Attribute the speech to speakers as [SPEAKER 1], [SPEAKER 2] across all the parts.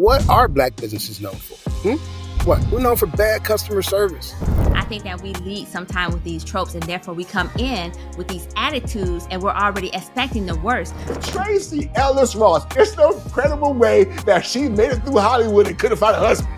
[SPEAKER 1] What are black businesses known for? What? We're known for bad customer service.
[SPEAKER 2] I think that we lead sometimes with these tropes, and therefore we come in with these attitudes and we're already expecting the worst.
[SPEAKER 3] Tracee Ellis Ross, it's the incredible way that she made it through Hollywood and couldn't find a husband.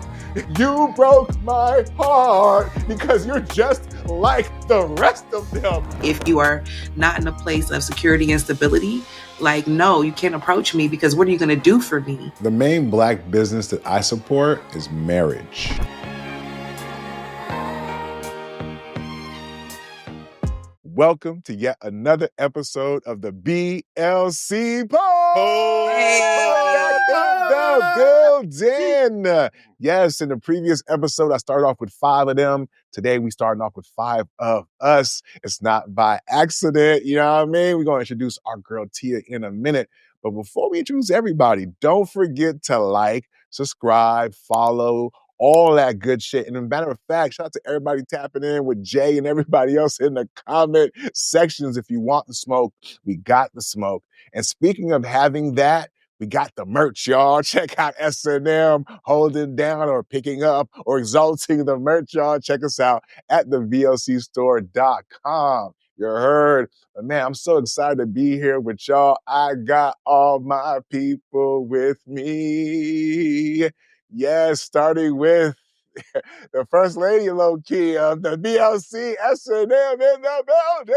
[SPEAKER 3] You broke my heart because you're just like the rest of them.
[SPEAKER 4] If you are not in a place of security and stability, like, no, you can't approach me because what are you going to do for me?
[SPEAKER 3] The main black business that I support is marriage. Welcome to yet another episode of the BLC Pod. In the building. Yes, in the previous episode, I started off with 5 of them. Today, we starting off with 5 of us. It's not by accident, you know what I mean? We're going to introduce our girl Tia in a minute. But before we introduce everybody, don't forget to like, subscribe, follow, all that good shit. And as a matter of fact, shout out to everybody tapping in with Jay and everybody else in the comment sections. If you want the smoke, we got the smoke. And speaking of having that, we got the merch, y'all. Check out SNM holding down or picking up or exalting the merch, y'all. Check us out at theblcstore.com. You heard? But man, I'm so excited to be here with y'all. I got all my people with me. Yes, starting with the first lady, low key, of the BLC S&M in the building.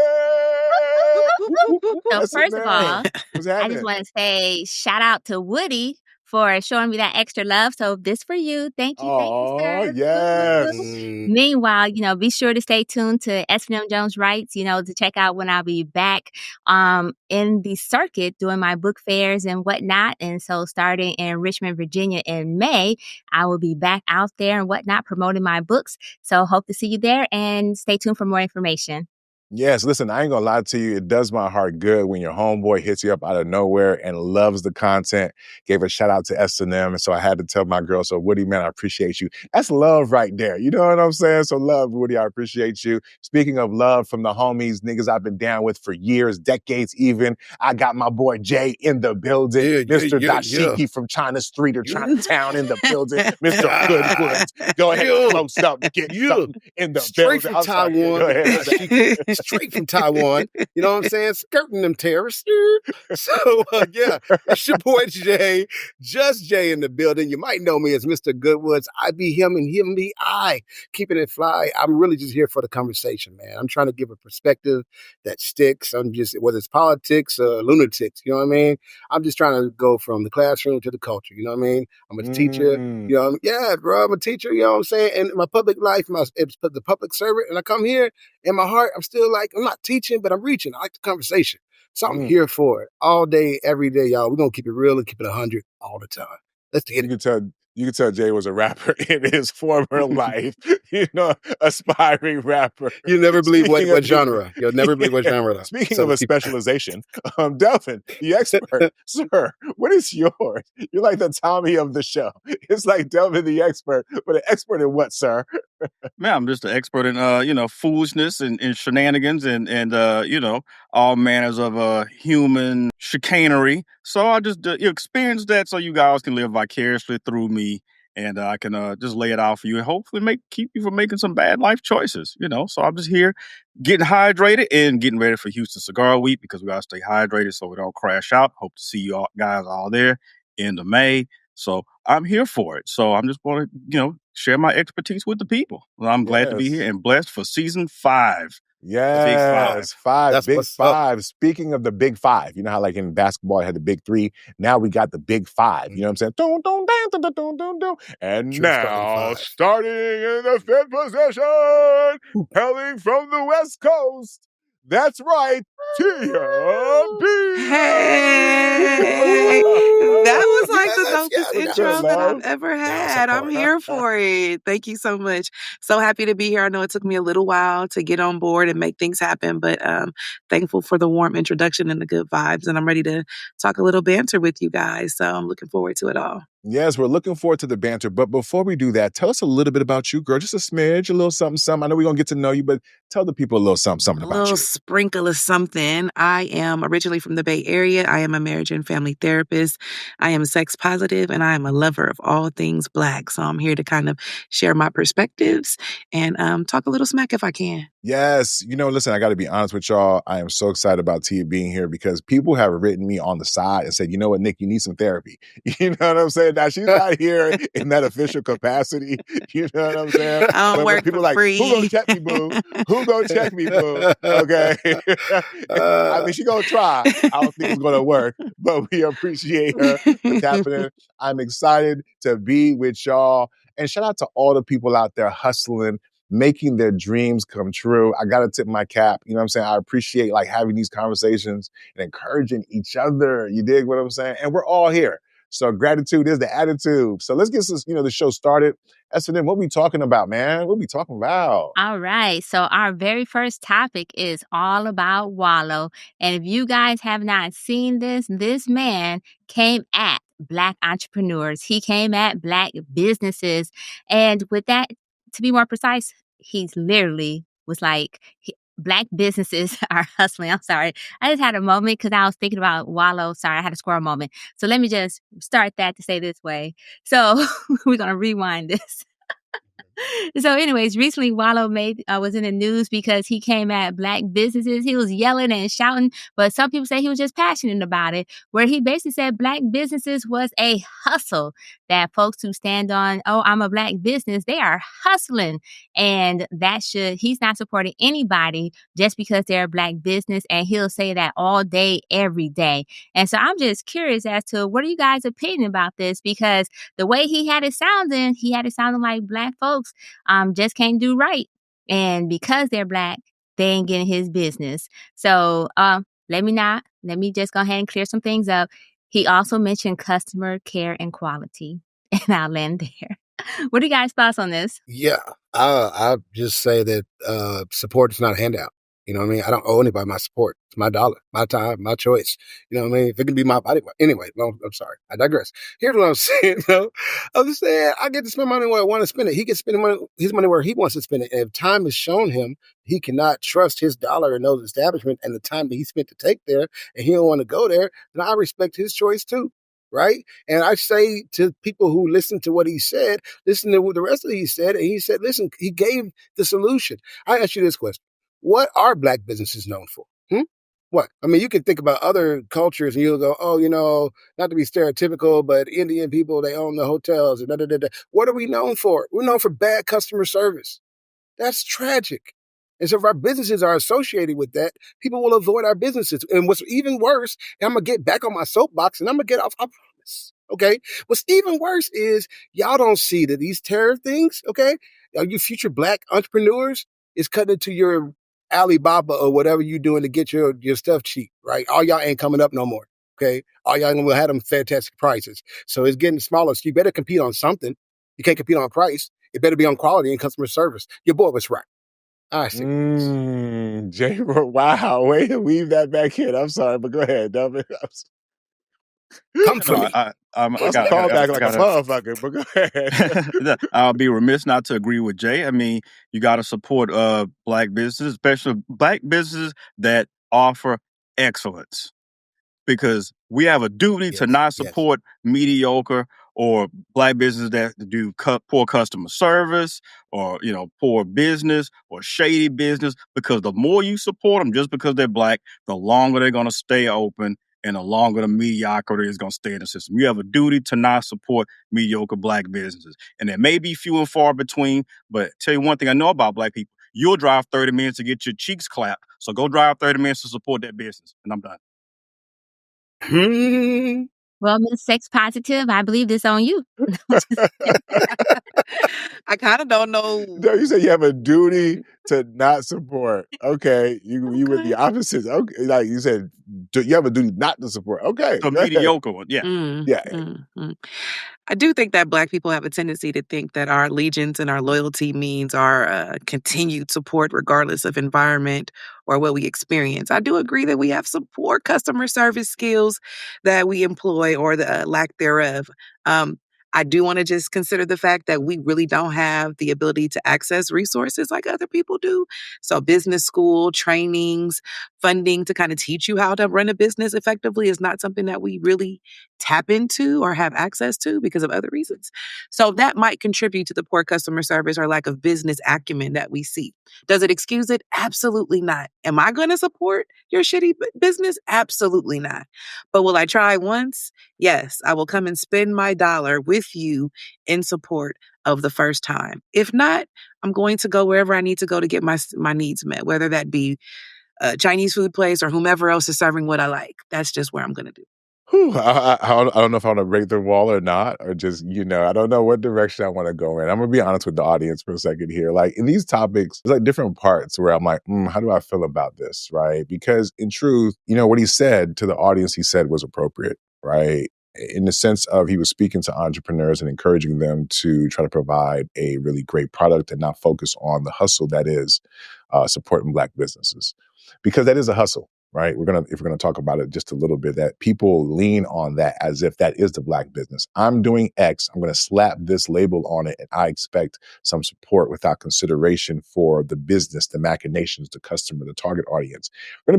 [SPEAKER 2] So first of all,
[SPEAKER 3] What's
[SPEAKER 2] I
[SPEAKER 3] happening?
[SPEAKER 2] just want to say shout out to Woody for showing me that extra love. So this for you. Thank you, sir.
[SPEAKER 3] Yes.
[SPEAKER 2] Meanwhile, be sure to stay tuned to SNM Jones Writes, to check out when I'll be back in the circuit doing my book fairs and whatnot. And so starting in Richmond, Virginia in May, I will be back out there and whatnot promoting my books. So hope to see you there and stay tuned for more information.
[SPEAKER 3] Yes, listen, I ain't gonna lie to you. It does my heart good when your homeboy hits you up out of nowhere and loves the content. Gave a shout out to S&M. And so I had to tell my girl, so Woody, man, I appreciate you. That's love right there. You know what I'm saying? So love, Woody, I appreciate you. Speaking of love from the homies, niggas I've been down with for years, decades even, I got my boy Jay in the building. Mr. Dashiki from China Street or Chinatown in the building. Mr. Goodwood. Go ahead, close up, get something in the
[SPEAKER 1] Straight
[SPEAKER 3] building.
[SPEAKER 1] from Taiwan.
[SPEAKER 3] Go ahead.
[SPEAKER 1] Straight from Taiwan. You know what I'm saying? Skirting them terrorists. So, it's your boy Jay. Just Jay in the building. You might know me as Mr. Goodwoods. I be him and him be I. Keeping it fly. I'm really just here for the conversation, man. I'm trying to give a perspective that sticks. I'm just, whether it's politics or lunatics, you know what I mean? I'm just trying to go from the classroom to the culture, you know what I mean? I'm a teacher, you know, bro, I'm a teacher, you know what I'm saying? And my public life, it's the public servant, and I come here, in my heart, I'm still like, I'm not teaching, but I'm reaching. I like the conversation. So I'm here for it all day, every day, y'all. We're going to keep it real and keep it 100 all the time. Let's get it.
[SPEAKER 3] You can tell Jay was a rapper in his former life, aspiring rapper.
[SPEAKER 1] You never believe what genre. You'll never believe what genre. Though.
[SPEAKER 3] Speaking of a specialization, Delvin, the expert, sir, what is yours? You're like the Tommy of the show. It's like Delvin the expert, but an expert in what, sir?
[SPEAKER 5] Man, I'm just an expert in, foolishness and shenanigans and all manners of human chicanery. So I just experience that so you guys can live vicariously through me, and I can just lay it out for you and hopefully keep you from making some bad life choices, So I'm just here getting hydrated and getting ready for Houston Cigar Week because we got to stay hydrated so we don't crash out. Hope to see you all guys all there end of May. So I'm here for it. So I'm just going to, share my expertise with the people. Well, I'm glad to be here and blessed for season 5.
[SPEAKER 3] Yes, five.
[SPEAKER 1] That's
[SPEAKER 3] Big 5. Speaking of the big 5, you know how like in basketball I had the big 3. Now we got the big 5. You know what I'm saying? Dun, dun, dun, dun, dun, dun, dun. And
[SPEAKER 1] True
[SPEAKER 3] now starting in the 5th position, hailing from the West Coast. That's right, Tia B.
[SPEAKER 4] Hey, that was like the dopest intro that I've ever had. I'm here for it. Thank you so much. So happy to be here. I know it took me a little while to get on board and make things happen, but thankful for the warm introduction and the good vibes. And I'm ready to talk a little banter with you guys. So I'm looking forward to it all.
[SPEAKER 3] Yes, we're looking forward to the banter. But before we do that, tell us a little bit about you, girl. Just a smidge, a little something, something. I know we're going to get to know you, but tell the people a little something, something
[SPEAKER 4] A
[SPEAKER 3] about
[SPEAKER 4] little
[SPEAKER 3] you.
[SPEAKER 4] sprinkle of something. I am originally from the Bay Area. I am a marriage and family therapist. I am sex positive, and I am a lover of all things Black. So I'm here to kind of share my perspectives and talk a little smack if I can.
[SPEAKER 3] Yes. Listen, I got to be honest with y'all. I am so excited about Tia being here because people have written me on the side and said, you know what, Nic, you need some therapy. You know what I'm saying? Now, she's not here in that official capacity. You know what I'm saying?
[SPEAKER 4] I don't work
[SPEAKER 3] people
[SPEAKER 4] for
[SPEAKER 3] like,
[SPEAKER 4] free.
[SPEAKER 3] who gonna check me, boo? Who gonna check me, boo? Okay. I mean, she gonna try. I don't think it's gonna work, but we appreciate her for tapping in. I'm excited to be with y'all. And shout out to all the people out there hustling, making their dreams come true. I got to tip my cap. You know what I'm saying? I appreciate having these conversations and encouraging each other. You dig what I'm saying? And we're all here. So gratitude is the attitude. So let's get this, the show started. SNM, what we talking about, man? What we talking about?
[SPEAKER 2] All right. So our very first topic is all about Wallo. And if you guys have not seen this man came at Black entrepreneurs. He came at Black businesses. And with that, to be more precise, he's literally was like, Black businesses are hustling. I'm sorry. I just had a moment because I was thinking about Wallo. Sorry, I had a squirrel moment. So let me just start that to say this way. So we're going to rewind this. So anyways, recently Wallo was in the news because he came at Black businesses. He was yelling and shouting, but some people say he was just passionate about it, where he basically said Black businesses was a hustle, that folks who stand on, oh, I'm a Black business, they are hustling. And he's not supporting anybody just because they're a Black business. And he'll say that all day, every day. And so I'm just curious as to what are you guys' opinion about this? Because the way he had it sounding like Black folks just can't do right. And because they're Black, they ain't getting his business. So let me just go ahead and clear some things up. He also mentioned customer care and quality. And I'll land there. What are you guys' thoughts on this?
[SPEAKER 1] Yeah, I'll just say that support is not a handout. You know what I mean? I don't owe anybody my support. It's my dollar, my time, my choice. You know what I mean? If it can be my body. Anyway, no, I'm sorry. I digress. Here's what I'm saying, though. I'm just saying I get to spend money where I want to spend it. He gets spend his money where he wants to spend it. And if time has shown him he cannot trust his dollar in those establishments and the time that he spent to take there, and he don't want to go there, then I respect his choice too. Right? And I say to people who listen to what he said, listen to what the rest of he said, and he said, listen, he gave the solution. I ask you this question. What are Black businesses known for? What? I mean, you can think about other cultures and you'll go, oh, not to be stereotypical, but Indian people, they own the hotels. And da, da, da, da. What are we known for? We're known for bad customer service. That's tragic. And so if our businesses are associated with that, people will avoid our businesses. And what's even worse, and I'm going to get back on my soapbox and I'm going to get off, I promise. Okay? What's even worse is y'all don't see that these tariff things, okay? You future Black entrepreneurs is cutting into your Alibaba or whatever you're doing to get your stuff cheap, right? All y'all ain't coming up no more, okay? All y'all will have them fantastic prices. So it's getting smaller. So you better compete on something. You can't compete on price. It better be on quality and customer service. Your boy was right. I see.
[SPEAKER 3] Jay, wow. Way to weave that back in. I'm sorry, but go ahead, Delvin.
[SPEAKER 1] Come for me.
[SPEAKER 3] I got call back like a motherfucker, but go ahead.
[SPEAKER 5] I'll be remiss not to agree with Jay. I mean, you got to support Black businesses, especially Black businesses that offer excellence, because we have a duty to not support mediocre or Black businesses that do poor customer service or, poor business or shady business, because the more you support them just because they're Black, the longer they're going to stay open and the longer the mediocrity is going to stay in the system. You have a duty to not support mediocre Black businesses. And there may be few and far between, but tell you one thing I know about Black people, you'll drive 30 minutes to get your cheeks clapped. So go drive 30 minutes to support that business. And I'm done.
[SPEAKER 2] Well, Ms. Sex Positive, I believe this on you.
[SPEAKER 4] I kind of don't know.
[SPEAKER 3] No, you said you have a duty to not support. Okay, you with the opposites. Okay, like you said, you have a duty not to support. Okay,
[SPEAKER 5] a mediocre one. Yeah,
[SPEAKER 4] I do think that Black people have a tendency to think that our allegiance and our loyalty means our continued support regardless of environment or what we experience. I do agree that we have some poor customer service skills that we employ or the lack thereof. I do want to just consider the fact that we really don't have the ability to access resources like other people do. So business school, trainings, funding to kind of teach you how to run a business effectively is not something that we really tap into or have access to because of other reasons. So that might contribute to the poor customer service or lack of business acumen that we see. Does it excuse it? Absolutely not. Am I going to support your shitty business? Absolutely not. But will I try once? Yes, I will come and spend my dollar with you in support of the first time. If not, I'm going to go wherever I need to go to get my needs met, whether that be a Chinese food place or whomever else is serving what I like. That's just where I'm going to do.
[SPEAKER 3] Whew, I don't know if I want to break the wall or not, or just, I don't know what direction I want to go in. I'm going to be honest with the audience for a second here. Like, in these topics, there's like different parts where I'm like, how do I feel about this, right? Because in truth, what he said to the audience, he said was appropriate, right? In the sense of he was speaking to entrepreneurs and encouraging them to try to provide a really great product and not focus on the hustle that is supporting Black businesses. Because that is a hustle. Right? If we're gonna talk about it just a little bit, that people lean on that as if that is the Black business. I'm doing X. I'm gonna slap this label on it, and I expect some support without consideration for the business, the machinations, the customer, the target audience. If we're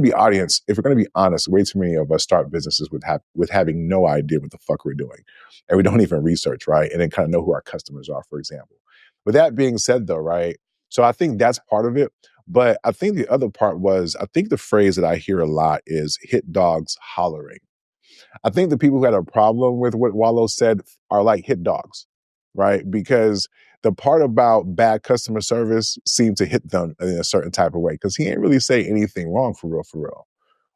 [SPEAKER 3] gonna be honest, way too many of us start businesses with having no idea what the fuck we're doing, and we don't even research, right? And then kind of know who our customers are, for example. With that being said, though, right? So I think that's part of it. But I think the other part was, I think the phrase that I hear a lot is hit dogs hollering. I think the people who had a problem with what Wallo said are like hit dogs, right? Because the part about bad customer service seemed to hit them in a certain type of way, because he ain't really say anything wrong for real.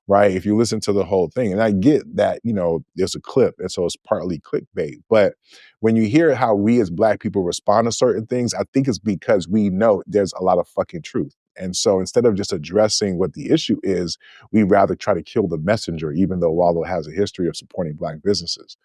[SPEAKER 3] Right? If you listen to the whole thing, and I get that, there's a clip, and so it's partly clickbait. But when you hear how we as Black people respond to certain things, I think it's because we know there's a lot of fucking truth. And so instead of just addressing what the issue is, we rather try to kill the messenger, even though Wallo has a history of supporting Black businesses.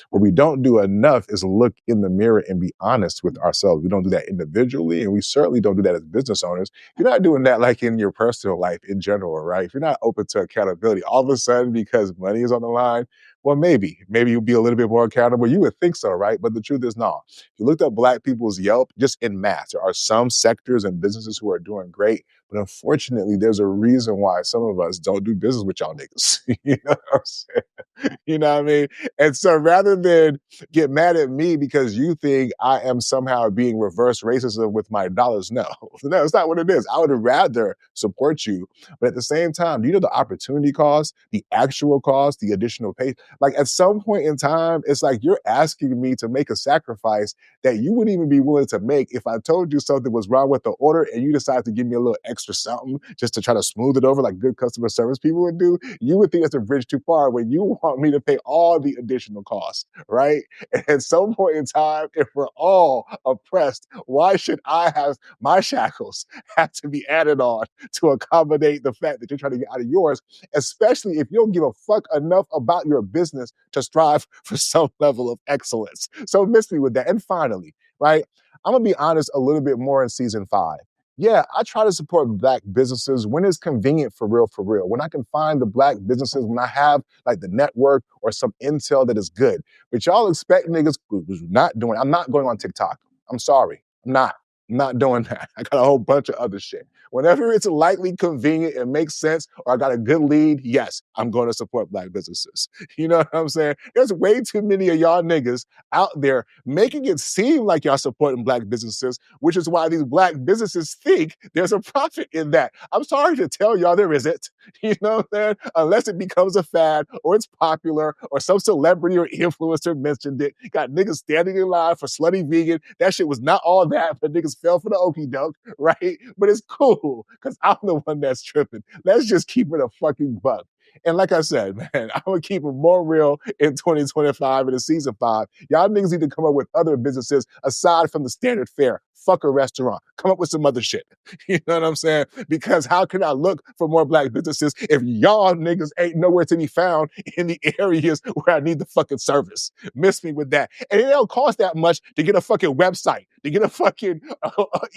[SPEAKER 3] What we don't do enough is look in the mirror and be honest with ourselves. We don't do that individually, and we certainly don't do that as business owners. You're not doing that like in your personal life in general, right? If you're not open to accountability, all of a sudden, because money is on the line, well, maybe you'll be a little bit more accountable. You would think so, right? But the truth is, no. If you looked up Black people's Yelp, just in mass, there are some sectors and businesses who are doing great. But unfortunately, there's a reason why some of us don't do business with y'all niggas. You know what I'm saying? You know what I mean? And so rather than get mad at me because you think I am somehow being reverse racism with my dollars, no, it's not what it is. I would rather support you. But at the same time, do you know the opportunity cost, the actual cost, the additional pay? Like, at some point in time, it's like you're asking me to make a sacrifice that you wouldn't even be willing to make if I told you something was wrong with the order and you decided to give me a little extra something just to try to smooth it over like good customer service people would do. You would think that's a bridge too far when you want me to pay all the additional costs, right? And at some point in time, if we're all oppressed, why should I have my shackles have to be added on to accommodate the fact that you're trying to get out of yours, especially if you don't give a fuck enough about your business to strive for some level of excellence? So miss me with that. And finally, right, I'm gonna be honest a little bit more in season 5. Yeah, I try to support Black businesses when it's convenient for real. When I can find the Black businesses, when I have like the network or some intel that is good. But y'all expect niggas who's not doing, I'm not going on TikTok. I'm sorry. I'm not doing that. I got a whole bunch of other shit. Whenever it's lightly convenient and makes sense, or I got a good lead, yes, I'm going to support Black businesses. You know what I'm saying? There's way too many of y'all niggas out there making it seem like y'all supporting Black businesses, which is why these Black businesses think there's a profit in that. I'm sorry to tell y'all there isn't. You know what I'm saying? Unless it becomes a fad, or it's popular, or some celebrity or influencer mentioned it. Got niggas standing in line for slutty vegan. That shit was not all that, but niggas fell for the okie doke, right? But it's cool, because I'm the one that's tripping. Let's just keep it a fucking buck. And like I said, man, I'm going to keep it more real in 2025 and in season 5. Y'all niggas need to come up with other businesses aside from the standard fare. Fuck a restaurant. Come up with some other shit. You know what I'm saying? Because how can I look for more Black businesses if y'all niggas ain't nowhere to be found in the areas where I need the fucking service? Miss me with that. And it don't cost that much to get a fucking website, to get a fucking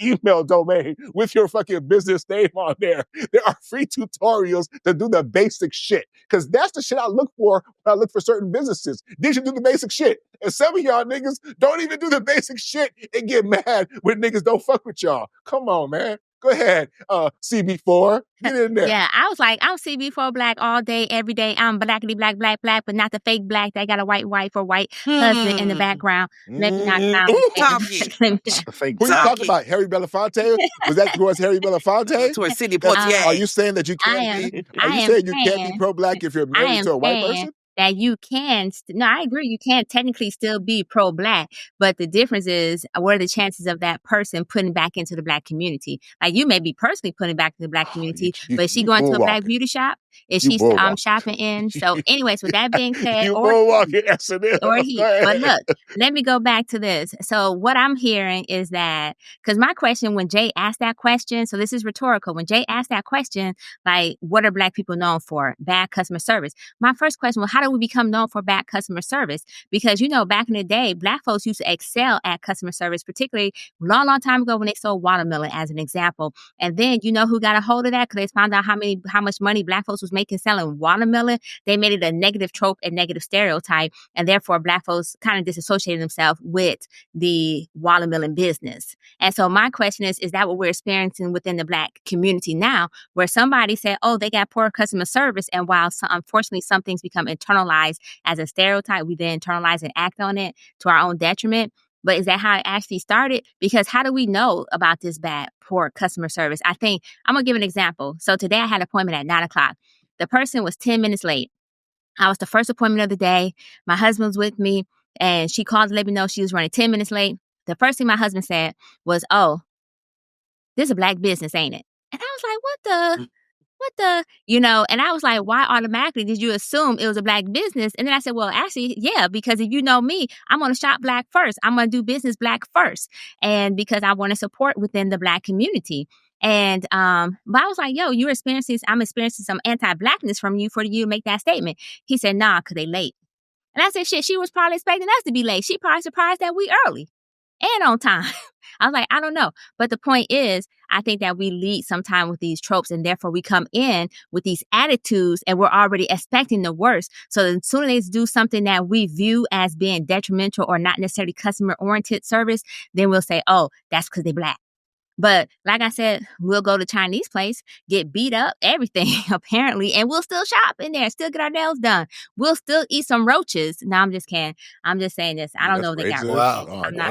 [SPEAKER 3] email domain with your fucking business name on there. There are free tutorials to do the basic shit. Because that's the shit I look for when I look for certain businesses. They should do the basic shit. And some of y'all niggas don't even do the basic shit and get mad when niggas don't fuck with y'all. Come on, man. Go ahead, CB4. Get in there.
[SPEAKER 2] Yeah, I was like, I'm CB4 black all day, every day. I'm blackity black, black, black, but not the fake black that got a white wife or white husband in the background. Let me not sound
[SPEAKER 5] The fake.
[SPEAKER 3] Who you talking about? Harry Belafonte? Was that towards Harry Belafonte?
[SPEAKER 4] Towards Sidney Poitier.
[SPEAKER 3] Are you saying that you can't be? Are you saying you can't be pro-black if you're married to a white person?
[SPEAKER 2] That you can, no, I agree, you can technically still be pro-black, but the difference is, what are the chances of that person putting back into the black community? Like, you may be personally putting back to the black community, but is she going to a black beauty shop? Is she shopping in? So anyways, with that being said,
[SPEAKER 3] or he,
[SPEAKER 2] but look, let me go back to this. So what I'm hearing is that, because my question, when Jay asked that question, so this is rhetorical, when Jay asked that question, like, what are black people known for? Bad customer service. My first question was, how do we become known for bad customer service? Because, you know, back in the day, black folks used to excel at customer service, particularly long time ago when they sold watermelon as an example. And then, you know who got a hold of that? Because they found out how much money black folks was making selling watermelon. They made it a negative trope and negative stereotype, and therefore black folks kind of disassociated themselves with the watermelon business. And so my question is that what we're experiencing within the black community now, where somebody said, oh, they got poor customer service, and while unfortunately some things become internalized as a stereotype, we then internalize and act on it to our own detriment. But is that how it actually started? Because how do we know about this bad, poor customer service? I think I'm going to give an example. So today I had an appointment at 9 o'clock. The person was 10 minutes late. I was the first appointment of the day. My husband was with me, and she called to let me know she was running 10 minutes late. The first thing my husband said was, oh, this is a black business, ain't it? And I was like, what the, you know, and I was like, why automatically did you assume it was a black business? And then I said, well, actually, yeah, because if you know me, I'm going to shop black first. I'm going to do business black first. And because I want to support within the black community. And, but I was like, yo, I'm experiencing some anti-blackness from you for you to make that statement. He said, nah, cause they late. And I said, shit, she was probably expecting us to be late. She probably surprised that we early and on time. I was like, I don't know. But the point is, I think that we lead sometime with these tropes, and therefore we come in with these attitudes and we're already expecting the worst. So as soon as they do something that we view as being detrimental or not necessarily customer-oriented service, then we'll say, oh, that's because they're black. But like I said, we'll go to Chinese place, get beat up, everything, apparently, and we'll still shop in there, still get our nails done. We'll still eat some roaches. No, I'm just kidding. I'm just saying this. I don't know if they got roaches.
[SPEAKER 1] Wow.
[SPEAKER 2] I'm not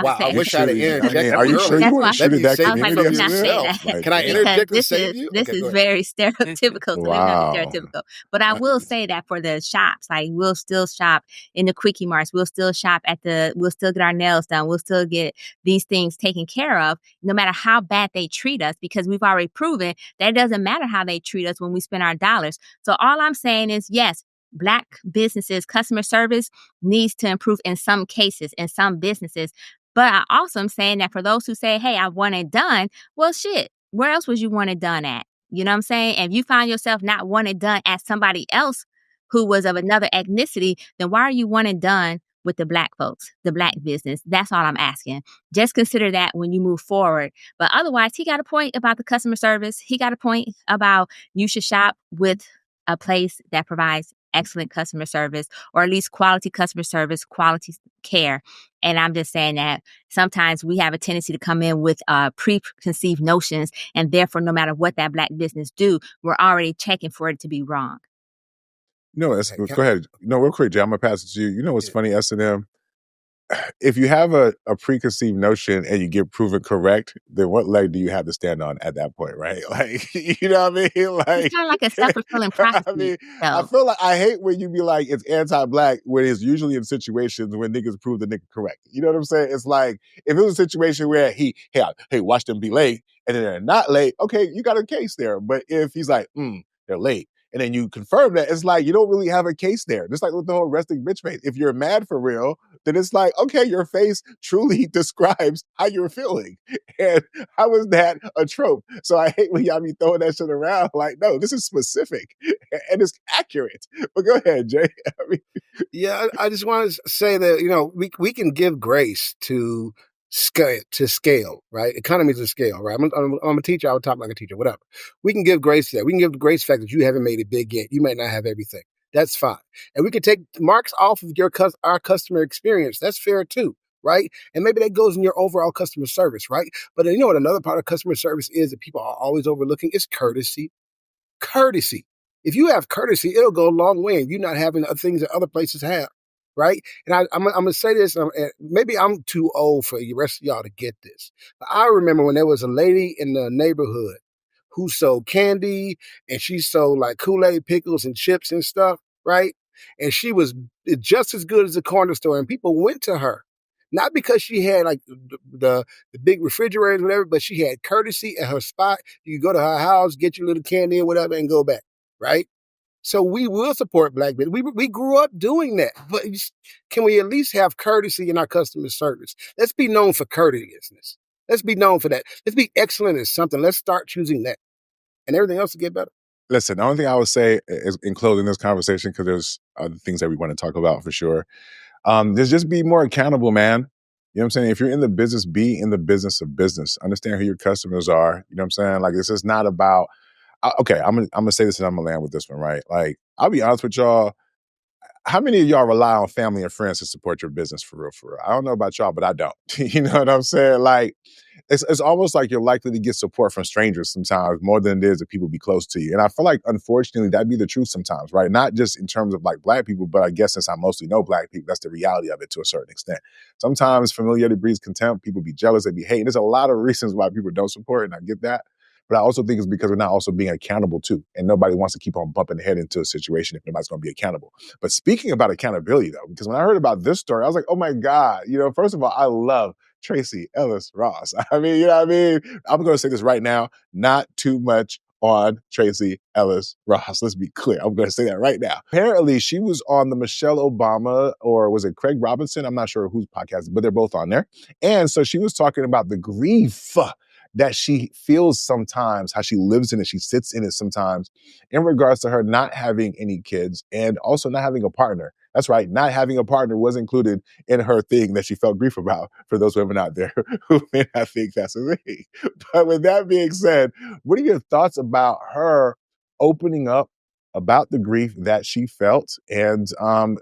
[SPEAKER 1] Wow. I wish I'd have interjected.
[SPEAKER 3] Are you sure you weren't shooting that community as well?
[SPEAKER 1] Can I interject and save you?
[SPEAKER 2] This is very stereotypical. So wow. Stereotypical. But I will say that for the shops, like, we'll still shop in the Quickie Marts. We'll still shop we'll still get our nails done. We'll still get these things taken care of, no matter how bad they treat us, because we've already proven that it doesn't matter how they treat us when we spend our dollars. So all I'm saying is, yes, black businesses, customer service needs to improve in some cases, in some businesses. But I also am saying that for those who say, hey, I want it done, well, shit, where else was you want it done at? You know what I'm saying? And if you find yourself not wanting it done at somebody else who was of another ethnicity, then why are you wanting done with the black folks, the black business? That's all I'm asking. Just consider that when you move forward. But otherwise, he got a point about the customer service. He got a point about you should shop with a place that provides excellent customer service, or at least quality customer service, quality care. And I'm just saying that sometimes we have a tendency to come in with preconceived notions, and therefore, no matter what that black business do, we're already checking for it to be wrong.
[SPEAKER 3] No, go ahead. No, real quick, Jay, I'm going to pass it to you. You know what's funny, S&M? If you have a preconceived notion and you get proven correct, then what leg do you have to stand on at that point, right? Like, you know what I mean? Like,
[SPEAKER 2] it's kind of like a self-fulfilling prophecy.
[SPEAKER 3] I mean, I feel like I hate when you be like, it's anti-black, when it's usually in situations when niggas prove the nigga correct. You know what I'm saying? It's like, if it was a situation where hey, watch them be late, and then they're not late, okay, you got a case there. But if he's like, they're late, and then you confirm that, it's like, you don't really have a case there. Just like with the whole resting bitch face. If you're mad for real, then it's like, okay, your face truly describes how you're feeling. And how is that a trope? So I hate when y'all be throwing that shit around. Like, no, this is specific and it's accurate. But go ahead, Jay.
[SPEAKER 1] Yeah, I just want to say that, you know, we can give grace to scale, right? Economies of scale, right? I'm a teacher. I would talk like a teacher, whatever. We can give grace to that. We can give the grace fact that you haven't made it big yet. You might not have everything. That's fine. And we can take marks off of our customer experience. That's fair too, right? And maybe that goes in your overall customer service, right? But you know what another part of customer service is that people are always overlooking is courtesy. Courtesy. If you have courtesy, it'll go a long way and you not having the things that other places have. Right? And I'm going to say this, maybe I'm too old for the rest of y'all to get this. But I remember when there was a lady in the neighborhood who sold candy and she sold like Kool-Aid pickles and chips and stuff, right? And she was just as good as the corner store and people went to her. Not because she had like the big refrigerators or whatever, but she had courtesy at her spot. You could go to her house, get your little candy or whatever and go back, right? So we will support Black business. We grew up doing that. But can we at least have courtesy in our customer service? Let's be known for courteousness. Let's be known for that. Let's be excellent at something. Let's start choosing that. And everything else will get better.
[SPEAKER 3] Listen, the only thing I would say is in closing this conversation, because there's other things that we want to talk about for sure, is just be more accountable, man. You know what I'm saying? If you're in the business, be in the business of business. Understand who your customers are. You know what I'm saying? Like, this is not about, okay, I'm gonna say this and I'm gonna land with this one, right? Like, I'll be honest with y'all. How many of y'all rely on family and friends to support your business for real, for real? I don't know about y'all, but I don't. You know what I'm saying? Like, it's almost like you're likely to get support from strangers sometimes more than it is that people be close to you. And I feel like, unfortunately, that'd be the truth sometimes, right? Not just in terms of like Black people, but I guess since I mostly know Black people, that's the reality of it to a certain extent. Sometimes familiarity breeds contempt. People be jealous, they be hating. There's a lot of reasons why people don't support, and I get that. But I also think it's because we're not also being accountable too. And nobody wants to keep on bumping their head into a situation if nobody's going to be accountable. But speaking about accountability though, because when I heard about this story, I was like, oh my God, first of all, I love Tracee Ellis Ross. I mean, you know what I mean? I'm going to say this right now, not too much on Tracee Ellis Ross. Let's be clear. I'm going to say that right now. Apparently, she was on the Michelle Obama, or was it Craig Robinson? I'm not sure whose podcast, but they're both on there. And so she was talking about the grief that she feels sometimes, how she lives in it, she sits in it sometimes, in regards to her not having any kids and also not having a partner. That's right, not having a partner was included in her thing that she felt grief about, for those women out there who may not think that's a thing. But with that being said, what are your thoughts about her opening up about the grief that she felt and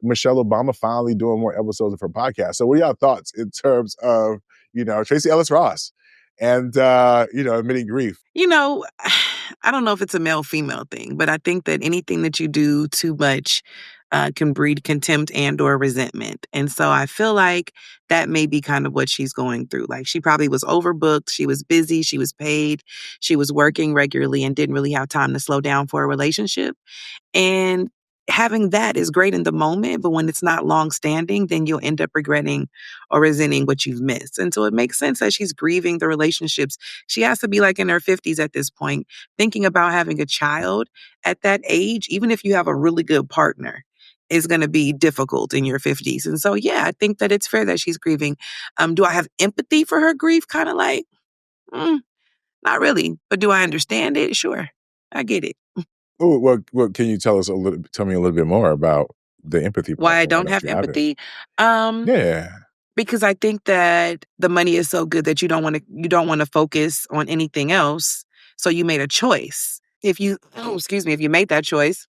[SPEAKER 3] Michelle Obama finally doing more episodes of her podcast? So what are y'all thoughts in terms of, Tracee Ellis Ross and, admitting grief?
[SPEAKER 4] I don't know if it's a male-female thing, but I think that anything that you do too much can breed contempt and or resentment. And so I feel like that may be kind of what she's going through. Like, she probably was overbooked, she was busy, she was paid, she was working regularly and didn't really have time to slow down for a relationship. And having that is great in the moment, but when it's not long standing, then you'll end up regretting or resenting what you've missed. And so it makes sense that she's grieving the relationships. She has to be like in her 50s at this point, thinking about having a child at that age, even if you have a really good partner, is going to be difficult in your 50s. And so, yeah, I think that it's fair that she's grieving. Do I have empathy for her grief? Kind of like, not really. But do I understand it? Sure. I get it.
[SPEAKER 3] Oh, well, can you tell me a little bit more about the empathy part?
[SPEAKER 4] Why I don't have empathy?
[SPEAKER 3] Yeah.
[SPEAKER 4] Because I think that the money is so good that you don't want to focus on anything else. So you made a choice. If you made that choice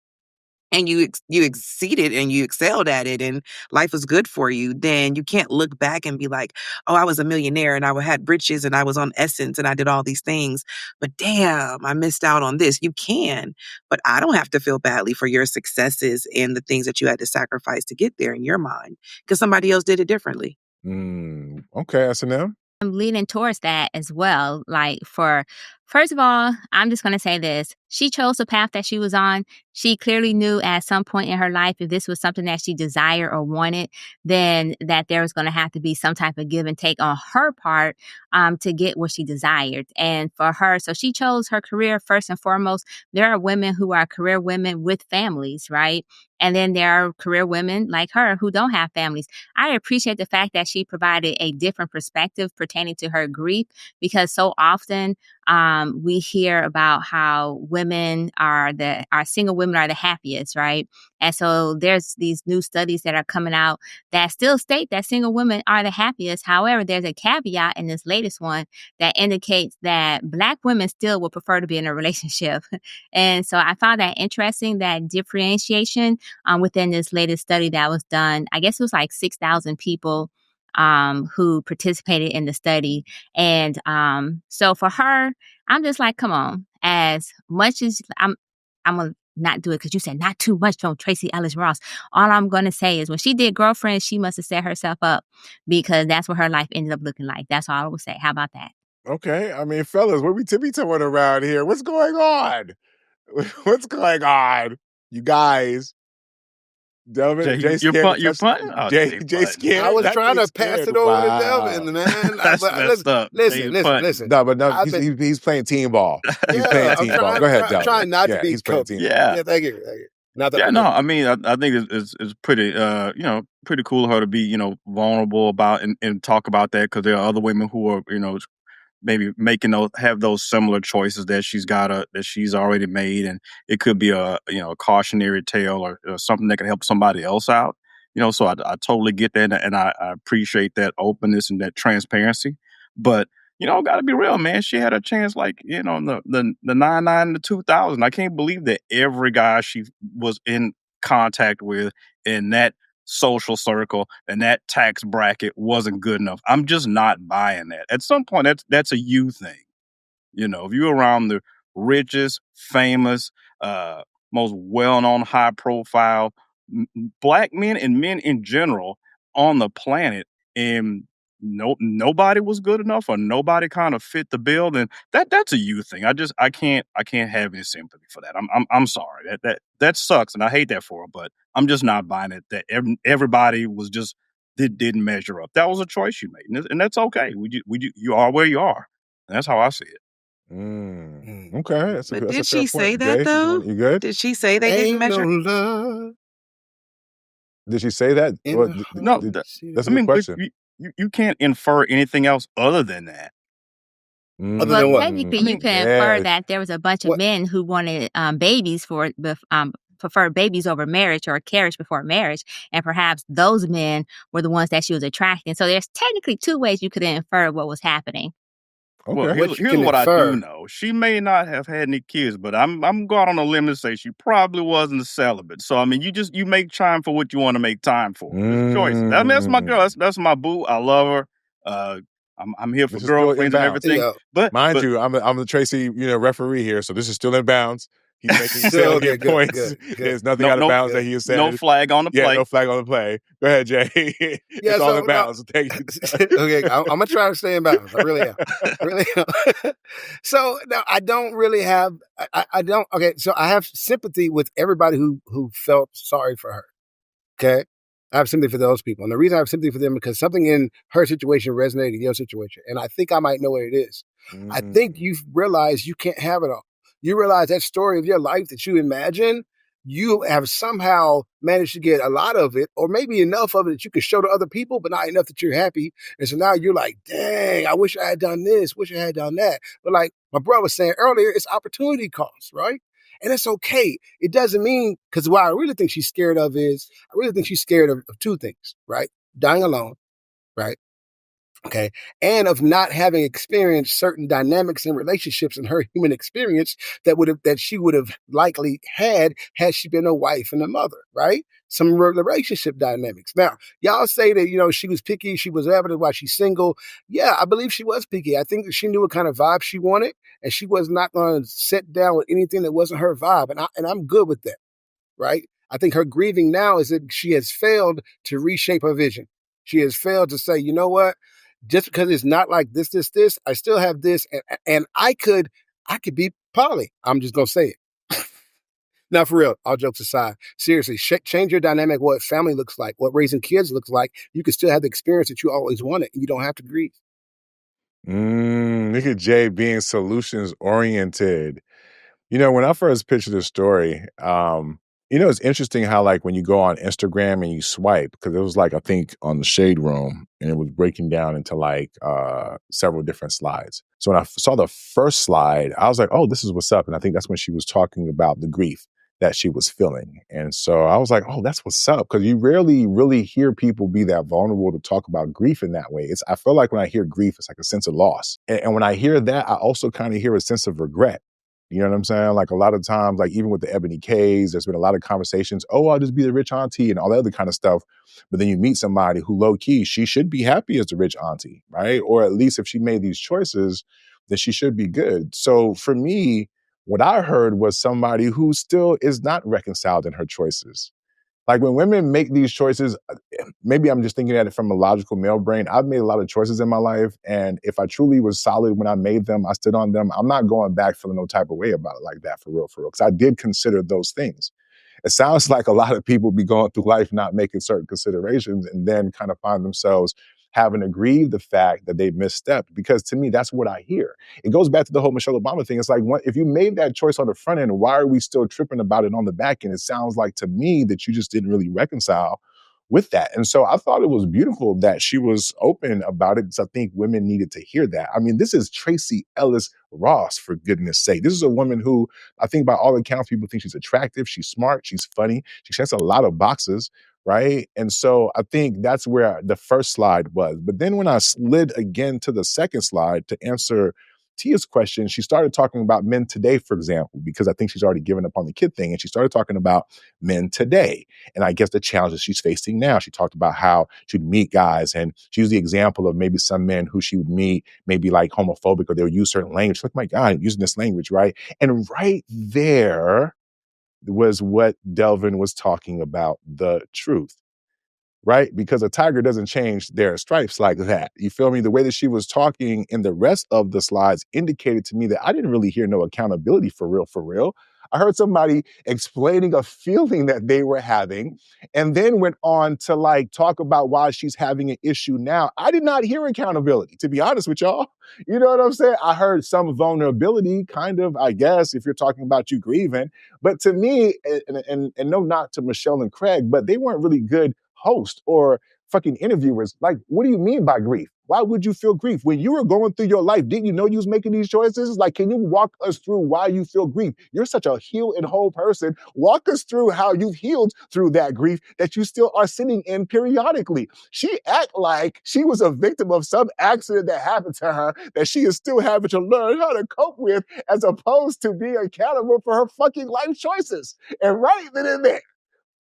[SPEAKER 4] and you exceeded and you excelled at it and life was good for you, then you can't look back and be like, oh, I was a millionaire and I had riches and I was on Essence and I did all these things, but damn, I missed out on this. You can, but I don't have to feel badly for your successes and the things that you had to sacrifice to get there in your mind, because somebody else did it differently.
[SPEAKER 3] Okay, S&M.
[SPEAKER 2] I'm leaning towards that as well. First of all, I'm just going to say this. She chose the path that she was on. She clearly knew at some point in her life, if this was something that she desired or wanted, then that there was going to have to be some type of give and take on her part to get what she desired. And for her, so she chose her career first and foremost. There are women who are career women with families, right? And then there are career women like her who don't have families. I appreciate the fact that she provided a different perspective pertaining to her grief, because so often we hear about how our single women are the happiest, right? And so there's these new studies that are coming out that still state that single women are the happiest. However, there's a caveat in this latest one that indicates that Black women still would prefer to be in a relationship. And so I found that interesting, that differentiation within this latest study that was done. I guess it was like 6,000 people who participated in the study. And so for her, I'm just like, come on, as much as I'm going to not do it because you said not too much from Tracee Ellis Ross. All I'm going to say is when she did Girlfriend, she must have set herself up because that's what her life ended up looking like. That's all I would say. How about that?
[SPEAKER 3] Okay. I mean, fellas, what we tippy-toeing around here? What's going on? What's going on? You guys. Delvin, Jay
[SPEAKER 5] you're punting? Oh,
[SPEAKER 3] Jay scared.
[SPEAKER 1] I was trying to pass it over to Delvin, man.
[SPEAKER 5] That's messed up.
[SPEAKER 1] Listen.
[SPEAKER 3] No, but he's playing team ball. He's playing team ball. Go ahead, Delvin.
[SPEAKER 1] I'm trying not to be
[SPEAKER 3] he's playing team ball.
[SPEAKER 1] Yeah, thank you.
[SPEAKER 5] I mean, I think it's pretty, pretty cool of her to be, vulnerable about and talk about that, because there are other women who are, maybe have those similar choices that she's already made, and it could be a cautionary tale or something that can help somebody else out. So I totally get that, and I appreciate that openness and that transparency. But got to be real, man. She had a chance, like the 99 to 2000. I can't believe that every guy she was in contact with in that social circle and that tax bracket wasn't good enough. I'm just not buying that. At some point, that's a you thing. If you're around the richest, famous, most well-known, high-profile Black men and men in general on the planet, and nobody was good enough, or nobody kind of fit the bill, then that's a you thing. I can't have any sympathy for that. I'm sorry. That sucks, and I hate that for her, but I'm just not buying it that everybody was just didn't measure up. That was a choice you made, and that's okay. You are where you are. And that's how I see it.
[SPEAKER 3] Okay. That's
[SPEAKER 4] did
[SPEAKER 3] she
[SPEAKER 4] say that,
[SPEAKER 3] Jay,
[SPEAKER 4] though?
[SPEAKER 3] You good?
[SPEAKER 4] Did she say they didn't measure?
[SPEAKER 1] No love.
[SPEAKER 3] Did she say that?
[SPEAKER 5] No,
[SPEAKER 3] that's a good question.
[SPEAKER 5] You can't infer anything else other than that.
[SPEAKER 1] Other than what?
[SPEAKER 2] Technically, you can infer that there was a bunch of men who wanted babies preferred babies over marriage, or carriage before marriage, and perhaps those men were the ones that she was attracting. So there's technically two ways you could infer what was happening.
[SPEAKER 3] Okay.
[SPEAKER 5] Well, here's what I do know. She may not have had any kids, but I'm going on a limb to say she probably wasn't a celibate. So I mean, you make time for what you want to make time for. It's a choice. That's my girl. That's my boo. I love her. I'm here for girlfriends and everything.
[SPEAKER 3] Yeah.
[SPEAKER 5] But
[SPEAKER 3] mind you, I'm the Tracee referee here, so this is still in bounds. He's making salient points.
[SPEAKER 1] Good.
[SPEAKER 3] There's nothing out of bounds that he has said.
[SPEAKER 5] No flag on the play.
[SPEAKER 3] Yeah, no flag on the play. Go ahead, Jay. It's all in bounds. Thank you.
[SPEAKER 1] Okay, I'm gonna try to stay in bounds. I really am. So now I don't really have. I don't. Okay, so I have sympathy with everybody who felt sorry for her. Okay, I have sympathy for those people, and the reason I have sympathy for them is because something in her situation resonated in your situation, and I think I might know what it is. I think you realize you can't have it all. You realize that story of your life that you imagine, you have somehow managed to get a lot of it, or maybe enough of it that you can show to other people, but not enough that you're happy. And so now you're like, dang, I wish I had done this, wish I had done that. But like my brother was saying earlier, it's opportunity cost, right? And it's okay. It doesn't mean, because what I really think she's scared of is, I really think she's scared of two things, right? Dying alone, right? Okay. And of not having experienced certain dynamics and relationships in her human experience that she would have likely had she been a wife and a mother, right? Some relationship dynamics. Now, y'all say that, she was picky, she was evident why she's single. Yeah, I believe she was picky. I think that she knew what kind of vibe she wanted, and she was not going to sit down with anything that wasn't her vibe. And I'm good with that, right? I think her grieving now is that she has failed to reshape her vision. She has failed to say, you know what? Just because it's not like this, I still have this, and I could be poly. I'm just gonna say it. Now, for real, all jokes aside, seriously, change your dynamic. What family looks like, what raising kids looks like. You can still have the experience that you always wanted, and you don't have to grieve.
[SPEAKER 3] Look at Jay being solutions oriented. When I first pitched this story, You know, it's interesting how, like, when you go on Instagram and you swipe, because it was like, I think on the Shade Room, and it was breaking down into like several different slides. So when I saw the first slide, I was like, oh, this is what's up. And I think that's when she was talking about the grief that she was feeling. And so I was like, oh, that's what's up. Because you rarely really hear people be that vulnerable to talk about grief in that way. I feel like when I hear grief, it's like a sense of loss. And when I hear that, I also kind of hear a sense of regret. You know what I'm saying? Like a lot of times, like even with the Ebony K's, there's been a lot of conversations, oh, I'll just be the rich auntie and all that other kind of stuff. But then you meet somebody who low key, she should be happy as the rich auntie, right? Or at least if she made these choices, then she should be good. So for me, what I heard was somebody who still is not reconciled in her choices. Like when women make these choices, maybe I'm just thinking at it from a logical male brain. I've made a lot of choices in my life. And if I truly was solid when I made them, I stood on them, I'm not going back feeling no type of way about it like that for real. Because I did consider those things. It sounds like a lot of people be going through life not making certain considerations and then kind of find themselves having to grieve the fact that they misstepped. Because to me, that's what I hear. It goes back to the whole Michelle Obama thing. It's like, if you made that choice on the front end, why are we still tripping about it on the back end? It sounds like to me that you just didn't really reconcile with that. And so I thought it was beautiful that she was open about it, because I think women needed to hear that. I mean, this is Tracee Ellis Ross, for goodness sake. This is a woman who I think by all accounts, people think she's attractive, she's smart, she's funny, she checks a lot of boxes, right? And so I think that's where the first slide was. But then when I slid again to the second slide to answer Tia's question, she started talking about men today, for example, because I think she's already given up on the kid thing. And she started talking about men today. And I guess the challenges she's facing now. She talked about how she'd meet guys, and she used the example of maybe some men who she would meet, maybe like homophobic, or they would use certain language. Like, my God, using this language, right? And right there was what Delvin was talking about, the truth. Right? Because a tiger doesn't change their stripes like that. You feel me? The way that she was talking in the rest of the slides indicated to me that I didn't really hear no accountability for real, for real. I heard somebody explaining a feeling that they were having and then went on to like talk about why she's having an issue now. I did not hear accountability, to be honest with y'all. You know what I'm saying? I heard some vulnerability, kind of, I guess, if you're talking about you grieving. But to me, and no knock to Michelle and Craig, but they weren't really good hosts or fucking interviewers. Like, what do you mean by grief? Why would you feel grief? When you were going through your life, didn't you know you was making these choices? Like, can you walk us through why you feel grief? You're such a healed and whole person. Walk us through how you've healed through that grief that you still are sitting in periodically. She act like she was a victim of some accident that happened to her that she is still having to learn how to cope with, as opposed to being accountable for her fucking life choices. And right then and there,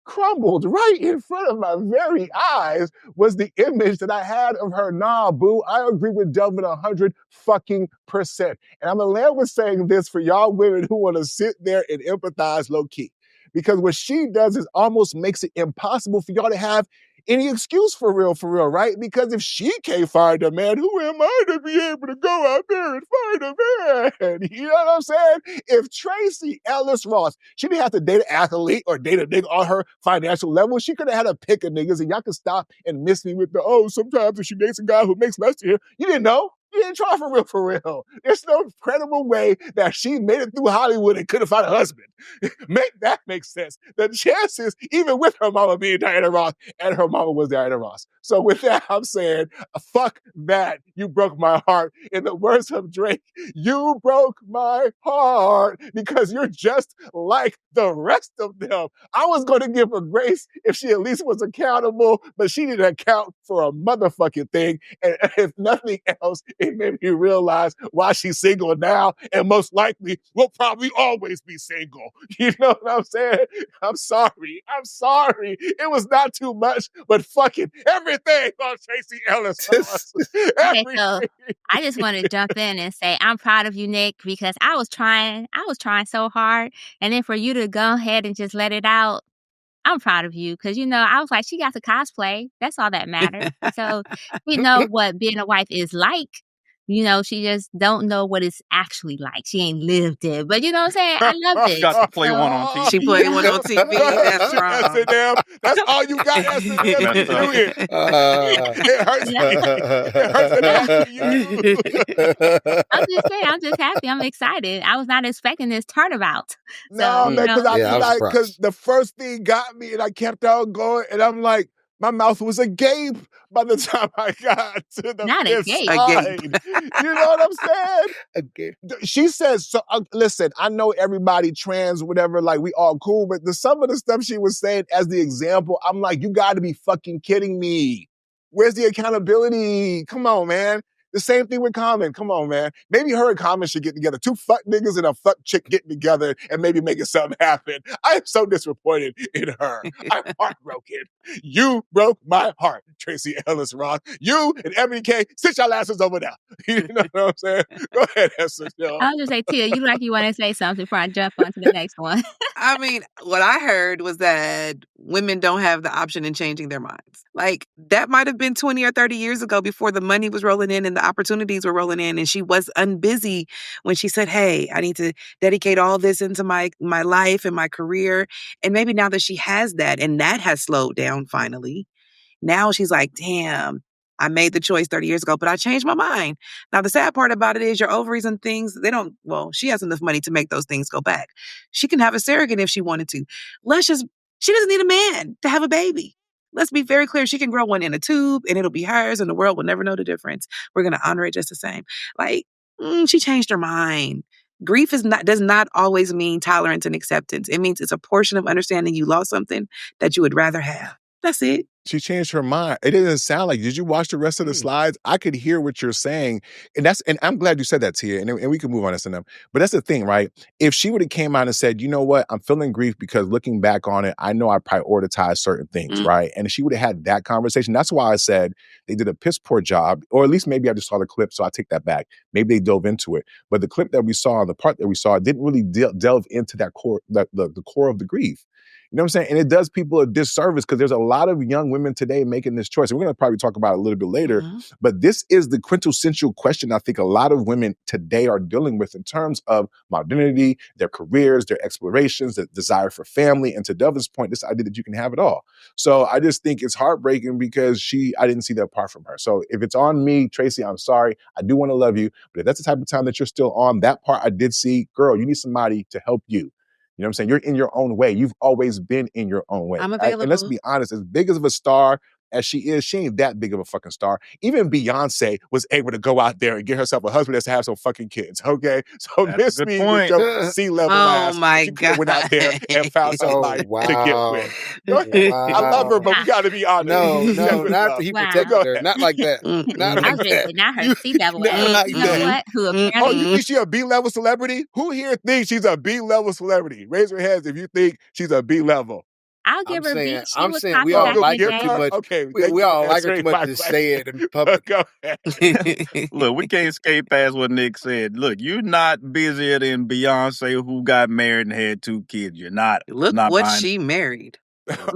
[SPEAKER 3] crumbled right in front of my very eyes, was the image that I had of her. Nah, boo, I agree with Delvin 100 fucking percent. And I'm gonna land with saying this for y'all women who want to sit there and empathize low key. Because what she does is almost makes it impossible for y'all to have any excuse for real, right? Because if she can't find a man, who am I to be able to go out there and find a man? You know what I'm saying? If Tracee Ellis Ross, she didn't have to date an athlete or date a nigga on her financial level. She could have had a pick of niggas, and y'all can stop and miss me with the, oh, sometimes if she dates a guy who makes less than her. You didn't know. You didn't try for real. There's no credible way that she made it through Hollywood and couldn't find a husband. Make that make sense. The chances, even with her mama being Diana Ross, and her mama was Diana Ross. So with that, I'm saying, fuck that. You broke my heart. In the words of Drake, you broke my heart because you're just like the rest of them. I was going to give her grace if she at least was accountable, but she didn't account for a motherfucking thing. And if nothing else, it made me realize why she's single now and most likely will probably always be single. You know what I'm saying? I'm sorry. It was not too much, but fucking everything on Tracee Ellis Ross.
[SPEAKER 2] Okay, so I just want to jump in and say I'm proud of you, Nic, because I was trying so hard. And then for you to go ahead and just let it out, I'm proud of you because, I was like, she got to cosplay. That's all that matters. So we know what being a wife is like. You know, she just don't know what it's actually like. She ain't lived it. But you know what I'm saying? I love it.
[SPEAKER 5] Got to play one on TV.
[SPEAKER 4] She played one on TV. That's wrong.
[SPEAKER 3] SNM. That's all you got, SNM.
[SPEAKER 5] That's
[SPEAKER 3] Do it. It hurts. It hurts.
[SPEAKER 2] I'm just saying, I'm just happy. I'm excited. I was not expecting this turnabout.
[SPEAKER 3] No, man, because because the first thing got me and I kept on going and I'm like, my mouth was agape by the time I got to the
[SPEAKER 2] Not
[SPEAKER 3] fifth
[SPEAKER 2] agape.
[SPEAKER 3] slide. You know what I'm saying?
[SPEAKER 1] Agape.
[SPEAKER 3] She says, so listen, I know everybody trans, whatever, like we all cool, but some of the stuff she was saying as the example, I'm like, you gotta be fucking kidding me. Where's the accountability? Come on, man. The same thing with Common. Come on, man. Maybe her and Common should get together. Two fuck niggas and a fuck chick getting together and maybe making something happen. I am so disappointed in her. I'm heartbroken. You broke my heart, Tracee Ellis Ross. You and Ebony K, sit your asses over there. You know what I'm saying? Go ahead, Esther.
[SPEAKER 2] I'll just say, Tia, you like you want to say something before I jump on to the next one.
[SPEAKER 4] I mean, what I heard was that women don't have the option in changing their minds. Like, that might have been 20 or 30 years ago before the money was rolling in and the opportunities were rolling in. And she was unbusy when she said, hey, I need to dedicate all this into my life and my career. And maybe now that she has that and that has slowed down finally, now she's like, damn, I made the choice 30 years ago, but I changed my mind. Now, the sad part about it is your ovaries and things, she has enough money to make those things go back. She can have a surrogate if she wanted to. She doesn't need a man to have a baby. Let's be very clear. She can grow one in a tube and it'll be hers and the world will never know the difference. We're going to honor it just the same. Like, she changed her mind. Grief does not always mean tolerance and acceptance. It means it's a portion of understanding you lost something that you would rather have. That's it.
[SPEAKER 3] She changed her mind. It didn't sound like, did you watch the rest of the slides? I could hear what you're saying. And I'm glad you said that, Tia, and we can move on to SNM. But that's the thing, right? If she would have came out and said, you know what, I'm feeling grief because looking back on it, I know I prioritized certain things, right? And she would have had that conversation. That's why I said they did a piss poor job, or at least maybe I just saw the clip, so I take that back. Maybe they dove into it. But the clip that we saw, the part that we saw, didn't really delve into that core, the core of the grief. You know what I'm saying? And it does people a disservice because there's a lot of young women today making this choice. And we're going to probably talk about it a little bit later. But this is the quintessential question I think a lot of women today are dealing with in terms of modernity, their careers, their explorations, the desire for family. And to Delvin's point, this idea that you can have it all. So I just think it's heartbreaking because I didn't see that part from her. So if it's on me, Tracee, I'm sorry. I do want to love you. But if that's the type of time that you're still on, that part I did see, girl, you need somebody to help you. You know what I'm saying? You're in your own way. You've always been in your own way.
[SPEAKER 4] I'm available.
[SPEAKER 3] And let's be honest, as big of a star as she is, she ain't that big of a fucking star. Even Beyonce was able to go out there and get herself a husband that's have some fucking kids, okay? So miss me with your C-level ass.
[SPEAKER 4] Oh, my God.
[SPEAKER 3] Went out there and found somebody to get with. Go ahead. I love her, but we got to be honest.
[SPEAKER 1] No, not that he protected her. Not like that. Not like that.
[SPEAKER 2] Not her C-level.
[SPEAKER 1] Not like
[SPEAKER 2] you know
[SPEAKER 1] that.
[SPEAKER 2] what? Who apparently...
[SPEAKER 3] Oh, you think she's a B-level celebrity? Who here thinks she's a B-level celebrity? Raise your hands if you think she's a B-level.
[SPEAKER 2] I'll give her B.
[SPEAKER 1] I'm saying we all like her too much.
[SPEAKER 3] Okay,
[SPEAKER 1] we all like her too much to say it in public.
[SPEAKER 3] Go ahead.
[SPEAKER 5] Look, we can't skate past what Nic said. Look, you're not busier than Beyonce, who got married and had 2 kids. You're not.
[SPEAKER 4] Look what she married.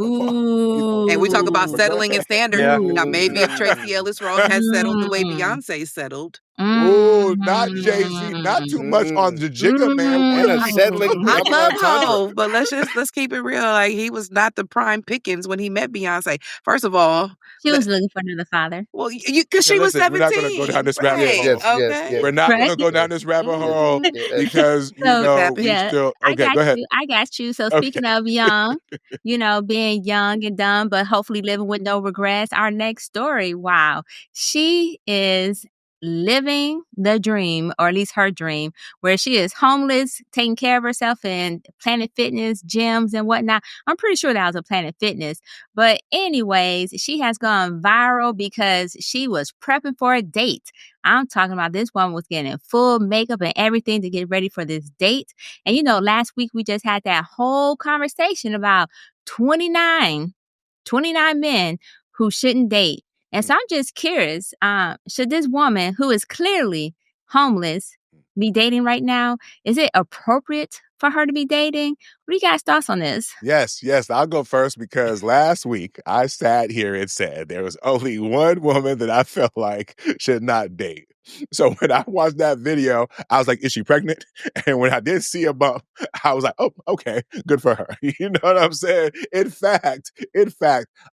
[SPEAKER 2] Ooh.
[SPEAKER 4] And we talk about settling and standards.
[SPEAKER 5] Yeah.
[SPEAKER 4] Now, maybe if Tracee Ellis Ross had settled the way Beyonce settled.
[SPEAKER 3] Ooh, not Jay-Z, not too much on the jigger, man.
[SPEAKER 1] And a settling
[SPEAKER 4] I
[SPEAKER 1] double
[SPEAKER 4] love
[SPEAKER 1] entendre.
[SPEAKER 4] Hov, but let's keep it real. Like, he was not the prime pickings when he met Beyonce. First of all,
[SPEAKER 2] She was looking for another father.
[SPEAKER 4] well, because she was 17.
[SPEAKER 3] We're not going to go down this rabbit hole.
[SPEAKER 1] Yes.
[SPEAKER 3] We're not going to go down this rabbit hole because, we still... Okay, go ahead.
[SPEAKER 2] I got you. So speaking of young, being young and dumb, but hopefully living with no regrets, our next story, wow. She is living the dream, or at least her dream, where she is homeless, taking care of herself in Planet Fitness, gyms and whatnot. I'm pretty sure that was a Planet Fitness. But anyways, she has gone viral because she was prepping for a date. I'm talking about this woman was getting full makeup and everything to get ready for this date. And last week we just had that whole conversation about 29 men who shouldn't date. And so I'm just curious, should this woman who is clearly homeless be dating right now? Is it appropriate for her to be dating? What do you guys' thoughts on this?
[SPEAKER 3] Yes. I'll go first because last week I sat here and said there was only one woman that I felt like should not date. So when I watched that video, I was like, is she pregnant? And when I did see a bump, I was like, oh, okay, good for her. You know what I'm saying? In fact,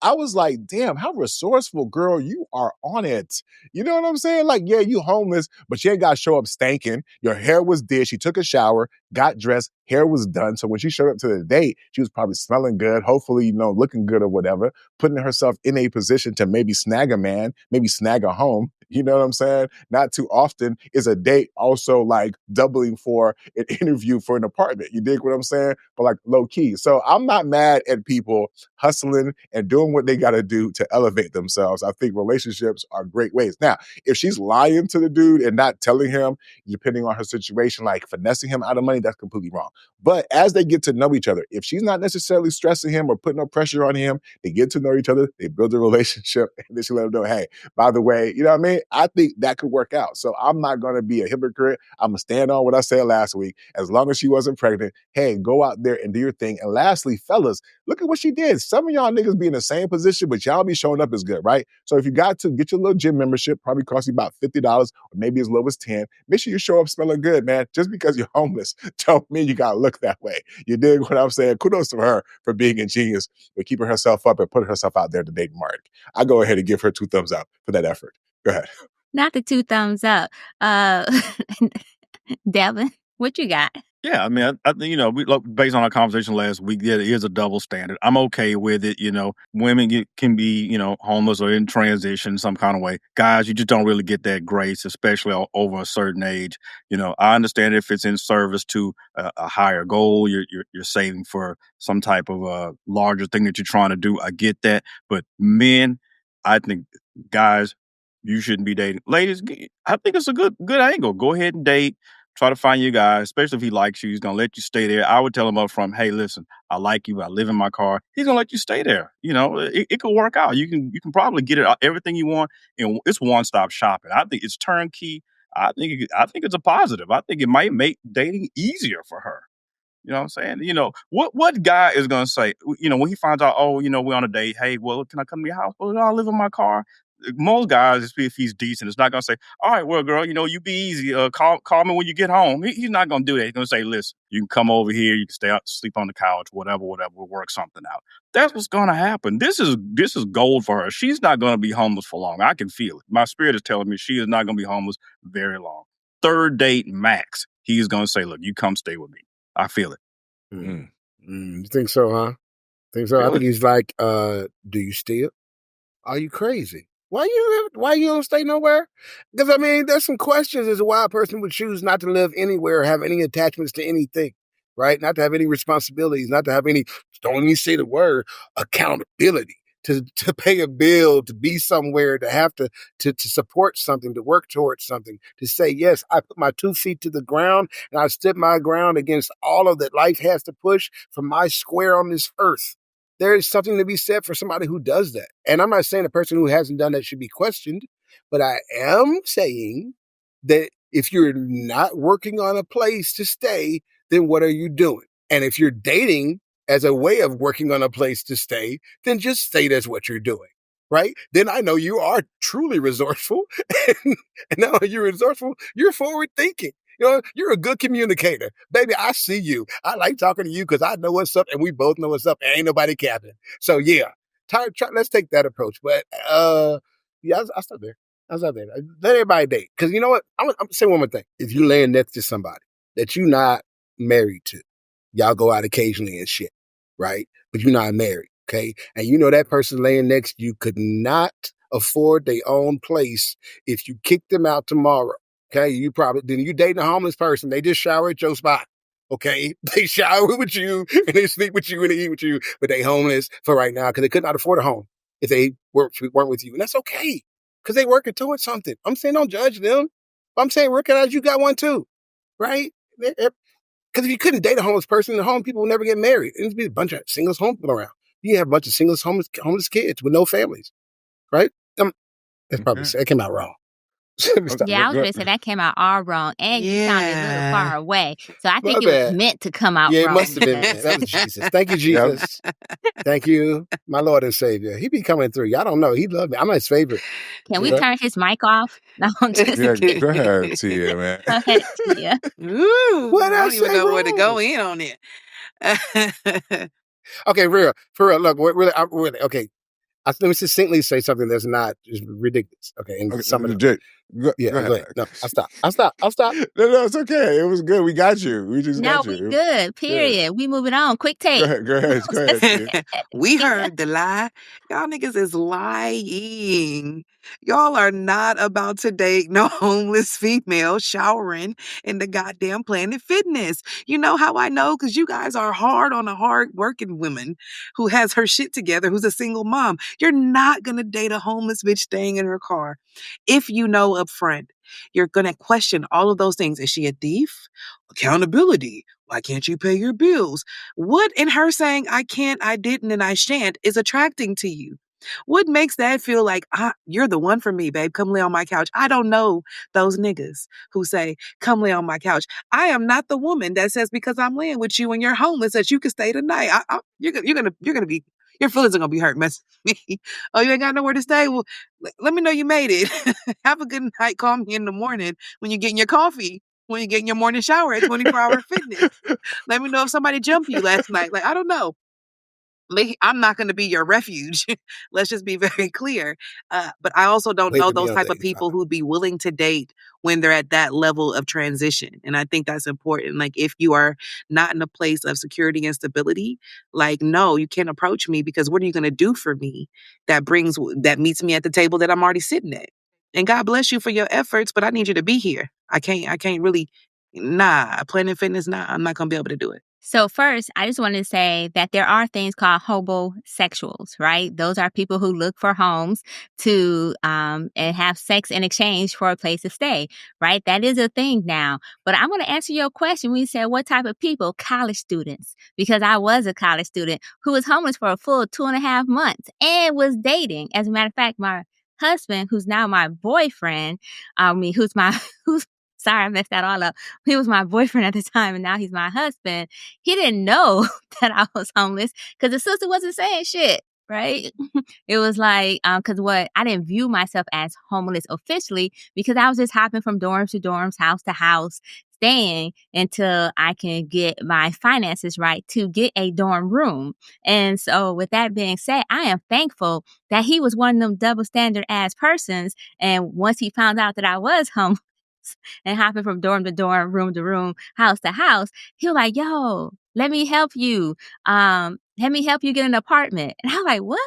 [SPEAKER 3] I was like, damn, how resourceful, girl, you are on it. You know what I'm saying? Like, yeah, you homeless, but you ain't got to show up stinking. Your hair was did. She took a shower, got dressed, hair was done. So when she showed up to the date, she was probably smelling good, hopefully, you know, looking good or whatever, putting herself in a position to maybe snag a man, maybe snag a home. You know what I'm saying? Not too often is a date also like doubling for an interview for an apartment. You dig what I'm saying? But like low key. So I'm not mad at people hustling and doing what they got to do to elevate themselves. I think relationships are great ways. Now, if she's lying to the dude and not telling him, depending on her situation, like finessing him out of money, that's completely wrong. But as they get to know each other, if she's not necessarily stressing him or putting no pressure on him, they get to know each other, they build a relationship, and then she let him know, hey, by the way, you know what I mean? I think that could work out. So I'm not going to be a hypocrite. I'm going to stand on what I said last week. As long as she wasn't pregnant, hey, go out there and do your thing. And lastly, fellas, look at what she did. Some of y'all niggas be in the same position, but y'all be showing up as good, right? So if you got to get your little gym membership, probably cost you about $50 or maybe as low as $10. Make sure you show up smelling good, man. Just because you're homeless don't mean you got to look that way. You dig what I'm saying? Kudos to her for being ingenious, but keeping herself up and putting herself out there to date Mark. I go ahead and give her 2 thumbs up for that effort. Go ahead.
[SPEAKER 2] Not the 2 thumbs up. Delvin, what you got?
[SPEAKER 5] Yeah, I mean, I think, you know, based on our conversation last week, yeah, it is a double standard. I'm okay with it. You know, women can be, you know, homeless or in transition some kind of way. Guys, you just don't really get that grace, especially over a certain age. You know, I understand if it's in service to a higher goal, you're saving for some type of larger thing that you're trying to do. I get that. But men, I think guys, you shouldn't be dating. Ladies, I think it's a good angle. Go ahead and date. Try to find your guy, especially if he likes you. He's going to let you stay there. I would tell him up front, hey, listen, I like you. I live in my car. He's going to let you stay there. You know, it could work out. You can probably get everything you want. And it's one-stop shopping. I think it's turnkey. I think it's a positive. I think it might make dating easier for her. You know what I'm saying? You know, what guy is going to say, you know, when he finds out, oh, you know, we're on a date. Hey, well, can I come to your house? Well, I live in my car. Most guys, if he's decent, it's not going to say, all right, well, girl, you know, you be easy. Call me when you get home. He's not going to do that. He's going to say, listen, you can come over here. You can stay out, sleep on the couch, whatever. We'll work something out. That's what's going to happen. This is gold for her. She's not going to be homeless for long. I can feel it. My spirit is telling me she is not going to be homeless very long. 3rd date max. He's going to say, look, you come stay with me. I feel it.
[SPEAKER 1] You think so, huh? Think so? Really? I think he's like, do you steal? Are you crazy? Why you don't stay nowhere? Because, I mean, there's some questions as to why a person would choose not to live anywhere or have any attachments to anything, right? Not to have any responsibilities, not to have any, don't even say the word, accountability, to pay a bill, to be somewhere, to have to support something, to work towards something, to say, yes, I put my 2 feet to the ground and I stood my ground against all of that life has to push from my square on this earth. There is something to be said for somebody who does that. And I'm not saying a person who hasn't done that should be questioned, but I am saying that if you're not working on a place to stay, then what are you doing? And if you're dating as a way of working on a place to stay, then just say that's what you're doing, right? Then I know you are truly resourceful. And now you're resourceful, you're forward thinking. You know, you're a good communicator. Baby, I see you. I like talking to you because I know what's up and we both know what's up and ain't nobody capping. So yeah, let's take that approach. But yeah, I'll stop there. Let everybody date. Because you know what? I'm saying one more thing. If you laying next to somebody that you're not married to, y'all go out occasionally and shit, right? But you're not married, okay? And you know that person laying next to you could not afford their own place if you kick them out tomorrow. Okay, you dating a homeless person. They just shower at your spot. Okay, they shower with you and they sleep with you and they eat with you, but they homeless for right now because they could not afford a home if they weren't with you, and that's okay because they working towards something. I'm saying don't judge them. I'm saying recognize you got one too, right? Because if you couldn't date a homeless person, the homeless people will never get married. There'd be a bunch of singles home people around. You have a bunch of singles homeless kids with no families, right? That's probably it came out wrong. Stop.
[SPEAKER 2] Yeah, I was going to say that came out all wrong. And you sounded a little far away. So I think
[SPEAKER 1] My
[SPEAKER 2] it was
[SPEAKER 1] bad.
[SPEAKER 2] meant to come out
[SPEAKER 1] Yeah,
[SPEAKER 2] wrong.
[SPEAKER 1] it must have been. That was Jesus. Thank you, Jesus. Thank you, my Lord and Savior. He be coming through. Y'all don't know. He love me. I'm his favorite.
[SPEAKER 2] Can we turn his mic off? No, I'm just
[SPEAKER 3] Yeah,
[SPEAKER 2] kidding.
[SPEAKER 3] go ahead, Tia, man.
[SPEAKER 2] Go ahead, Tia.
[SPEAKER 4] Ooh,
[SPEAKER 1] What
[SPEAKER 4] I
[SPEAKER 1] I
[SPEAKER 4] don't even
[SPEAKER 1] say
[SPEAKER 4] know where to go
[SPEAKER 1] wrong?
[SPEAKER 4] in on it.
[SPEAKER 1] Okay, for real. Look, really, okay. Let me succinctly say something that's not just ridiculous. Okay, and sum it up.
[SPEAKER 3] Legit. Go
[SPEAKER 1] Go
[SPEAKER 3] ahead.
[SPEAKER 1] ahead. No, I'll stop.
[SPEAKER 3] No, it's okay. It was good. We got you. We just
[SPEAKER 2] No,
[SPEAKER 3] got
[SPEAKER 2] we
[SPEAKER 3] you.
[SPEAKER 2] good. Period. We moving on. Quick take.
[SPEAKER 3] Go ahead, Tia.
[SPEAKER 4] We heard the lie. Y'all niggas is lying. Y'all are not about to date no homeless female showering in the goddamn Planet Fitness. You know how I know? Because you guys are hard on a hard working woman who has her shit together, who's a single mom. You're not going to date a homeless bitch staying in her car. If you know up front, you're going to question all of those things. Is she a thief? Accountability. Why can't you pay your bills? What in her saying, I can't, I didn't, and I shan't is attracting to you? What makes that feel like, you're the one for me, babe? Come lay on my couch. I don't know those niggas who say, come lay on my couch. I am not the woman that says because I'm laying with you and you're homeless that you can stay tonight. You're gonna be, your feelings are gonna be hurt, messing with me. Oh, you ain't got nowhere to stay? Well, let me know you made it. Have a good night. Call me in the morning when you're getting your coffee. When you get in your morning shower at 24-hour fitness. Let me know if somebody jumped you last night. Like, I don't know. I'm not going to be your refuge. Let's just be very clear. But I also don't know those type of people who'd be willing to date when they're at that level of transition. And I think that's important. Like, if you are not in a place of security and stability, like, no, you can't approach me because what are you going to do for me that meets me at the table that I'm already sitting at? And God bless you for your efforts, but I need you to be here. I can't really, Planet Fitness, I'm not going to be able to do it.
[SPEAKER 2] So first, I just wanted to say that there are things called homosexuals, right? Those are people who look for homes to and have sex in exchange for a place to stay, right? That is a thing now. But I'm going to answer your question when you said what type of people? College students, because I was a college student who was homeless for a full 2.5 months and was dating. As a matter of fact, my husband, who's now my boyfriend, sorry, I messed that all up. He was my boyfriend at the time, and now he's my husband. He didn't know that I was homeless because the sister wasn't saying shit, right? It was like, because I didn't view myself as homeless officially because I was just hopping from dorms to dorms, house to house, staying until I can get my finances right to get a dorm room. And so with that being said, I am thankful that he was one of them double standard ass persons. And once he found out that I was homeless, and hopping from dorm to dorm, room to room, house to house, he was like, yo, let me help you. Let me help you get an apartment. And I'm like, what?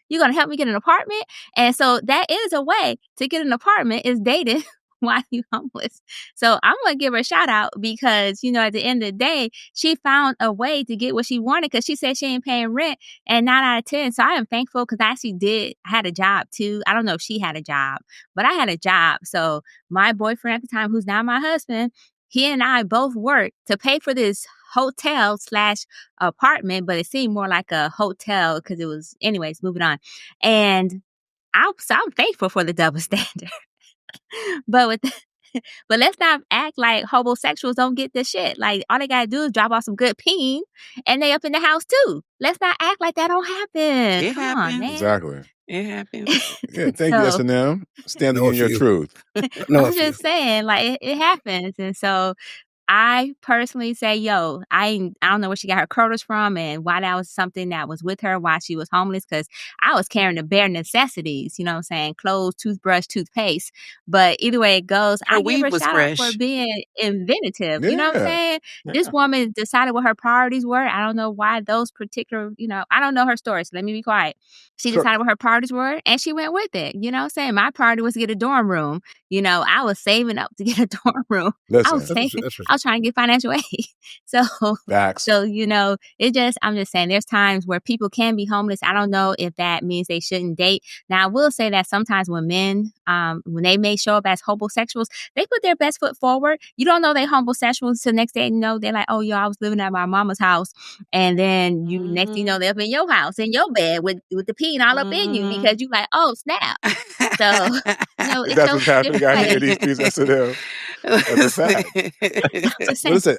[SPEAKER 2] You gonna help me get an apartment? And so that is a way to get an apartment, is dating while you homeless. So I'm gonna give her a shout out because, at the end of the day, she found a way to get what she wanted because she said she ain't paying rent, and 9 out of 10. So I am thankful because I actually had a job too. I don't know if she had a job, but I had a job. So my boyfriend at the time, who's now my husband, he and I both worked to pay for this hotel/apartment, but it seemed more like a hotel because it was, anyways, moving on. And I'm thankful for the double standard. But let's not act like homosexuals don't get this shit. Like, all they gotta do is drop off some good peen and they up in the house too. Let's not act like that don't happen. Come on, man.
[SPEAKER 3] Exactly.
[SPEAKER 4] It happens.
[SPEAKER 3] Yeah, thank you, SNM. Standing in your truth.
[SPEAKER 2] I'm just saying, like, it happens. And so I personally say, yo, I don't know where she got her curls from and why that was something that was with her while she was homeless, because I was carrying the bare necessities, you know what I'm saying? Clothes, toothbrush, toothpaste. But either way it goes, I give her a shout out for being inventive. Yeah. You know what I'm saying? Yeah. This woman decided what her priorities were. I don't know why those particular, I don't know her story, so let me be quiet. She decided what her priorities were and she went with it. You know what I'm saying? My priority was to get a dorm room. I was saving up to get a dorm room.
[SPEAKER 3] Listen,
[SPEAKER 2] I was house trying to get financial aid.
[SPEAKER 3] Facts.
[SPEAKER 2] So, I'm just saying there's times where people can be homeless. I don't know if that means they shouldn't date. Now, I will say that sometimes when men, when they may show up as homosexuals, they put their best foot forward. You don't know they homosexuals till next day, they're like, oh, I was living at my mama's house. And then next thing you know, they're up in your house, in your bed with the peeing all up in you because you like, oh, snap. So,
[SPEAKER 3] that's what's happening out here in these streets, SNM. That's a fact. Listen,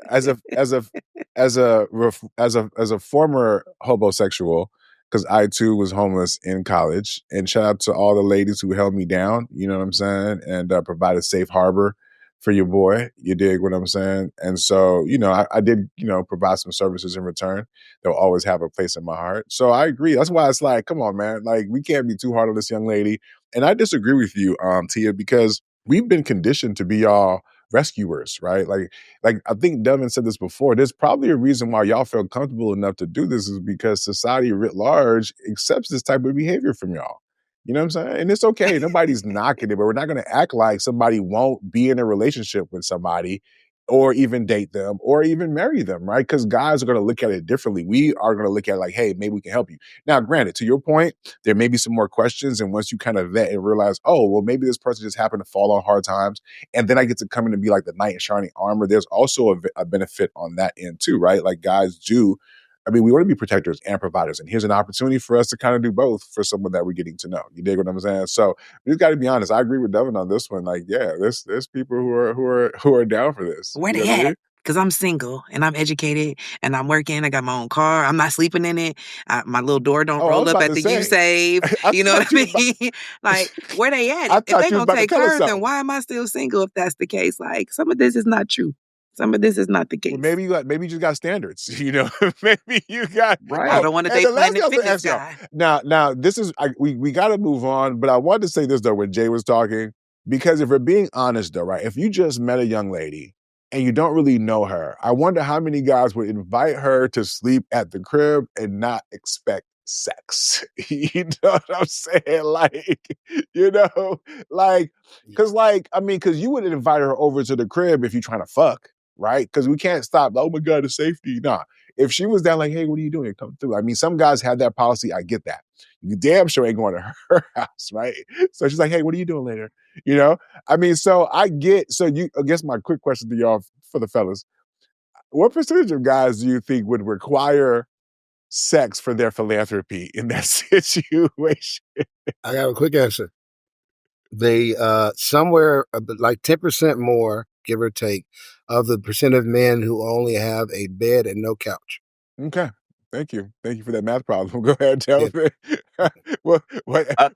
[SPEAKER 3] as a former homosexual, because I too was homeless in college, and shout out to all the ladies who held me down, you know what I'm saying, and provided safe harbor for your boy. You dig what I'm saying? And so, I did, provide some services in return. They'll always have a place in my heart. So I agree. That's why it's like, come on, man. Like, we can't be too hard on this young lady. And I disagree with you, Tia, because we've been conditioned to be y'all rescuers, right? Like I think Delvin said this before. There's probably a reason why y'all feel comfortable enough to do this is because society writ large accepts this type of behavior from y'all. You know what I'm saying? And it's okay. Nobody's knocking it, but we're not going to act like somebody won't be in a relationship with somebody or even date them or even marry them, right? Because guys are going to look at it differently. We are going to look at it like, hey, maybe we can help you. Now, granted, to your point, there may be some more questions. And once you kind of vet and realize, oh, well, maybe this person just happened to fall on hard times. And then I get to come in and be like the knight in shining armor. There's also a benefit on that end too, right? Like guys do. I mean, we want to be protectors and providers. And here's an opportunity for us to kind of do both for someone that we're getting to know. You dig what I'm saying? So we just got to be honest. I agree with Delvin on this one. Like, yeah, there's people who are down for this.
[SPEAKER 4] Where they at? Because I'm single and I'm educated and I'm working. I got my own car. I'm not sleeping in it. My little door don't roll up at the U-Save. You know what I mean? Like, where they at? If they gonna take her, then why am I still single if that's the case? Like, some of this is not true. Some of this is not the case.
[SPEAKER 3] Well, maybe you just got standards. Maybe you got
[SPEAKER 4] right. I don't want to date Planet Fitness guy.
[SPEAKER 3] Now this is we got to move on. But I wanted to say this though when Jay was talking, because if we're being honest though, right? If you just met a young lady and you don't really know her, I wonder how many guys would invite her to sleep at the crib and not expect sex. You know what I'm saying? Because you would invite her over to the crib if you're trying to fuck. Right? Because we can't stop. Oh my God, the safety. Nah. If she was down like, hey, what are you doing? Come through. I mean, some guys have that policy. I get that. You damn sure ain't going to her house, right? So she's like, hey, what are you doing later? I mean, I guess my quick question to y'all for the fellas, what percentage of guys do you think would require sex for their philanthropy in that situation?
[SPEAKER 1] I got a quick answer. They somewhere like 10% more, give or take, of the percent of men who only have a bed and no couch.
[SPEAKER 3] Okay. Thank you for that math problem. Go ahead, Delvin. For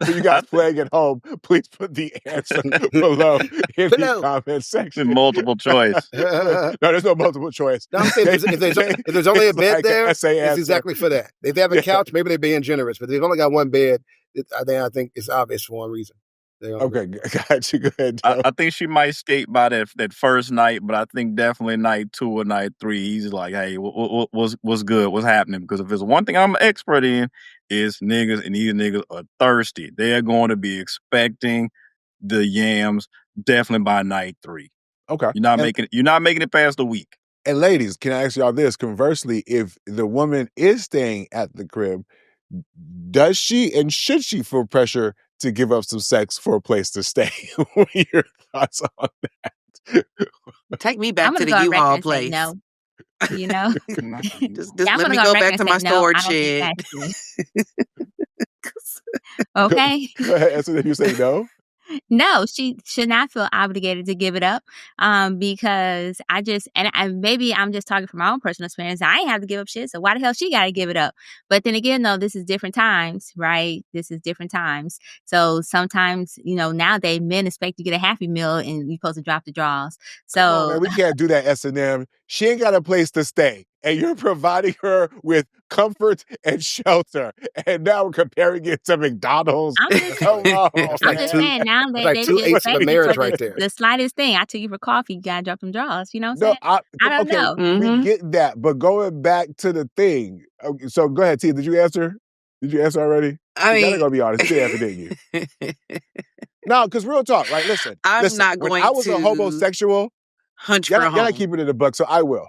[SPEAKER 3] you guys playing at home, please put the answer below in the comment section.
[SPEAKER 5] Multiple choice.
[SPEAKER 3] No, there's no multiple choice.
[SPEAKER 1] No, I'm saying if there's only a bed there, it's exactly for that. If they have a couch, maybe they're being generous. But if they've only got one bed, I think it's obvious for one reason.
[SPEAKER 3] Okay, got you. Go ahead.
[SPEAKER 5] I think she might skate by that first night, but I think definitely night 2 or night 3, he's like, hey, what's good? What's happening? Because if there's one thing I'm an expert in, is niggas, and these niggas are thirsty. They're going to be expecting the yams definitely by night 3.
[SPEAKER 3] Okay.
[SPEAKER 5] You're not making it past a week.
[SPEAKER 3] And ladies, can I ask y'all this? Conversely, if the woman is staying at the crib, does she and should she feel pressure to give up some sex for a place to stay? What are your thoughts on that?
[SPEAKER 4] Take me back to the U-Haul place.
[SPEAKER 2] No.
[SPEAKER 4] Just let me go back to my storage shed.
[SPEAKER 2] Okay.
[SPEAKER 3] Go ahead. So then you say no?
[SPEAKER 2] No, she should not feel obligated to give it up because maybe I'm just talking from my own personal experience. I ain't have to give up shit, so why the hell she got to give it up? But then again, though, this is different times, right? This is different times. So sometimes, nowadays men expect you to get a Happy Meal and you're supposed to drop the draws. So
[SPEAKER 3] come on, man, we can't do that, S&M. She ain't got a place to stay. And you're providing her with comfort and shelter. And now we're comparing it to McDonald's.
[SPEAKER 2] I'm just saying, now they
[SPEAKER 1] like 2/8 of the marriage right there.
[SPEAKER 2] The slightest thing. I took you for coffee, you gotta drop them drawers. You know what I'm saying? I don't know.
[SPEAKER 3] We get that. But going back to the thing. Okay, so go ahead, Tia. Did you answer? Did you answer already? You gotta go be honest. You did answer, didn't you? No, because real talk, right? Listen.
[SPEAKER 4] I'm not going to.
[SPEAKER 3] When I was a homosexual,
[SPEAKER 4] hunch for a
[SPEAKER 3] Y'all
[SPEAKER 4] home.
[SPEAKER 3] not keeping it a buck, so I will.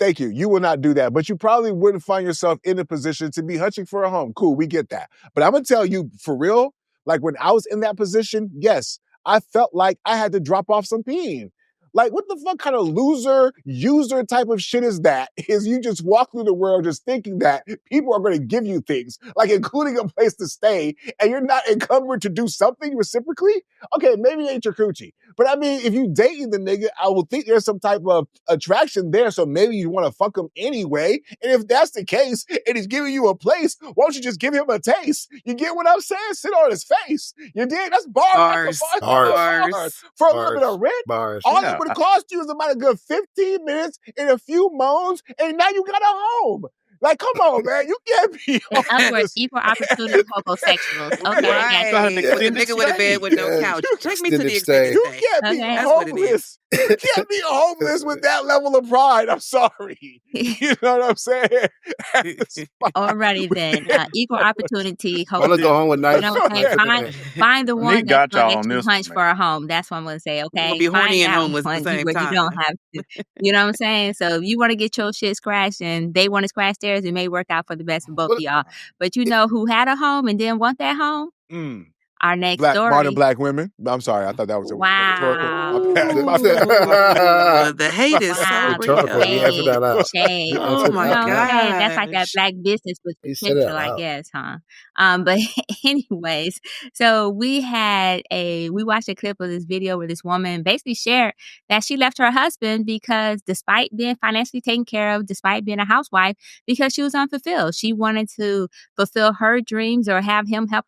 [SPEAKER 3] Thank you. You will not do that, but you probably wouldn't find yourself in a position to be hunching for a home. Cool, we get that. But I'm gonna tell you for real, like when I was in that position, yes, I felt like I had to drop off some peeing. Like, what the fuck kind of loser, user type of shit is that? Is you just walk through the world just thinking that people are going to give you things, like including a place to stay, and you're not encumbered to do something reciprocally? Okay, maybe it ain't your coochie. But I mean, if you dating the nigga, I will think there's some type of attraction there, so maybe you want to fuck him anyway. And if that's the case, and he's giving you a place, why don't you just give him a taste? You get what I'm saying? Sit on his face. You dig? That's bars.
[SPEAKER 4] Bars.
[SPEAKER 3] For a little bit of rent.
[SPEAKER 1] Bars.
[SPEAKER 3] All it would cost you is about a good 15 minutes and a few moans, and now you got a home. Like, come on, man. You can't be
[SPEAKER 2] homeless. Equal opportunity homosexuals. Okay,
[SPEAKER 4] right. The nigga with a bed with no couch. Take me to the extended
[SPEAKER 3] You can't be homeless. You can't be homeless with that level of pride. I'm sorry. You know what I'm saying?
[SPEAKER 2] Alrighty then. Equal opportunity
[SPEAKER 1] I'm gonna go home with nice.
[SPEAKER 2] You know what I'm saying? Find the one that's gonna let you hunch for a home. That's what I'm gonna say. Okay,
[SPEAKER 4] be horny and
[SPEAKER 2] Find
[SPEAKER 4] homeless at the same
[SPEAKER 2] where
[SPEAKER 4] time.
[SPEAKER 2] you don't have to. You know what I'm saying? So if you want to get your shit scratched and they want to scratch theirs, it may work out for the best of both of y'all. But you know who had a home and didn't want that home? Our next story.
[SPEAKER 3] Modern black women. I'm sorry. I thought that was
[SPEAKER 2] wow.
[SPEAKER 4] The hate is so real.
[SPEAKER 2] Shade.
[SPEAKER 4] Oh my God.
[SPEAKER 2] That's like that black business with potential, I guess, huh? But anyways, so we watched a clip of this video where this woman basically shared that she left her husband because despite being financially taken care of, despite being a housewife, because she was unfulfilled. She wanted to fulfill her dreams or have him help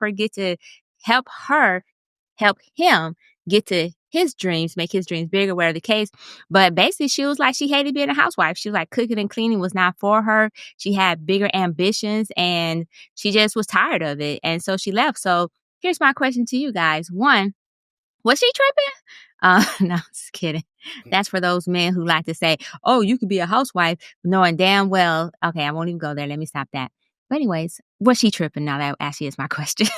[SPEAKER 2] him get to his dreams, make his dreams bigger, whatever the case. But basically, she was like, she hated being a housewife. She was like, cooking and cleaning was not for her. She had bigger ambitions and she just was tired of it. And so she left. So here's my question to you guys. One, was she tripping? No, just kidding. That's for those men who like to say, oh, you could be a housewife, knowing damn well. Okay, I won't even go there. Let me stop that. But anyways, was she tripping? Now that actually is my question.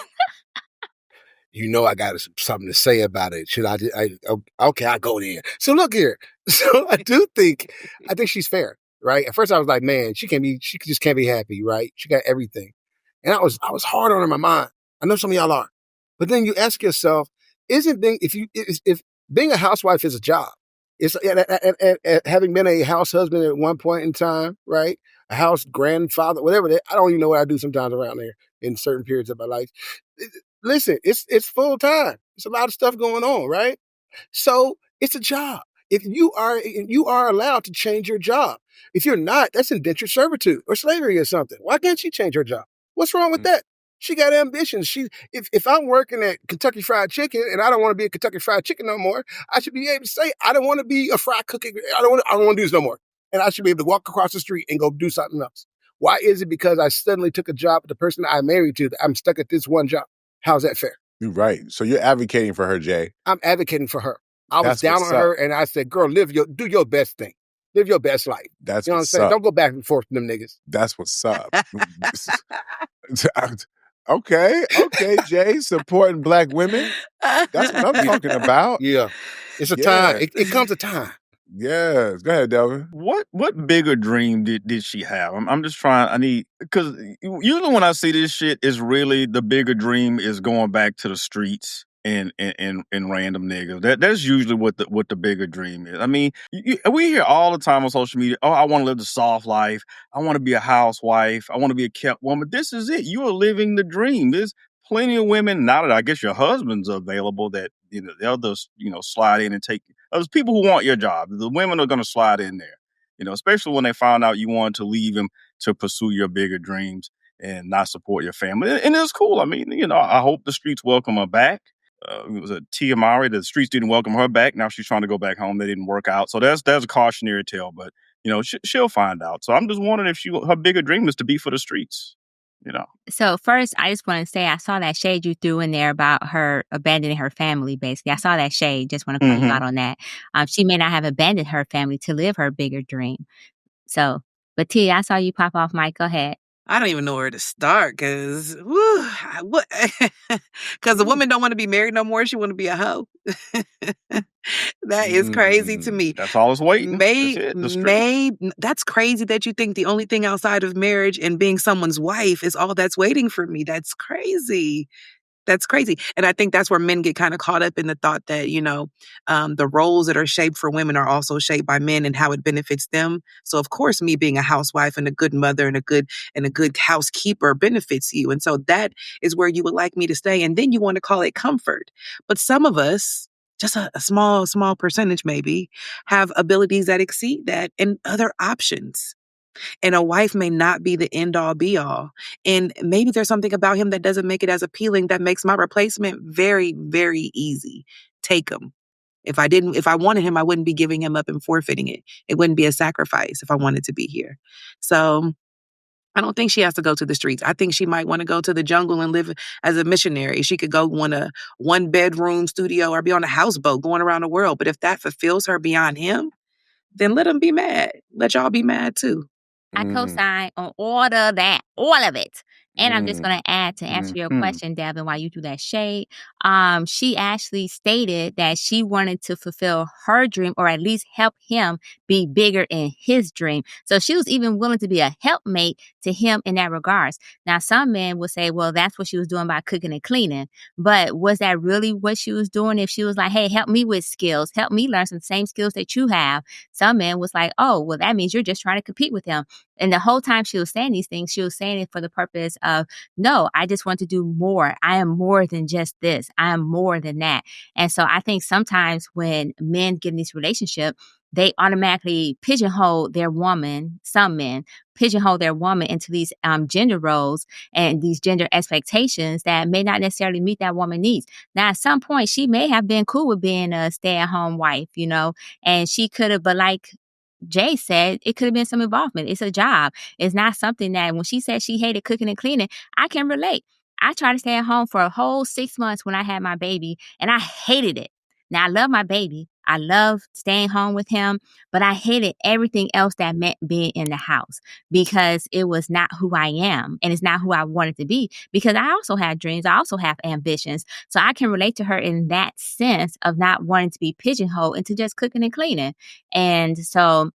[SPEAKER 1] You know I got something to say about it. Should okay, I'll go there. So look here. So I think she's fair, right? At first I was like, man, she just can't be happy, right? She got everything. And I was hard on her in my mind. I know some of y'all are. But then you ask yourself, if being a housewife is a job, it's having been a house husband at one point in time, right? A house grandfather, whatever that, I don't even know what I do sometimes around there in certain periods of my life. Listen, it's full time. It's a lot of stuff going on, right? So it's a job. If you are allowed to change your job. If you're not, that's indentured servitude or slavery or something. Why can't she change her job? What's wrong with that? She got ambitions. If I'm working at Kentucky Fried Chicken and I don't want to be a Kentucky Fried Chicken no more, I should be able to say I don't want to be a fried cookie. I don't want to do this no more. And I should be able to walk across the street and go do something else. Why is it because I suddenly took a job with the person that I'm married to that I'm stuck at this one job? How's that fair?
[SPEAKER 3] You're right. So you're advocating for her, Jay.
[SPEAKER 1] I'm advocating for her. I was down on her and I said, girl, do your best thing. Live your best life.
[SPEAKER 3] That's
[SPEAKER 1] you know what I'm saying? Don't go back and forth with them niggas.
[SPEAKER 3] That's what's up. Okay, Jay, supporting black women. That's what I'm talking about.
[SPEAKER 1] Yeah. It's a time. It comes a time.
[SPEAKER 3] Yes. Go ahead, Delvin.
[SPEAKER 5] What bigger dream did she have? I'm just trying. Because usually when I see this shit, is really the bigger dream is going back to the streets and random niggas. That's usually what the bigger dream is. I mean, we hear all the time on social media, oh, I want to live the soft life. I want to be a housewife. I want to be a kept woman. This is it. You are living the dream. There's plenty of women, now that I guess your husband's available, that they'll just, slide in and take. There's people who want your job. The women are going to slide in there, especially when they found out you wanted to leave him to pursue your bigger dreams and not support your family. And it's cool. I mean, I hope the streets welcome her back. It was a Tia Mowry. The streets didn't welcome her back. Now she's trying to go back home. They didn't work out. So that's a cautionary tale. But, she'll find out. So I'm just wondering if her bigger dream is to be for the streets.
[SPEAKER 2] So first, I just want to say I saw that shade you threw in there about her abandoning her family, basically. I saw that shade. Just want to call you out on that. She may not have abandoned her family to live her bigger dream. So, but T, I saw you pop off mic. Go ahead.
[SPEAKER 4] I don't even know where to start because the woman don't want to be married no more. She want to be a hoe. That is crazy to me.
[SPEAKER 5] That's all it's waiting. That's it. The streets.
[SPEAKER 4] That's crazy that you think the only thing outside of marriage and being someone's wife is all that's waiting for me. That's crazy. That's crazy. And I think that's where men get kind of caught up in the thought that, the roles that are shaped for women are also shaped by men and how it benefits them. So of course, me being a housewife and a good mother and a good housekeeper benefits you. And so that is where you would like me to stay. And then you want to call it comfort. But some of us, just a small percentage maybe, have abilities that exceed that and other options. And a wife may not be the end all be all. And maybe there's something about him that doesn't make it as appealing that makes my replacement very, very easy. Take him. If I wanted him, I wouldn't be giving him up and forfeiting it. It wouldn't be a sacrifice if I wanted to be here. So I don't think she has to go to the streets. I think she might want to go to the jungle and live as a missionary. She could go on a 1-bedroom studio or be on a houseboat going around the world. But if that fulfills her beyond him, then let him be mad. Let y'all be mad too.
[SPEAKER 2] I co-sign on all of that, all of it. And I'm just going to add to answer your question, Delvin, while you do that shade. She actually stated that she wanted to fulfill her dream or at least help him be bigger in his dream. So she was even willing to be a helpmate to him in that regards. Now, some men will say, well, that's what she was doing by cooking and cleaning. But was that really what she was doing? If she was like, hey, help me with skills, help me learn some same skills that you have. Some men was like, oh, well, that means you're just trying to compete with him. And the whole time she was saying these things, she was saying it for the purpose of, no, I just want to do more. I am more than just this. I am more than that. And so I think sometimes when men get in this relationship, they automatically pigeonhole their woman. Some men pigeonhole their woman into these gender roles and these gender expectations that may not necessarily meet that woman's needs. Now, at some point, she may have been cool with being a stay-at-home wife, and she could have, but like Jay said, it could have been some involvement. It's a job. It's not something that when she said she hated cooking and cleaning, I can relate. I tried to stay at home for a whole 6 months when I had my baby, and I hated it. Now, I love my baby. I love staying home with him, but I hated everything else that meant being in the house because it was not who I am and it's not who I wanted to be because I also have dreams. I also have ambitions. So I can relate to her in that sense of not wanting to be pigeonholed into just cooking and cleaning. And so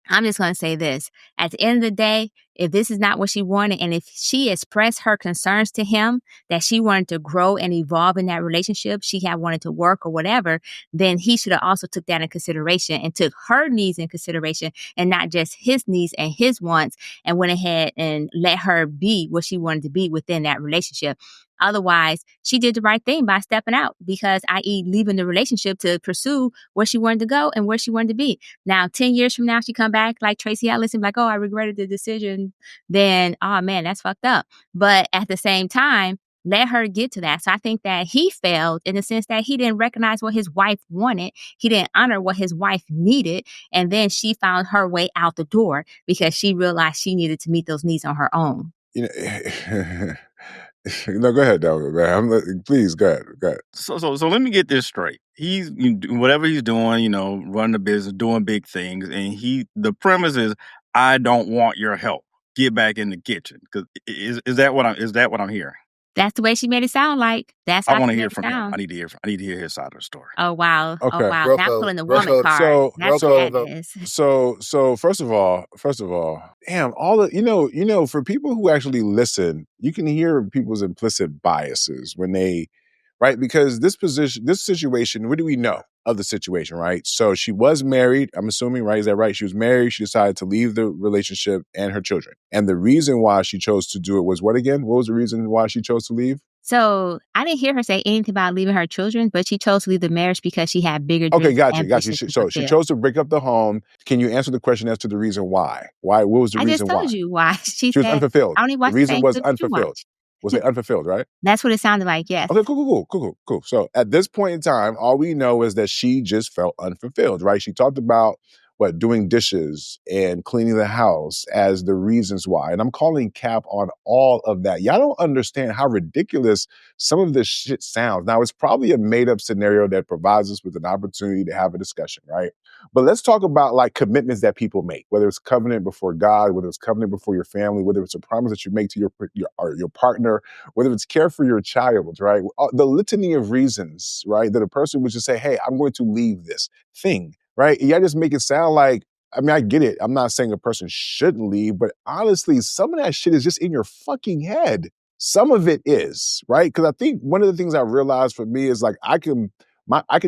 [SPEAKER 2] I'm just going to say this. At the end of the day, if this is not what she wanted, and if she expressed her concerns to him that she wanted to grow and evolve in that relationship, she had wanted to work or whatever, then he should have also took that in consideration and took her needs in consideration and not just his needs and his wants and went ahead and let her be what she wanted to be within that relationship. Otherwise, she did the right thing by stepping out because, i.e., leaving the relationship to pursue where she wanted to go and where she wanted to be. Now, 10 years from now, she come back like Tracee Ellis and be like, oh, I regretted the decision. Then, oh, man, that's fucked up. But at the same time, let her get to that. So I think that he failed in the sense that he didn't recognize what his wife wanted. He didn't honor what his wife needed. And then she found her way out the door because she realized she needed to meet those needs on her own.
[SPEAKER 3] No, go ahead, Delvin, man. Please, go ahead.
[SPEAKER 5] So let me get this straight. He's whatever he's doing, running the business, doing big things, and the premise is, I don't want your help. Get back in the kitchen. Because is that what I'm hearing?
[SPEAKER 2] That's the way she made it sound like. That's
[SPEAKER 5] I want to hear from him. I need to hear his side of the story.
[SPEAKER 2] Oh wow.
[SPEAKER 3] Okay.
[SPEAKER 2] Oh wow. Not pulling the woman card.
[SPEAKER 3] So first of all, damn, all the for people who actually listen, you can hear people's implicit biases when they, right? Because this situation, what do we know of the situation, right? So she was married, I'm assuming, right? Is that right? She was married, she decided to leave the relationship and her children. And the reason why she chose to do it was what again? What was the reason why she chose to leave?
[SPEAKER 2] So I didn't hear her say anything about leaving her children, but she chose to leave the marriage because she had bigger dreams.
[SPEAKER 3] Okay, got you. So she chose to break up the home. Can you answer the question as to the reason why? What was the reason why?
[SPEAKER 2] I just told you why. She
[SPEAKER 3] was unfulfilled.
[SPEAKER 2] I only watched
[SPEAKER 3] the reason was unfulfilled. Was it unfulfilled, right?
[SPEAKER 2] That's what it sounded like, yes.
[SPEAKER 3] Okay, cool. So at this point in time, all we know is that she just felt unfulfilled, right? She talked about doing dishes and cleaning the house as the reasons why. And I'm calling cap on all of that. Y'all don't understand how ridiculous some of this shit sounds. Now, it's probably a made-up scenario that provides us with an opportunity to have a discussion, right? But let's talk about like commitments that people make, whether it's covenant before God, whether it's covenant before your family, whether it's a promise that you make to your partner, whether it's care for your child, right? The litany of reasons, right, that a person would just say, hey, I'm going to leave this thing, right? Y'all just make it sound like, I mean, I get it. I'm not saying a person shouldn't leave, but honestly, some of that shit is just in your fucking head. Some of it is, right? Because I think one of the things I realized for me is like, I can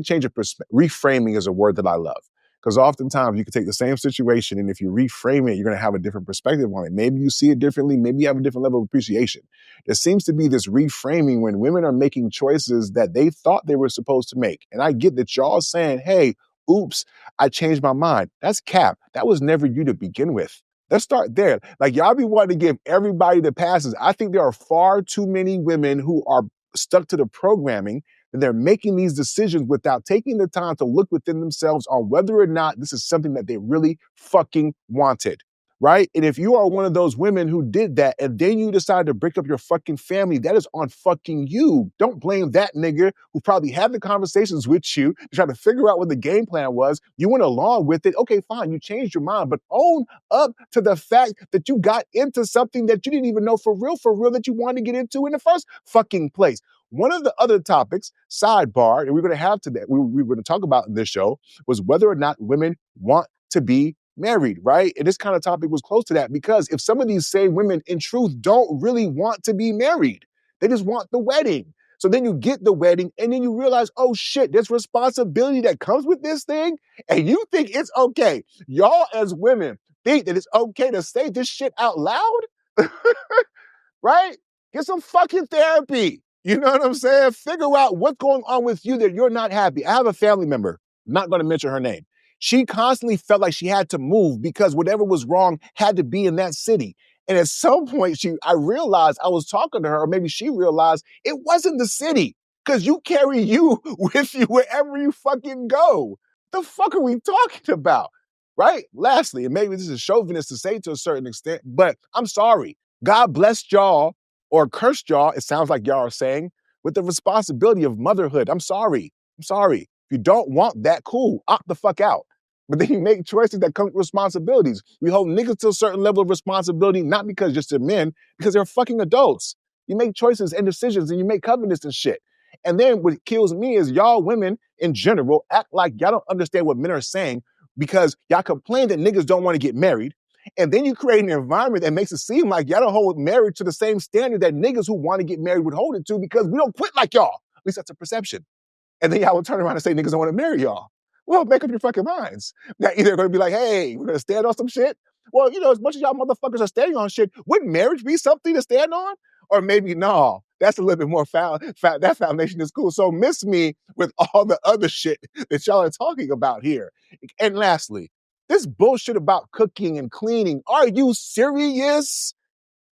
[SPEAKER 3] change a perspective. Reframing is a word that I love. Because oftentimes you can take the same situation, and if you reframe it, you're going to have a different perspective on it. Maybe you see it differently. Maybe you have a different level of appreciation. There seems to be this reframing when women are making choices that they thought they were supposed to make. And I get that y'all saying, hey, oops, I changed my mind. That's cap. That was never you to begin with. Let's start there. Like, y'all be wanting to give everybody the passes. I think there are far too many women who are stuck to the programming, and they're making these decisions without taking the time to look within themselves on whether or not this is something that they really fucking wanted. Right? And if you are one of those women who did that and then you decide to break up your fucking family, that is on fucking you. Don't blame that nigga who probably had the conversations with you to try to figure out what the game plan was. You went along with it. Okay, fine. You changed your mind, but own up to the fact that you got into something that you didn't even know for real that you wanted to get into in the first fucking place. One of the other topics, sidebar, and we're going to have today, we were going to talk about in this show, was whether or not women want to be married, right? And this kind of topic was close to that because if some of these same women in truth don't really want to be married, they just want the wedding. So then you get the wedding and then you realize, oh shit, there's responsibility that comes with this thing. And you think it's okay. Y'all as women think that it's okay to say this shit out loud, right? Get some fucking therapy. You know what I'm saying? Figure out what's going on with you that you're not happy. I have a family member, I'm not going to mention her name. She constantly felt like she had to move because whatever was wrong had to be in that city. And at some point, I realized I was talking to her, or maybe she realized it wasn't the city because you carry you with you wherever you fucking go. The fuck are we talking about? Right? Lastly, and maybe this is chauvinist to say to a certain extent, but I'm sorry. God blessed y'all or cursed y'all, it sounds like y'all are saying, with the responsibility of motherhood. I'm sorry. If you don't want that, cool, opt the fuck out. But then you make choices that come with responsibilities. We hold niggas to a certain level of responsibility, not because just they're men, because they're fucking adults. You make choices and decisions and you make covenants and shit. And then what kills me is y'all women in general act like y'all don't understand what men are saying because y'all complain that niggas don't want to get married. And then you create an environment that makes it seem like y'all don't hold marriage to the same standard that niggas who want to get married would hold it to because we don't quit like y'all. At least that's a perception. And then y'all will turn around and say niggas don't want to marry y'all. Well, make up your fucking minds. Now, either going to be like, hey, we're going to stand on some shit. Well, you know, as much as y'all motherfuckers are standing on shit, wouldn't marriage be something to stand on? Or maybe, no, that's a little bit more that foundation is cool. So miss me with all the other shit that y'all are talking about here. And lastly, this bullshit about cooking and cleaning. Are you serious?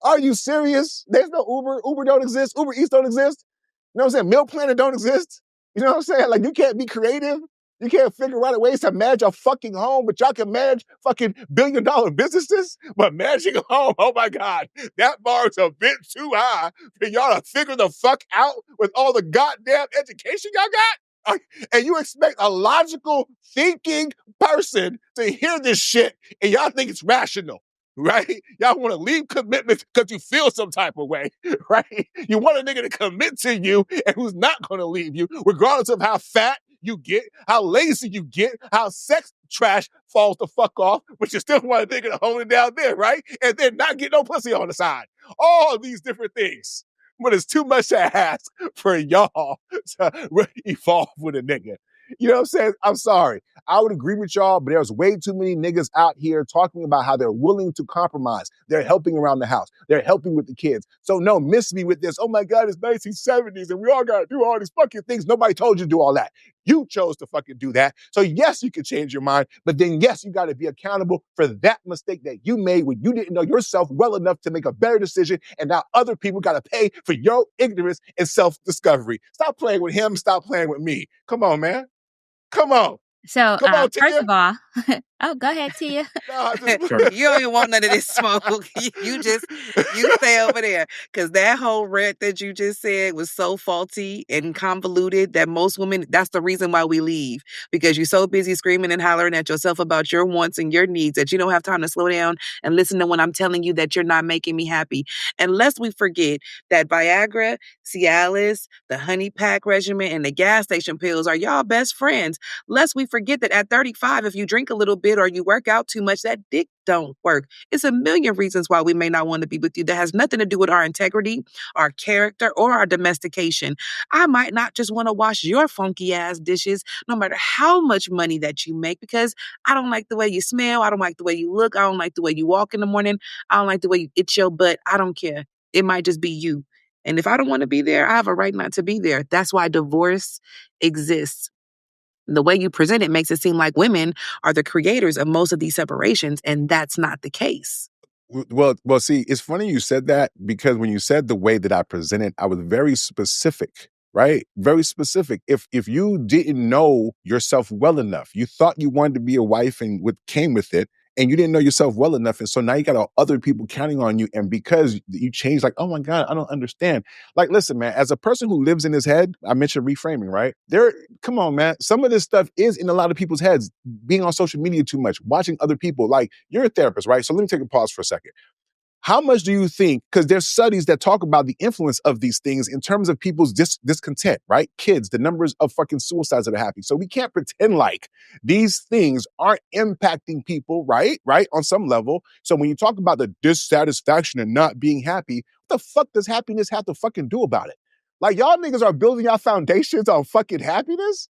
[SPEAKER 3] Are you serious? There's no Uber. Uber don't exist. Uber Eats don't exist. You know what I'm saying? Meal planner don't exist. You know what I'm saying? Like, you can't be creative. You can't figure out ways to manage a fucking home, but y'all can manage fucking billion-dollar businesses. But managing a home, oh my God, that bar is a bit too high for y'all to figure the fuck out with all the goddamn education y'all got. And you expect a logical thinking person to hear this shit and y'all think it's rational. Right? Y'all want to leave commitments because you feel some type of way, right? You want a nigga to commit to you and who's not going to leave you, regardless of how fat you get, how lazy you get, how sex trash falls the fuck off, but you still want a nigga to hold it down there, right? And then not get no pussy on the side. All these different things. But it's too much to ask for y'all to evolve with a nigga. You know what I'm saying? I'm sorry. I would agree with y'all, but there's way too many niggas out here talking about how they're willing to compromise. They're helping around the house. They're helping with the kids. So no, miss me with this. Oh my God, it's 1970s and we all got to do all these fucking things. Nobody told you to do all that. You chose to fucking do that. So yes, you can change your mind, but then yes, you got to be accountable for that mistake that you made when you didn't know yourself well enough to make a better decision. And now other people got to pay for your ignorance and self-discovery. Stop playing with him. Stop playing with me. Come on, man. Come on.
[SPEAKER 2] So,
[SPEAKER 3] Come on,
[SPEAKER 2] first of all, Oh, go ahead, Tia.
[SPEAKER 3] No,
[SPEAKER 4] You don't even want none of this smoke. You stay over there. Because that whole rant that you just said was so faulty and convoluted that most women, that's the reason why we leave. Because you're so busy screaming and hollering at yourself about your wants and your needs that you don't have time to slow down and listen to when I'm telling you that you're not making me happy. And lest we forget that Viagra, Cialis, the honey pack regimen, and the gas station pills are y'all best friends. Lest we forget that at 35, if you drink a little bit or you work out too much, that dick don't work. It's a million reasons why we may not want to be with you that has nothing to do with our integrity, our character, or our domestication. I might not just want to wash your funky ass dishes, no matter how much money that you make, because I don't like the way you smell. I don't like the way you look. I don't like the way you walk in the morning. I don't like the way you itch your butt. I don't care. It might just be you. And if I don't want to be there, I have a right not to be there. That's why divorce exists. The way you present it makes it seem like women are the creators of most of these separations, and that's not the case.
[SPEAKER 3] Well, see, it's funny you said that because when you said the way that I presented, I was very specific, right? Very specific. If you didn't know yourself well enough, you thought you wanted to be a wife and what came with it, and you didn't know yourself well enough, and so now you got other people counting on you, and because you changed, like, oh my God, I don't understand. Like, listen, man, as a person who lives in his head, I mentioned reframing, right? Come on, man, some of this stuff is in a lot of people's heads, being on social media too much, watching other people. Like, you're a therapist, right? So let me take a pause for a second. How much do you think, because there's studies that talk about the influence of these things in terms of people's discontent, right? Kids, the numbers of fucking suicides that are happening. So we can't pretend like these things aren't impacting people, right? Right? On some level. So when you talk about the dissatisfaction and not being happy, what the fuck does happiness have to fucking do about it? Like, y'all niggas are building your foundations on fucking happiness?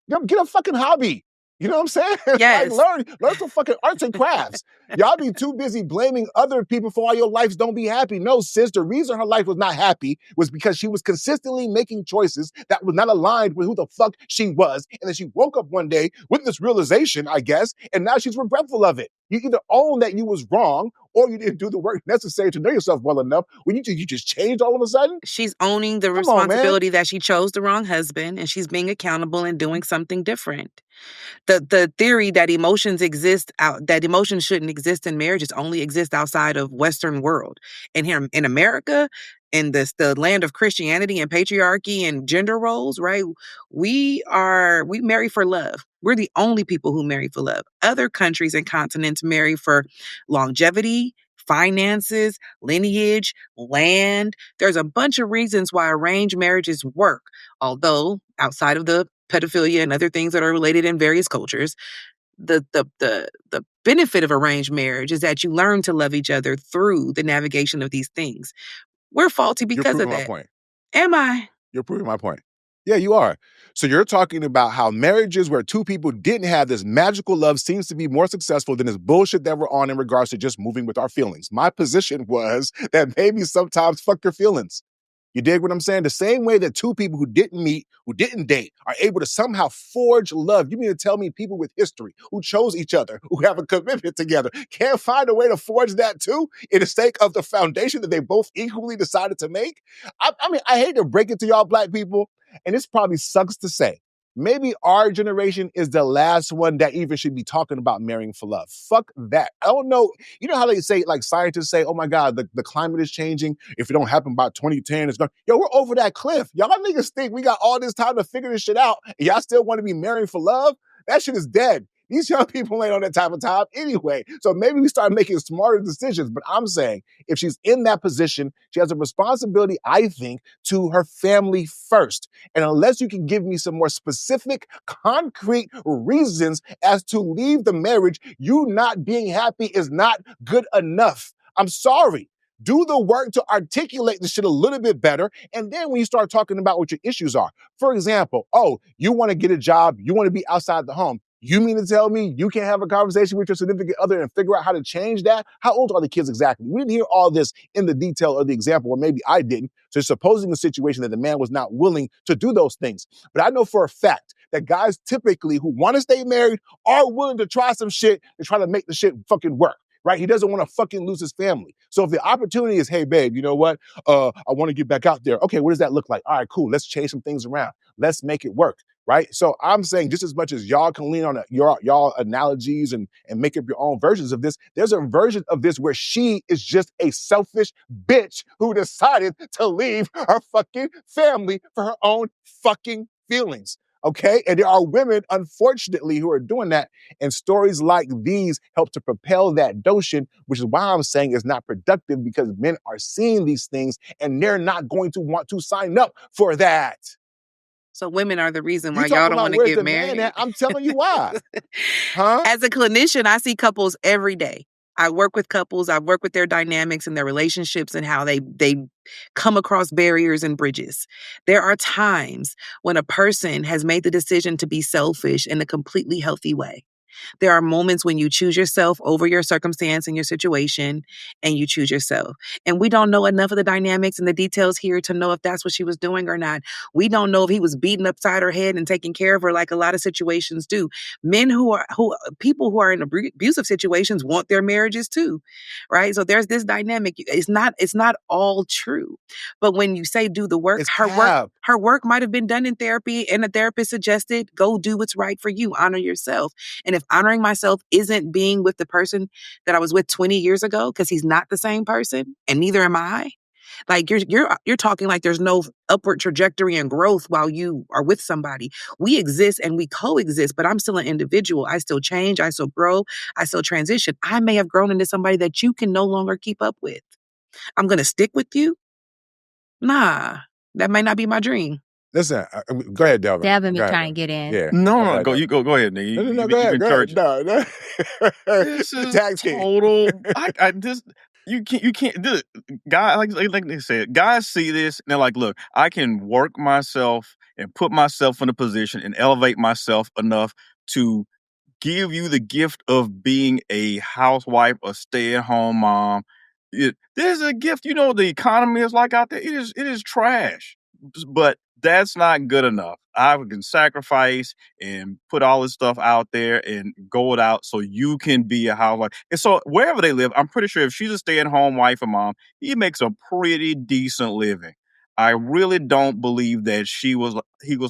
[SPEAKER 3] Get a fucking hobby. You know what I'm saying?
[SPEAKER 4] Yes.
[SPEAKER 3] Like, learn some fucking arts and crafts. Y'all be too busy blaming other people for why your lives don't be happy. No, sis, the reason her life was not happy was because she was consistently making choices that were not aligned with who the fuck she was. And then she woke up one day with this realization, I guess, and now she's regretful of it. You either own that you was wrong or you didn't do the work necessary to know yourself well enough when you just changed all of a sudden.
[SPEAKER 4] She's owning the responsibility that she chose the wrong husband, and she's being accountable and doing something different. The theory that emotions shouldn't exist in marriages only exist outside of Western world. And here in America, in the land of Christianity and patriarchy and gender roles, right? We marry for love. We're the only people who marry for love. Other countries and continents marry for longevity, finances, lineage, land. There's a bunch of reasons why arranged marriages work, although outside of the pedophilia and other things that are related in various cultures, the benefit of arranged marriage is that you learn to love each other through the navigation of these things. We're faulty because of that.
[SPEAKER 3] My point.
[SPEAKER 4] Am I?
[SPEAKER 3] You're proving my point. Yeah, you are. So you're talking about how marriages where two people didn't have this magical love seems to be more successful than this bullshit that we're on in regards to just moving with our feelings. My position was that maybe sometimes fuck your feelings. You dig what I'm saying? The same way that two people who didn't meet, who didn't date, are able to somehow forge love. You mean to tell me people with history, who chose each other, who have a commitment together, can't find a way to forge that too in the sake of the foundation that they both equally decided to make? I mean, I hate to break it to y'all black people, and this probably sucks to say. Maybe our generation is the last one that even should be talking about marrying for love. Fuck that. I don't know. You know how they say, like scientists say, oh my God, the climate is changing. If it don't happen by 2010, it's going to... Yo, we're over that cliff. Y'all niggas think we got all this time to figure this shit out, and y'all still want to be marrying for love? That shit is dead. These young people ain't on that type of time anyway. So maybe we start making smarter decisions. But I'm saying if she's in that position, she has a responsibility, I think, to her family first. And unless you can give me some more specific, concrete reasons as to leave the marriage, you not being happy is not good enough. I'm sorry. Do the work to articulate the shit a little bit better. And then when you start talking about what your issues are, for example, you want to get a job, you want to be outside the home. You mean to tell me you can't have a conversation with your significant other and figure out how to change that? How old are the kids exactly? We didn't hear all this in the detail of the example, or maybe I didn't. So supposing a situation that the man was not willing to do those things. But I know for a fact that guys typically who want to stay married are willing to try some shit and try to make the shit fucking work. Right? He doesn't want to fucking lose his family. So if the opportunity is, hey, babe, you know what? I want to get back out there. Okay, what does that look like? All right, cool. Let's change some things around. Let's make it work. right? So I'm saying just as much as y'all can lean on y'all analogies and make up your own versions of this, there's a version of this where she is just a selfish bitch who decided to leave her fucking family for her own fucking feelings. Okay? And there are women, unfortunately, who are doing that. And stories like these help to propel that notion, which is why I'm saying it's not productive, because men are seeing these things and they're not going to want to sign up for that.
[SPEAKER 4] So women are the reason why
[SPEAKER 3] You
[SPEAKER 4] y'all
[SPEAKER 3] talking
[SPEAKER 4] don't
[SPEAKER 3] about
[SPEAKER 4] want to
[SPEAKER 3] where's
[SPEAKER 4] get
[SPEAKER 3] the
[SPEAKER 4] married?
[SPEAKER 3] man at? I'm telling you why. Huh?
[SPEAKER 4] As a clinician, I see couples every day. I work with couples. I work with their dynamics and their relationships and how they come across barriers and bridges. There are times when a person has made the decision to be selfish in a completely healthy way. There are moments when you choose yourself over your circumstance and your situation, and you choose yourself. And we don't know enough of the dynamics and the details here to know if that's what she was doing or not. We don't know if he was beating upside her head and taking care of her like a lot of situations do. People who are in abusive situations want their marriages too, right? So there's this dynamic. It's not all true. But when you say do the work, her work might have been done in therapy, and the therapist suggested go do what's right for you, honor yourself. And if honoring myself isn't being with the person that I was with 20 years ago, because he's not the same person, and neither am I, like you're talking like there's no upward trajectory and growth while you are with somebody. We exist and we coexist, but I'm still an individual. I still change, I still grow, I still transition. I may have grown into somebody that you can no longer keep up with. I'm gonna stick with you? Nah, that might not be my dream.
[SPEAKER 3] Listen, go ahead, Delvin.
[SPEAKER 2] Delvin be trying to get in.
[SPEAKER 3] Yeah.
[SPEAKER 5] No, go ahead, Nick.
[SPEAKER 3] No, go ahead. No.
[SPEAKER 5] This is total. You can't do it. Guys, like they said, guys see this and they're like, look, I can work myself and put myself in a position and elevate myself enough to give you the gift of being a housewife, a stay-at-home mom. There's a gift. You know, the economy is like out there. It is trash. But that's not good enough. I can sacrifice and put all this stuff out there and go it out so you can be a housewife. And so wherever they live, I'm pretty sure if she's a stay-at-home wife or mom, he makes a pretty decent living. I really don't believe that he was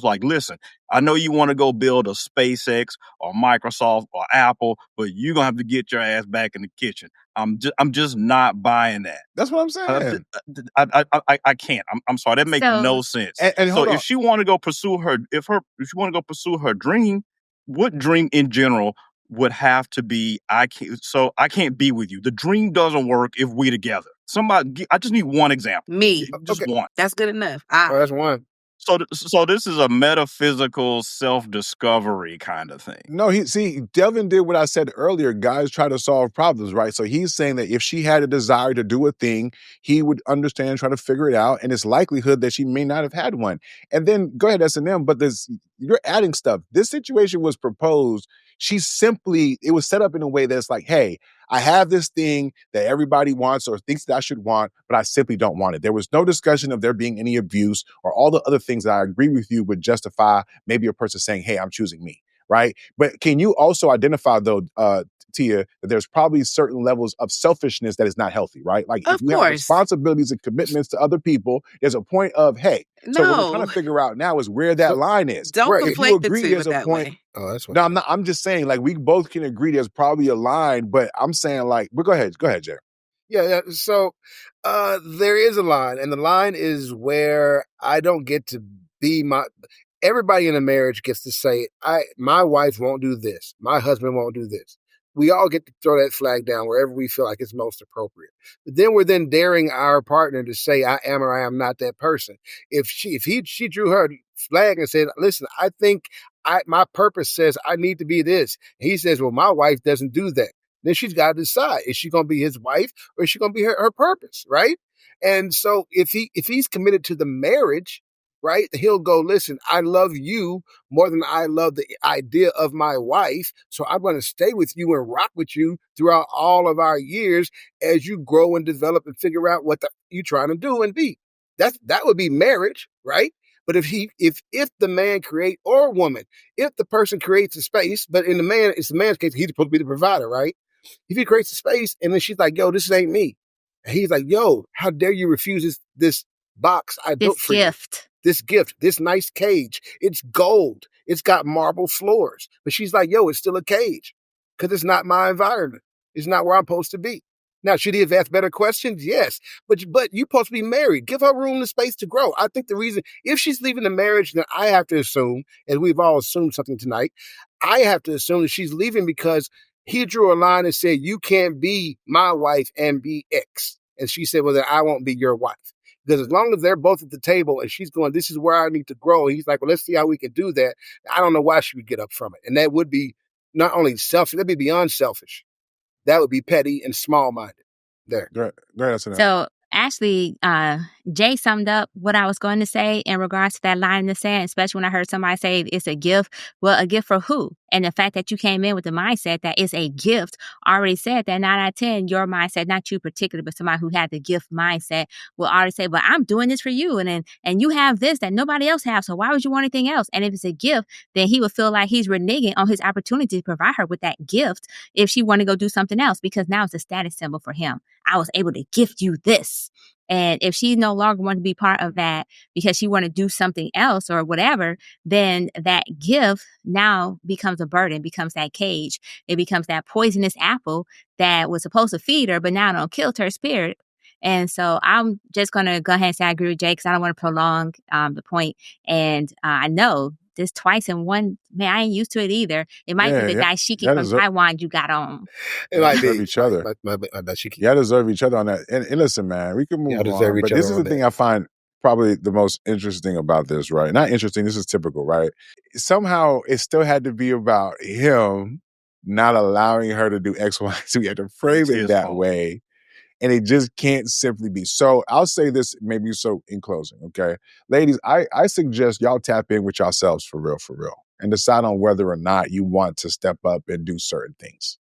[SPEAKER 5] like, listen, I know you want to go build a SpaceX or Microsoft or Apple, but you're going to have to get your ass back in the kitchen. I'm just not buying that.
[SPEAKER 3] That's what I'm saying.
[SPEAKER 5] I can't. I'm sorry. That makes no sense.
[SPEAKER 3] And
[SPEAKER 5] so if she want to go pursue if she want to go pursue her dream, what dream in general would have to be, I can't be with you. The dream doesn't work if we together. I just need one example.
[SPEAKER 4] Me.
[SPEAKER 5] Just one.
[SPEAKER 4] That's good enough.
[SPEAKER 1] That's one.
[SPEAKER 5] So this is a metaphysical self-discovery kind of thing.
[SPEAKER 3] No, Delvin did what I said earlier. Guys try to solve problems, right? So he's saying that if she had a desire to do a thing, he would understand, try to figure it out, and it's likelihood that she may not have had one. And then, go ahead, S&M, but you're adding stuff. This situation was proposed. It was set up in a way that's like, hey, I have this thing that everybody wants or thinks that I should want, but I simply don't want it. There was no discussion of there being any abuse or all the other things that I agree with you would justify maybe a person saying, hey, I'm choosing me, right? But can you also identify, though, Tia, that there's probably certain levels of selfishness that is not healthy, right? Like if you have responsibilities and commitments to other people, there's a point of, hey, so what we're trying to figure out now is where that line is.
[SPEAKER 4] Don't conflate the two in that way.
[SPEAKER 1] Oh, that's what.
[SPEAKER 3] No, I'm just saying, like, we both can agree there's probably a line, but I'm saying, like, but go ahead, Jerry.
[SPEAKER 1] Yeah. So there is a line, and the line is where I don't get to be everybody in a marriage gets to say, my wife won't do this. My husband won't do this. We all get to throw that flag down wherever we feel like it's most appropriate. But then we're daring our partner to say, I am or I am not that person. If she drew her flag and said, listen, I think my purpose says I need to be this. And he says, well, my wife doesn't do that. Then she's got to decide, is she going to be his wife or is she going to be her purpose, right? And so if he's committed to the marriage, right, he'll go, listen, I love you more than I love the idea of my wife. So I'm going to stay with you and rock with you throughout all of our years as you grow and develop and figure out what you're trying to do and be. That would be marriage, right? But if the man or woman, if the person creates a space, but it's the man's case, he's supposed to be the provider, right? If he creates a space and then she's like, yo, this ain't me. And he's like, yo, how dare you refuse this box I built for you? This gift, this nice cage. It's gold. It's got marble floors. But she's like, yo, it's still a cage because it's not my environment. It's not where I'm supposed to be. Now, should he have asked better questions? Yes. But you're supposed to be married. Give her room and space to grow. I think the reason, if she's leaving the marriage, then I have to assume, and we've all assumed something tonight, I have to assume that she's leaving because he drew a line and said, you can't be my wife and be X. And she said, well, then I won't be your wife. Because as long as they're both at the table and she's going, this is where I need to grow. And he's like, well, let's see how we can do that. I don't know why she would get up from it. And that would be not only selfish, that'd be beyond selfish. That would be petty and small-minded. There.
[SPEAKER 3] Go ahead, SNM.
[SPEAKER 2] So actually, Jay summed up what I was going to say in regards to that line in the sand, especially when I heard somebody say it's a gift. Well, a gift for who? And the fact that you came in with the mindset that it's a gift already said that 9 out of 10, your mindset, not you particularly, but somebody who had the gift mindset will already say, well, I'm doing this for you. And you have this that nobody else has. So why would you want anything else? And if it's a gift, then he would feel like he's reneging on his opportunity to provide her with that gift if she want to go do something else, because now it's a status symbol for him. I was able to gift you this. And if she no longer wants to be part of that because she want to do something else or whatever, then that gift now becomes a burden, becomes that cage. It becomes that poisonous apple that was supposed to feed her, but now don't kill her spirit. And so I'm just going to go ahead and say I agree with Jay because I don't want to prolong the point. And I know this twice in one, man, I ain't used to it either. It might be the dashiki from Taiwan you got on.
[SPEAKER 3] It might be each other. Y'all deserve each other on that. And listen, man, we can move on. But this is the thing I find probably the most interesting about this, right? Not interesting, this is typical, right? Somehow it still had to be about him not allowing her to do X, Y, Z. We had to frame it that way. And it just can't simply be. So I'll say this maybe so in closing, okay? Ladies, I suggest y'all tap in with yourselves for real, and decide on whether or not you want to step up and do certain things.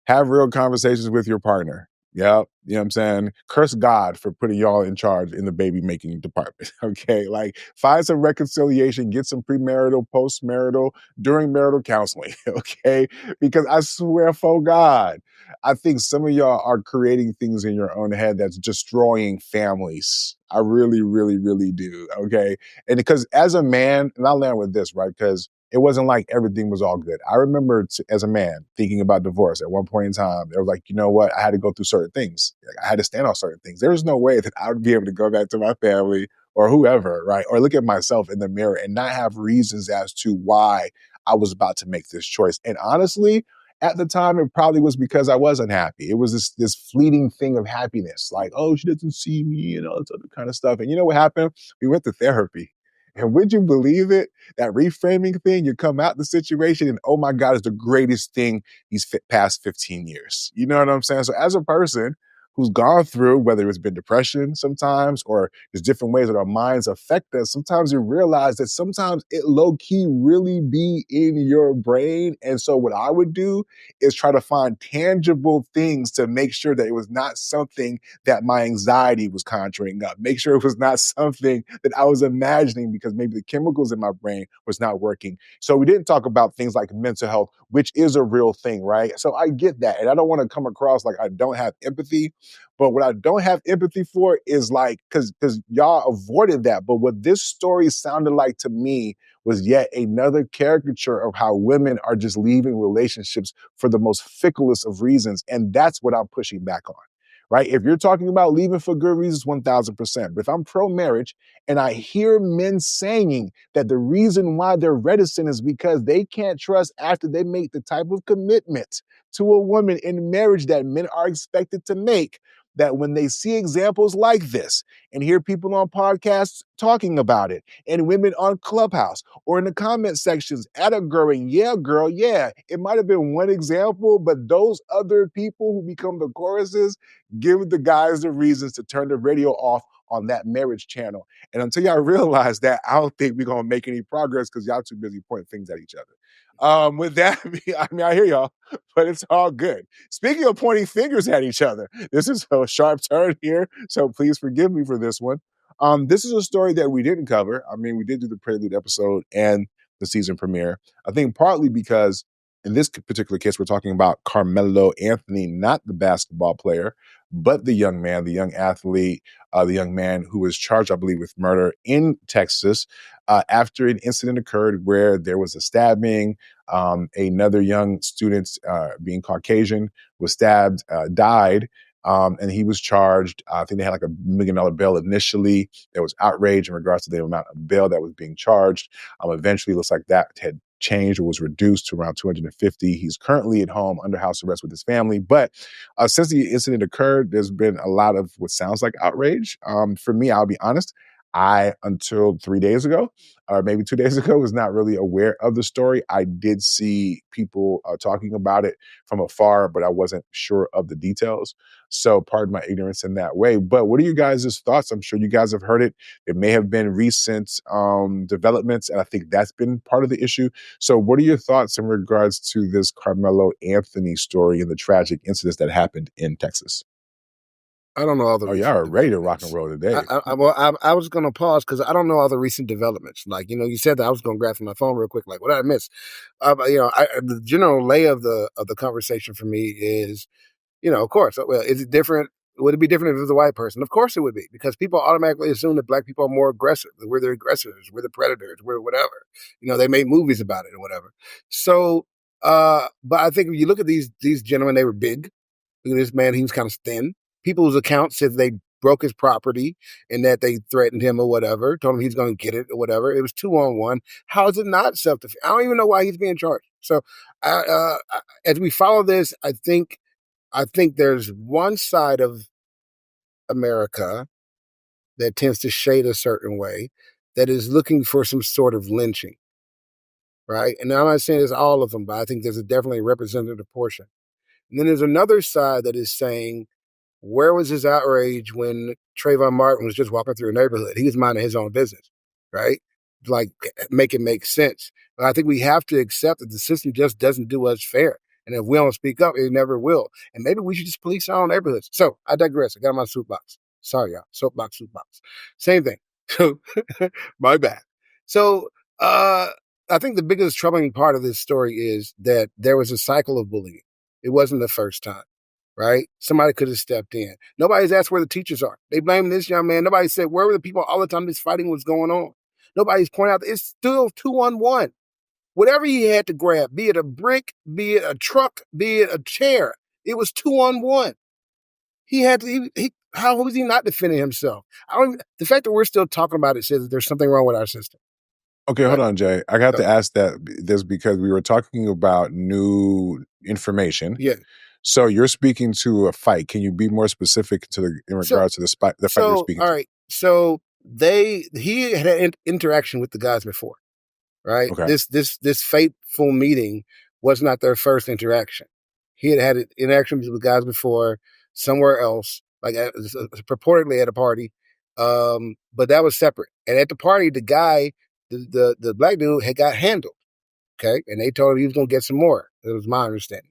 [SPEAKER 3] Have real conversations with your partner. Yep. You know what I'm saying? Curse God for putting y'all in charge in the baby making department. Okay. Like find some reconciliation, get some premarital, postmarital, during marital counseling. Okay. Because I swear for God, I think some of y'all are creating things in your own head that's destroying families. I really, really, really do. Okay. And because as a man, and I'll land with this, right? Because it wasn't like everything was all good. I remember as a man thinking about divorce at one point in time. It was like, you know what? I had to go through certain things. I had to stand on certain things. There was no way that I would be able to go back to my family or whoever, right? Or look at myself in the mirror and not have reasons as to why I was about to make this choice. And honestly, at the time, it probably was because I wasn't happy. It was this fleeting thing of happiness. Like, oh, she doesn't see me and all this other kind of stuff. And you know what happened? We went to therapy. And would you believe it? That reframing thing, you come out the situation and oh my God, it's the greatest thing these past 15 years. You know what I'm saying? So as a person who's gone through, whether it's been depression sometimes or there's different ways that our minds affect us, sometimes you realize that sometimes it low-key really be in your brain. And so what I would do is try to find tangible things to make sure that it was not something that my anxiety was conjuring up. Make sure it was not something that I was imagining because maybe the chemicals in my brain was not working. So we didn't talk about things like mental health, which is a real thing, right? So I get that. And I don't want to come across like I don't have empathy. But what I don't have empathy for is like, because y'all avoided that. But what this story sounded like to me was yet another caricature of how women are just leaving relationships for the most ficklest of reasons. And that's what I'm pushing back on, right? If you're talking about leaving for good reasons, 1000%. But if I'm pro-marriage and I hear men saying that the reason why they're reticent is because they can't trust after they make the type of commitment to a woman in marriage that men are expected to make, that when they see examples like this and hear people on podcasts talking about it and women on Clubhouse or in the comment sections at a growing, yeah, girl, yeah, it might have been one example, but those other people who become the choruses give the guys the reasons to turn the radio off on that marriage channel. And until y'all realize that, I don't think we're going to make any progress because y'all too busy pointing things at each other. With that, I mean, I hear y'all, but it's all good. Speaking of pointing fingers at each other, this is a sharp turn here, so please forgive me for this one. This is a story that we didn't cover. I mean, we did do the prelude episode and the season premiere. I think partly because in this particular case, we're talking about Carmelo Anthony, not the basketball player, but the young man, the young athlete, the young man who was charged, I believe, with murder in Texas. after an incident occurred where there was a stabbing. Another young student, being Caucasian, was stabbed, died. And he was charged. I think they had like $1 million bail initially. There was outrage in regards to the amount of bail that was being charged. Eventually, it looks like that had changed or was reduced to around 250. He's currently at home under house arrest with his family. But since the incident occurred, there's been a lot of what sounds like outrage. For me, I'll be honest, until 3 days ago, or maybe 2 days ago, was not really aware of the story. I did see people talking about it from afar, but I wasn't sure of the details. So pardon my ignorance in that way. But what are you guys' thoughts? I'm sure you guys have heard it. It may have been recent developments, and I think that's been part of the issue. So what are your thoughts in regards to this Carmelo Anthony story and the tragic incidents that happened in Texas?
[SPEAKER 1] I don't know all the.
[SPEAKER 3] Oh, y'all are ready to rock and roll today.
[SPEAKER 1] I was going to pause because I don't know all the recent developments. Like, you said that. I was going to grab from my phone real quick. Like, what did I miss? The general lay of the conversation for me is, of course. Well, is it different? Would it be different if it was a white person? Of course it would be, because people automatically assume that black people are more aggressive. That we're the aggressors, we're the predators, we're whatever. They made movies about it or whatever. So, but I think if you look at these gentlemen, they were big. Look at this man; he was kind of thin. People's accounts said they broke his property and that they threatened him or whatever, told him he's going to get it or whatever. It was 2-on-1. How is it not self-defense? I don't even know why he's being charged. So as we follow this, I think there's one side of America that tends to shade a certain way that is looking for some sort of lynching, right? And I'm not saying it's all of them, but I think there's definitely a representative portion. And then there's another side that is saying, where was his outrage when Trayvon Martin was just walking through a neighborhood? He was minding his own business, right? Like, make it make sense. But I think we have to accept that the system just doesn't do us fair. And if we don't speak up, it never will. And maybe we should just police our own neighborhoods. So I digress. I got my soapbox. Sorry, y'all. Soapbox. Same thing. So my bad. So I think the biggest troubling part of this story is that there was a cycle of bullying. It wasn't the first time. Right? Somebody could have stepped in. Nobody's asked where the teachers are. They blame this young man. Nobody said, where were the people all the time this fighting was going on? Nobody's pointed out that it's still 2-on-1. Whatever he had to grab, be it a brick, be it a truck, be it a chair, it was 2-on-1. He had to, how was he not defending himself? The fact that we're still talking about it says that there's something wrong with our system.
[SPEAKER 3] Okay, hold on, Jay. I got to ask this because we were talking about new information.
[SPEAKER 1] Yeah.
[SPEAKER 3] So you're speaking to a fight. Can you be more specific in regards to the fight you're speaking to?
[SPEAKER 1] All right. So he had an interaction with the guys before, right?
[SPEAKER 3] Okay.
[SPEAKER 1] This fateful meeting was not their first interaction. He had interactions with guys before somewhere else, like purportedly at a party, but that was separate. And at the party, the guy, the black dude, had got handled. Okay, and they told him he was going to get some more. That was my understanding.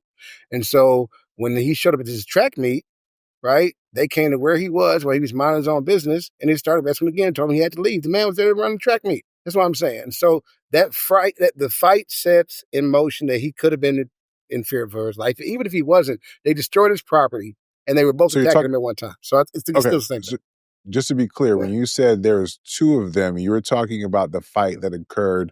[SPEAKER 1] And so when he showed up at this track meet, right, they came to where he was, where he was minding his own business, and they started messing with him again, told him he had to leave. The man was there to run the track meet. That's what I'm saying. And so that the fight sets in motion that he could have been in fear for his life. Even if he wasn't, they destroyed his property, and they were both attacking him at one time. So it's still the same thing.
[SPEAKER 3] Just to be clear, when you said there was two of them, you were talking about the fight that occurred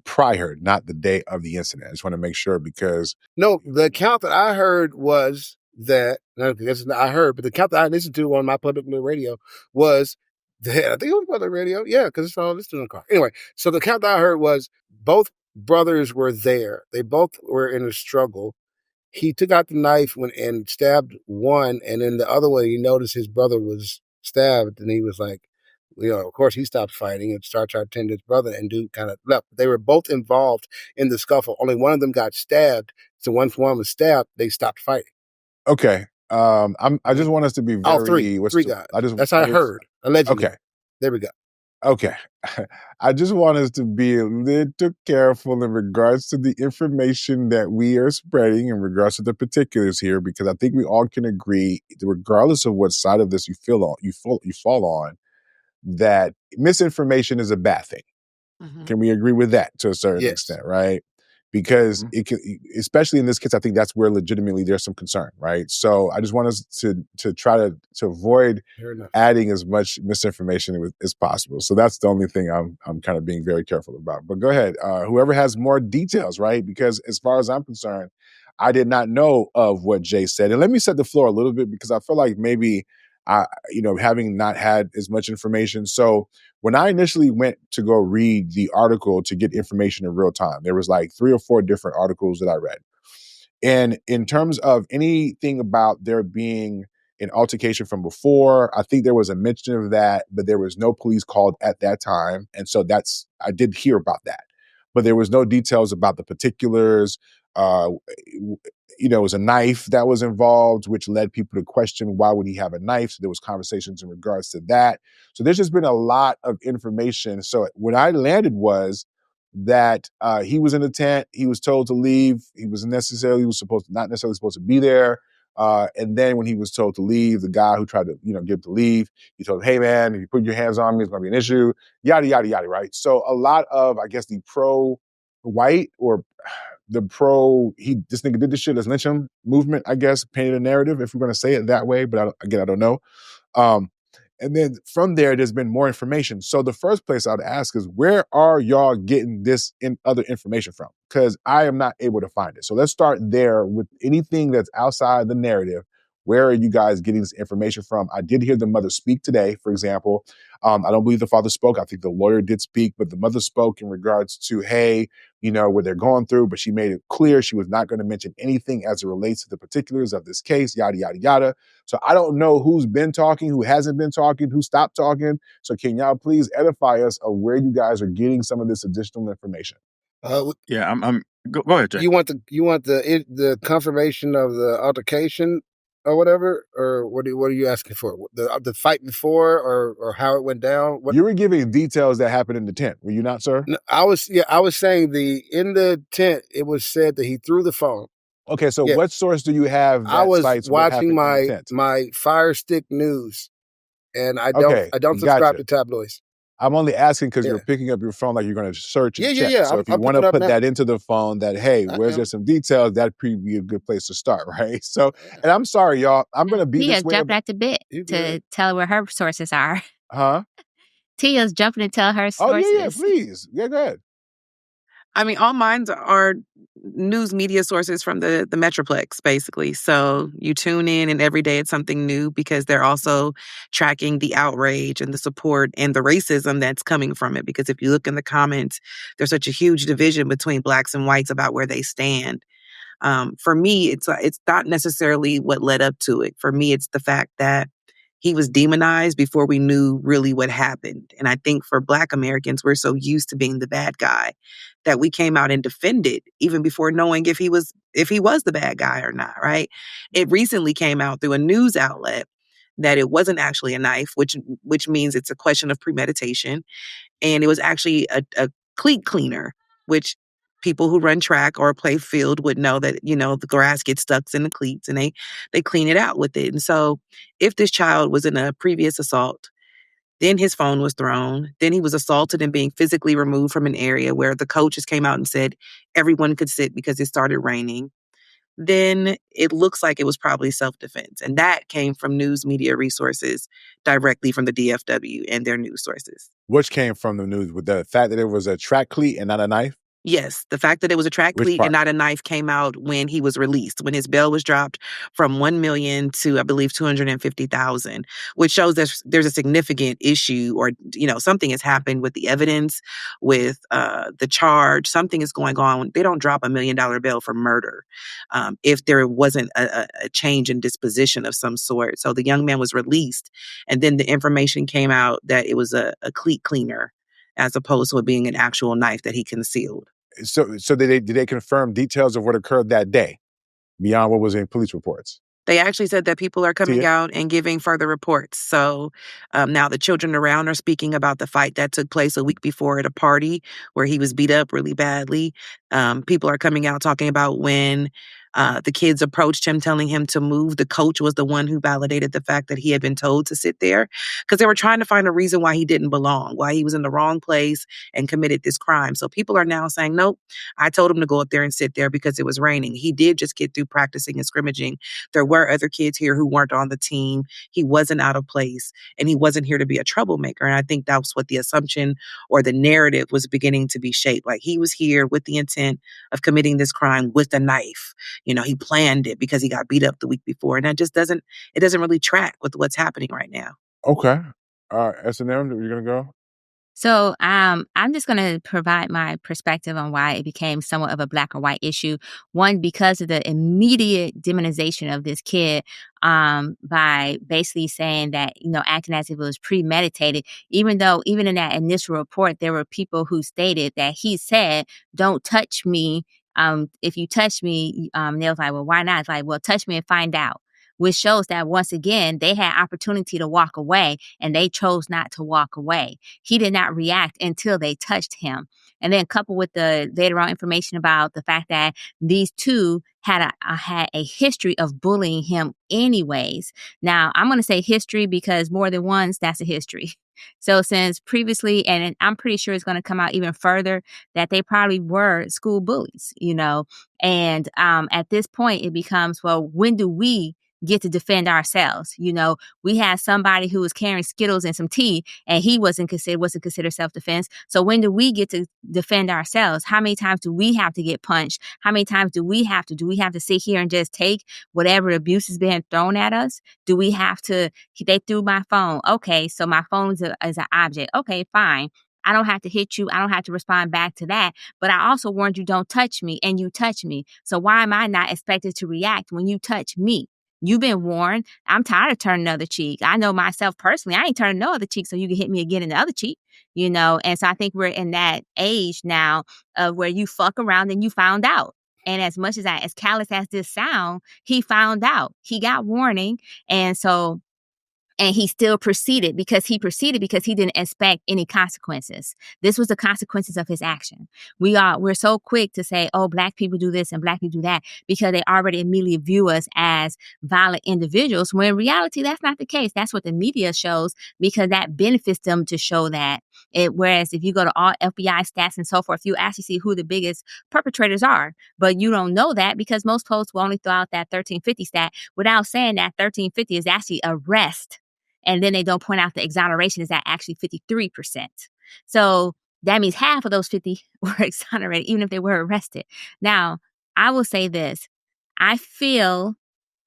[SPEAKER 3] prior, not the day of the incident. I just want to make sure, because
[SPEAKER 1] no, the account that I heard was that but the account that I listened to on my public radio was that, I think it was public radio, yeah, because it's all listed in the car. Anyway, so the account that I heard was both brothers were there. They both were in a struggle. He took out the knife and stabbed one, and then the other one, he noticed his brother was stabbed, and he was like, of course, he stopped fighting and started trying to tend his brother, and dude kind of left. They were both involved in the scuffle. Only one of them got stabbed. So once one was stabbed, they stopped fighting.
[SPEAKER 3] Okay. I just want us to be very...
[SPEAKER 1] All three guys. That's how I heard. Allegedly.
[SPEAKER 3] Okay.
[SPEAKER 1] There we go.
[SPEAKER 3] Okay. I just want us to be a little careful in regards to the information that we are spreading in regards to the particulars here, because I think we all can agree, regardless of what side of this you fall on, that misinformation is a bad thing. Mm-hmm. Can we agree with that to a certain extent, right? because it can, especially in this case, I think that's where legitimately there's some concern, right? So I just want us to try to avoid adding as much misinformation as possible. So that's the only thing I'm kind of being very careful about. But go ahead, whoever has more details, right? Because as far as I'm concerned, I did not know of what Jay said. And let me set the floor a little bit because I feel like maybe having not had as much information. So when I initially went to go read the article to get information in real time, there was like 3 or 4 different articles that I read. And in terms of anything about there being an altercation from before, I think there was a mention of that, but there was no police called at that time. And so I did hear about that, but there was no details about the particulars. It was a knife that was involved, which led people to question why would he have a knife. So there was conversations in regards to that. So there's just been a lot of information. So what I landed was that he was in the tent. He was told to leave. He was not necessarily supposed to be there. And then when he was told to leave, the guy who tried to get him to leave, he told him, "Hey man, if you put your hands on me, it's going to be an issue." Yada yada yada. Right. So a lot of, I guess, the pro-white or the this nigga did this shit, let's lynch him movement, I guess, painted a narrative, if we're going to say it that way. But I don't know. And then from there, there's been more information. So the first place I'd ask is, where are y'all getting this other information from? Because I am not able to find it. So let's start there with anything that's outside the narrative. Where are you guys getting this information from? I did hear the mother speak today, for example. I don't believe the father spoke. I think the lawyer did speak, but the mother spoke in regards to, hey, what they're going through, but she made it clear she was not going to mention anything as it relates to the particulars of this case, yada, yada, yada. So I don't know who's been talking, who hasn't been talking, who stopped talking. So can y'all please edify us of where you guys are getting some of this additional information?
[SPEAKER 5] Yeah, go ahead, Jay.
[SPEAKER 1] You want the confirmation of the altercation or whatever, or what are you asking for? The fight before, or how it went down?
[SPEAKER 3] You were giving details that happened in the tent, were you not, sir?
[SPEAKER 1] No, I was saying in the tent, it was said that he threw the phone.
[SPEAKER 3] Okay, so what source do you have that
[SPEAKER 1] I was
[SPEAKER 3] cites
[SPEAKER 1] watching
[SPEAKER 3] what happened
[SPEAKER 1] my Fire Stick News, and I don't subscribe to tabloids.
[SPEAKER 3] I'm only asking because you're picking up your phone like you're going to search and check.
[SPEAKER 1] Yeah.
[SPEAKER 3] So if you want to put that into the phone, that, hey, where's there some details, that'd be a good place to start, right? So, and I'm sorry, y'all. I'm going to be this way.
[SPEAKER 2] Tia's jumping at the bit to tell where her sources are.
[SPEAKER 3] Huh?
[SPEAKER 2] Tia's jumping to tell her sources.
[SPEAKER 3] Oh, yeah, please. Yeah, go ahead.
[SPEAKER 4] I mean, all mine are news media sources from the Metroplex, basically. So you tune in and every day it's something new because they're also tracking the outrage and the support and the racism that's coming from it. Because if you look in the comments, there's such a huge division between blacks and whites about where they stand. For me, it's not necessarily what led up to it. For me, it's the fact that he was demonized before we knew really what happened. And I think for Black Americans, we're so used to being the bad guy that we came out and defended even before knowing if he was the bad guy or not, right? It recently came out through a news outlet that it wasn't actually a knife, which means it's a question of premeditation. And it was actually a cleat cleaner, which people who run track or play field would know that, the grass gets stuck in the cleats and they clean it out with it. And so if this child was in a previous assault, then his phone was thrown, then he was assaulted and being physically removed from an area where the coaches came out and said everyone could sit because it started raining, then it looks like it was probably self-defense. And that came from news media resources directly from the DFW and their news sources.
[SPEAKER 3] Which came from the news with the fact that it was a track cleat and not a knife?
[SPEAKER 4] Yes, the fact that it was a track cleat and not a knife came out when he was released, when his bail was dropped from $1 million to, I believe, $250,000, which shows that there's a significant issue or, something has happened with the evidence, with the charge. Something is going on. They don't drop $1 million bail for murder if there wasn't a change in disposition of some sort. So the young man was released, and then the information came out that it was a cleat cleaner, as opposed to it being an actual knife that he concealed.
[SPEAKER 3] So did they confirm details of what occurred that day beyond what was in police reports?
[SPEAKER 4] They actually said that people are coming out and giving further reports. So now the children around are speaking about the fight that took place a week before at a party where he was beat up really badly. People are coming out talking about when The kids approached him, telling him to move. The coach was the one who validated the fact that he had been told to sit there because they were trying to find a reason why he didn't belong, why he was in the wrong place and committed this crime. So people are now saying, nope, I told him to go up there and sit there because it was raining. He did just get through practicing and scrimmaging. There were other kids here who weren't on the team. He wasn't out of place and he wasn't here to be a troublemaker. And I think that's what the assumption or the narrative was beginning to be shaped. Like he was here with the intent of committing this crime with a knife. You know, he planned it because he got beat up the week before. And that just doesn't really track with what's happening right now.
[SPEAKER 3] Okay. SNM, you're going to go?
[SPEAKER 2] So I'm just going to provide my perspective on why it became somewhat of a black or white issue. One, because of the immediate demonization of this kid by basically saying that, acting as if it was premeditated, even though even in that initial report, there were people who stated that he said, don't touch me. If you touch me, they was like, well, why not? It's like, well, touch me and find out. Which shows that once again, they had opportunity to walk away and they chose not to walk away. He did not react until they touched him. And then coupled with the later on information about the fact that these two had a history of bullying him anyways. Now, I'm going to say history because more than once, that's a history. So since previously, and I'm pretty sure it's going to come out even further, that they probably were school bullies, and at this point, it becomes, well, when do we get to defend ourselves? We had somebody who was carrying Skittles and some tea and he wasn't considered self-defense. So when do we get to defend ourselves? How many times do we have to get punched? How many times do we have to sit here and just take whatever abuse is being thrown at us? Do we have to, they threw my phone. Okay, so my phone is an object. Okay, fine. I don't have to hit you. I don't have to respond back to that. But I also warned you, don't touch me, and you touch me. So why am I not expected to react when you touch me? You've been warned. I'm tired of turning the other cheek. I know myself personally. I ain't turning no other cheek so you can hit me again in the other cheek, And so I think we're in that age now of where you fuck around and you found out. And as much as callous as this sound, he found out. He got warning. And he still proceeded because he didn't expect any consequences. This was the consequences of his action. We're so quick to say, oh, black people do this and black people do that because they already immediately view us as violent individuals, when in reality, that's not the case. That's what the media shows because that benefits them to show that. Whereas if you go to all FBI stats and so forth, you actually see who the biggest perpetrators are. But you don't know that because most folks will only throw out that 1350 stat without saying that 1350 is actually arrest. And then they don't point out the exoneration is at actually 53%. So that means half of those 50 were exonerated, even if they were arrested. Now, I will say this. I feel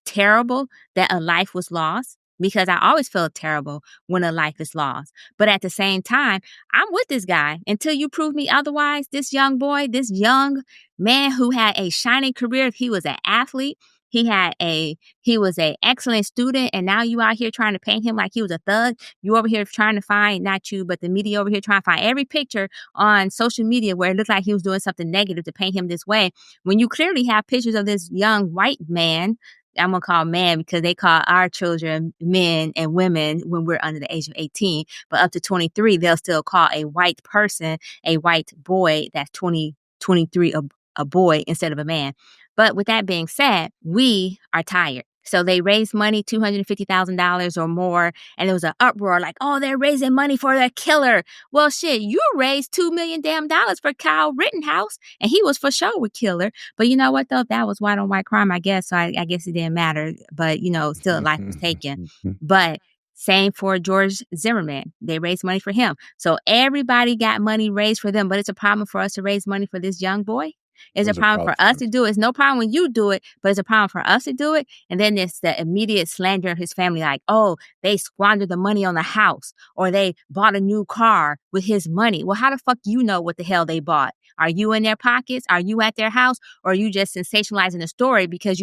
[SPEAKER 2] terrible that a life was lost because I always feel terrible when a life is lost. But at the same time, I'm with this guy until you prove me otherwise. This young boy, this young man who had a shining career, he was an athlete. He was an excellent student, and now you out here trying to paint him like he was a thug. You over here trying to find, not you, but the media over here trying to find every picture on social media where it looked like he was doing something negative to paint him this way. When you clearly have pictures of this young white man, I'm going to call man because they call our children men and women when we're under the age of 18, but up to 23, they'll still call a white person, a white boy that's 23, a boy instead of a man. But with that being said, we are tired. So they raised money, $250,000 or more. And there was an uproar like, oh, they're raising money for their killer. Well, shit, you raised $2 million for Kyle Rittenhouse. And he was for sure a killer. But you know what, though? That was white on white crime, I guess. So I guess it didn't matter. But, still a life was taken. But same for George Zimmerman. They raised money for him. So everybody got money raised for them. But it's a problem for us to raise money for this young boy. It's a problem for us to do it. It's no problem when you do it, but it's a problem for us to do it. And then there's the immediate slander of his family, like, oh, they squandered the money on the house or they bought a new car with his money. Well, how the fuck you know what the hell they bought? Are you in their pockets? Are you at their house? Or are you just sensationalizing the story because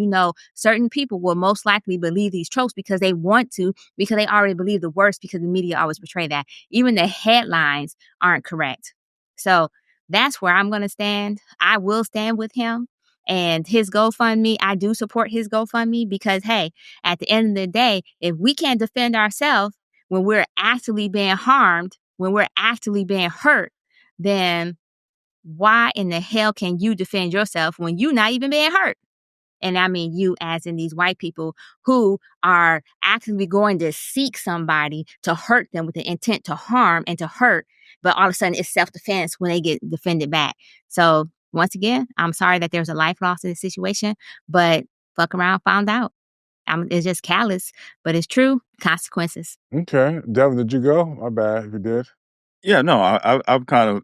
[SPEAKER 2] certain people will most likely believe these tropes because they want to, because they already believe the worst because the media always portray that. Even the headlines aren't correct. So that's where I'm going to stand. I will stand with him and his GoFundMe. I do support his GoFundMe because, hey, at the end of the day, if we can't defend ourselves when we're actually being harmed, when we're actually being hurt, then why in the hell can you defend yourself when you're not even being hurt? and I mean you as in these white people who are actively going to seek somebody to hurt them with the intent to harm and to hurt, but all of a sudden it's self-defense when they get defended back. So once again, I'm sorry that there's a life loss in this situation, but fuck around, found out. It's just callous, but it's true. Consequences.
[SPEAKER 3] Okay. Delvin, did you go? My bad if you did.
[SPEAKER 5] Yeah, no, I've kind of,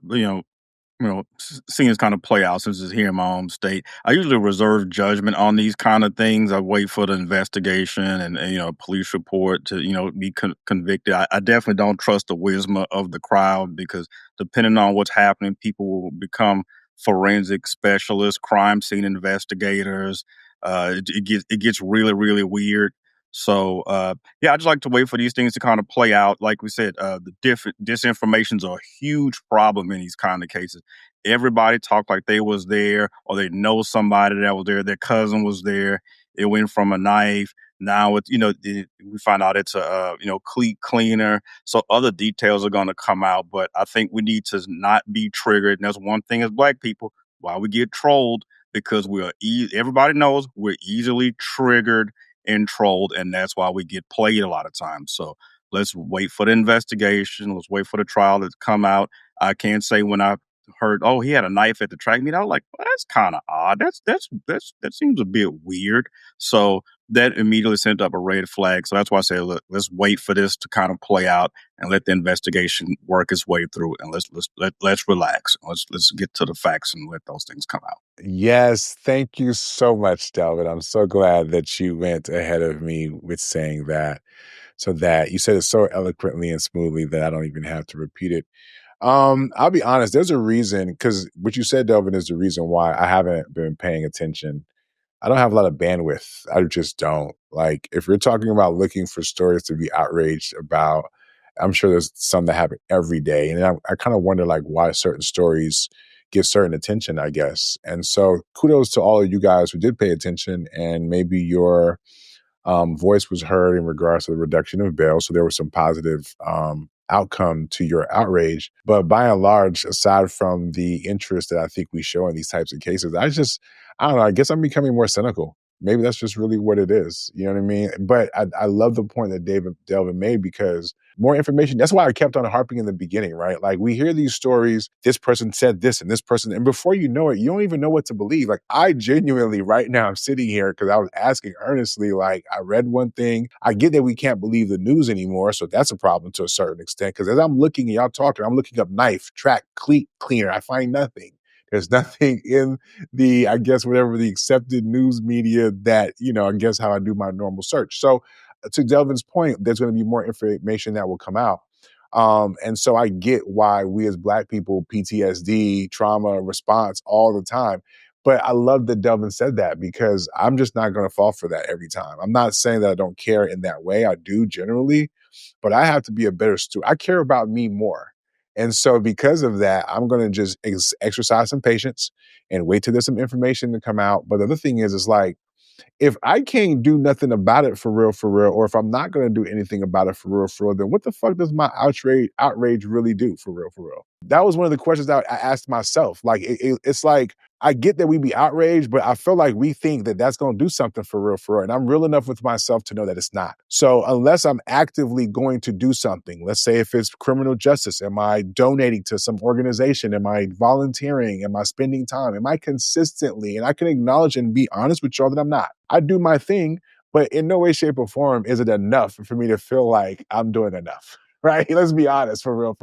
[SPEAKER 5] seeing this kind of play out since it's here in my home state. I usually reserve judgment on these kind of things. I wait for the investigation and police report to, be convicted. I definitely don't trust the wisdom of the crowd, because depending on what's happening, people will become forensic specialists, crime scene investigators. It gets really, really weird. So, yeah, I just like to wait for these things to kind of play out. Like we said, the disinformation's a huge problem in these kind of cases. Everybody talk like they was there, or they know somebody that was there. Their cousin was there. It went from a knife. Now it's, we find out it's a, cleat cleaner. So other details are going to come out, but I think we need to not be triggered. And that's one thing as Black people, why we get trolled, because everybody knows we're easily triggered and trolled, and that's why we get played a lot of times. So let's wait for the investigation. Let's wait for the trial to come out. I can't say when I heard, oh, he had a knife at the track meet, I was like, well, that's kind of odd. That seems a bit weird. So that immediately sent up a red flag. So that's why I say, look, let's wait for this to kind of play out and let the investigation work its way through, and let's relax. Let's get to the facts and let those things come out.
[SPEAKER 3] Yes, thank you so much, Delvin. I'm so glad that you went ahead of me with saying that, so that you said it so eloquently and smoothly that I don't even have to repeat it. I'll be honest, there's a reason, because what you said, Delvin, is the reason why I haven't been paying attention. I don't have a lot of bandwidth. I just don't. Like, if you're talking about looking for stories to be outraged about, I'm sure there's some that happen every day. And I kind of wonder, like, why certain stories get certain attention, I guess. And so kudos to all of you guys who did pay attention, and maybe your voice was heard in regards to the reduction of bail. So there was some positive outcome to your outrage. But by and large, aside from the interest that I think we show in these types of cases, I don't know, I guess I'm becoming more cynical. Maybe that's just really what it is. You know what I mean? But I love the point that Delvin made, because more information, that's why I kept on harping in the beginning, right? Like, we hear these stories, this person said this and this person, and before you know it, you don't even know what to believe. Like, I genuinely, right now, I'm sitting here because I was asking earnestly, like, I read one thing. I get that we can't believe the news anymore, so that's a problem to a certain extent, because as I'm looking and y'all talking, I'm looking up knife, track, cleat cleaner. I find nothing. There's nothing in the, I guess, whatever the accepted news media that, I guess how I do my normal search. So to Delvin's point, there's going to be more information that will come out. And so I get why we as Black people, PTSD, trauma response all the time. But I love that Delvin said that, because I'm just not going to fall for that every time. I'm not saying that I don't care in that way. I do generally, but I have to be a better steward. I care about me more. And so because of that, I'm going to just exercise some patience and wait till there's some information to come out. But the other thing is like, if I can't do nothing about it for real, or if I'm not going to do anything about it for real, then what the fuck does my outrage really do for real? That was one of the questions that I asked myself. Like, it's like, I get that we be outraged, but I feel like we think that that's going to do something for real. And I'm real enough with myself to know that it's not. So unless I'm actively going to do something, let's say if it's criminal justice, am I donating to some organization? Am I volunteering? Am I spending time? Am I consistently? And I can acknowledge and be honest with y'all that I'm not. I do my thing, but in no way, shape, or form is it enough for me to feel like I'm doing enough, right? Let's be honest, for real.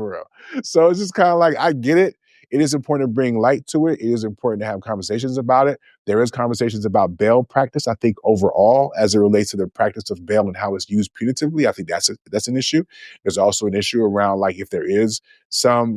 [SPEAKER 3] So it's just kind of like, I get it. It is important to bring light to it. It is important to have conversations about it. There is conversations about bail practice. I think overall, as it relates to the practice of bail and how it's used punitively, I think that's an issue. There's also an issue around, like, if there is some,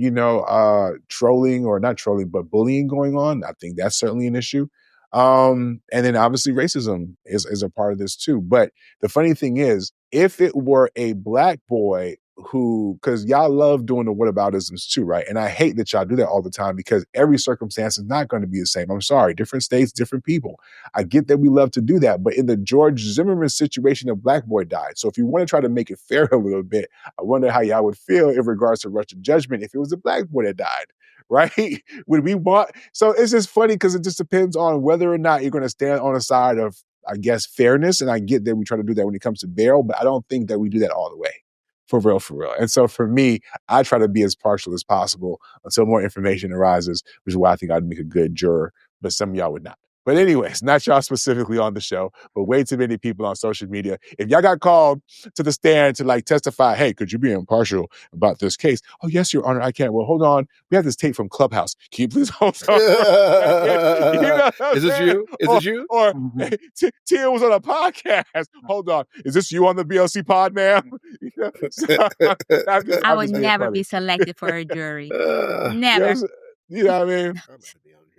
[SPEAKER 3] trolling, or not trolling, but bullying going on. I think that's certainly an issue. And then obviously racism is a part of this too. But the funny thing is, if it were a Black boy who, because y'all love doing the whataboutisms too, right? And I hate that y'all do that all the time, because every circumstance is not going to be the same. I'm sorry, different states, different people. I get that we love to do that, but in the George Zimmerman situation, a Black boy died. So if you want to try to make it fair a little bit, I wonder how y'all would feel in regards to rush to judgment if it was a Black boy that died, right? Would we want? So it's just funny because it just depends on whether or not you're going to stand on the side of, I guess, fairness. And I get that we try to do that when it comes to bail, but I don't think that we do that all the way. For real, for real. And so for me, I try to be as partial as possible until more information arises, which is why I think I'd make a good juror, but some of y'all would not. But anyways, not y'all specifically on the show, but way too many people on social media. If y'all got called to the stand to like testify, hey, could you be impartial about this case? Oh, yes, Your Honor, I can. Well, hold on. We have this tape from Clubhouse. Can you please hold on?
[SPEAKER 1] Is this you? Is this you?
[SPEAKER 3] Or Tia was on a podcast. Hold on. Is this you on the BLC Pod, ma'am?
[SPEAKER 2] I would never be selected for a jury. Never.
[SPEAKER 3] Yes, you know what I mean?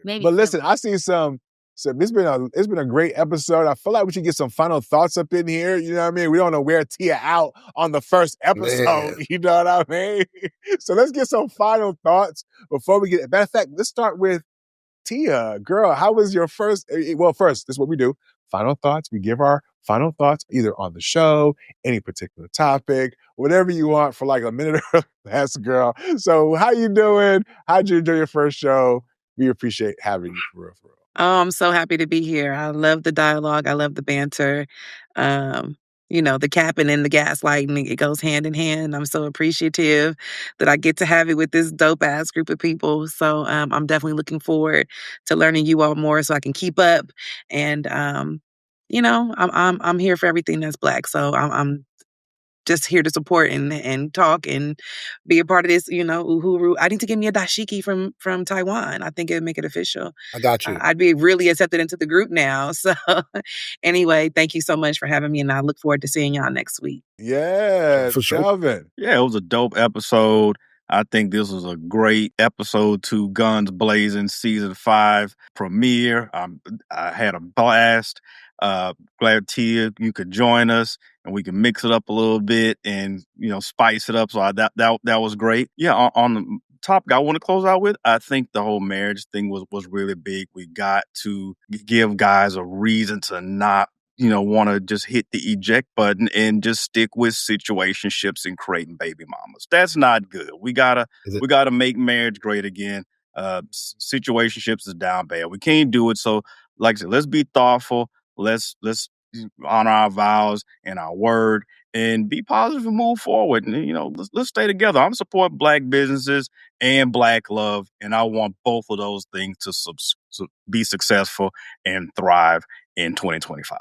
[SPEAKER 2] Maybe
[SPEAKER 3] but listen, I see some it's been a great episode. I feel like we should get some final thoughts up in here. You know what I mean? We don't want to wear Tia out on the first episode. Man. You know what I mean? So let's get some final thoughts before we get. Matter of fact, let's start with Tia. Girl, how was your first? Well, first, this is what we do. Final thoughts. We give our final thoughts either on the show, any particular topic, whatever you want for like a minute or less, girl. So how you doing? How'd you enjoy your first show? We appreciate having you for real, for real.
[SPEAKER 4] Oh, I'm so happy to be here. I love the dialogue. I love the banter. The capping and the gaslighting, it goes hand in hand. I'm so appreciative that I get to have it with this dope ass group of people. So I'm definitely looking forward to learning you all more so I can keep up. And I'm here for everything that's Black. So I'm just here to support and talk and be a part of this, Uhuru. I need to get me a dashiki from Taiwan. I think it'd make it official.
[SPEAKER 1] I got you.
[SPEAKER 4] I'd be really accepted into the group now. So anyway, thank you so much for having me, and I look forward to seeing y'all next week.
[SPEAKER 3] Yeah,
[SPEAKER 1] for sure.
[SPEAKER 3] Delvin.
[SPEAKER 5] Yeah, it was a dope episode. I think this was a great episode 2, Guns Blazing Season 5 premiere. I had a blast. Glad Tia, you could join us and we can mix it up a little bit and spice it up. So that was great. Yeah, on the topic I want to close out with, I think the whole marriage thing was really big. We got to give guys a reason to not want to just hit the eject button and just stick with situationships and creating baby mamas. That's not good. We gotta make marriage great again. Situationships is down bad. We can't do it. So, like I said, let's be thoughtful. Let's honor our vows and our word and be positive and move forward. And let's stay together. I'm supporting Black businesses and Black love, and I want both of those things to be successful and thrive in 2025.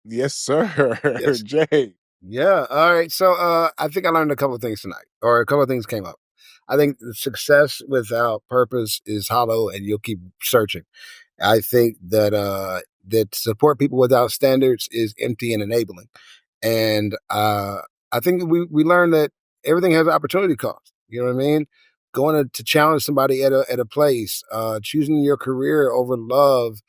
[SPEAKER 3] Yes, sir. Yes. Jay.
[SPEAKER 1] Yeah. All right. So I think I learned a couple of things tonight, or a couple of things came up. I think success without purpose is hollow, and you'll keep searching. I think that that support people without standards is empty and enabling. And I think we learned that everything has an opportunity cost. You know what I mean? Going to challenge somebody at a place, choosing your career over love.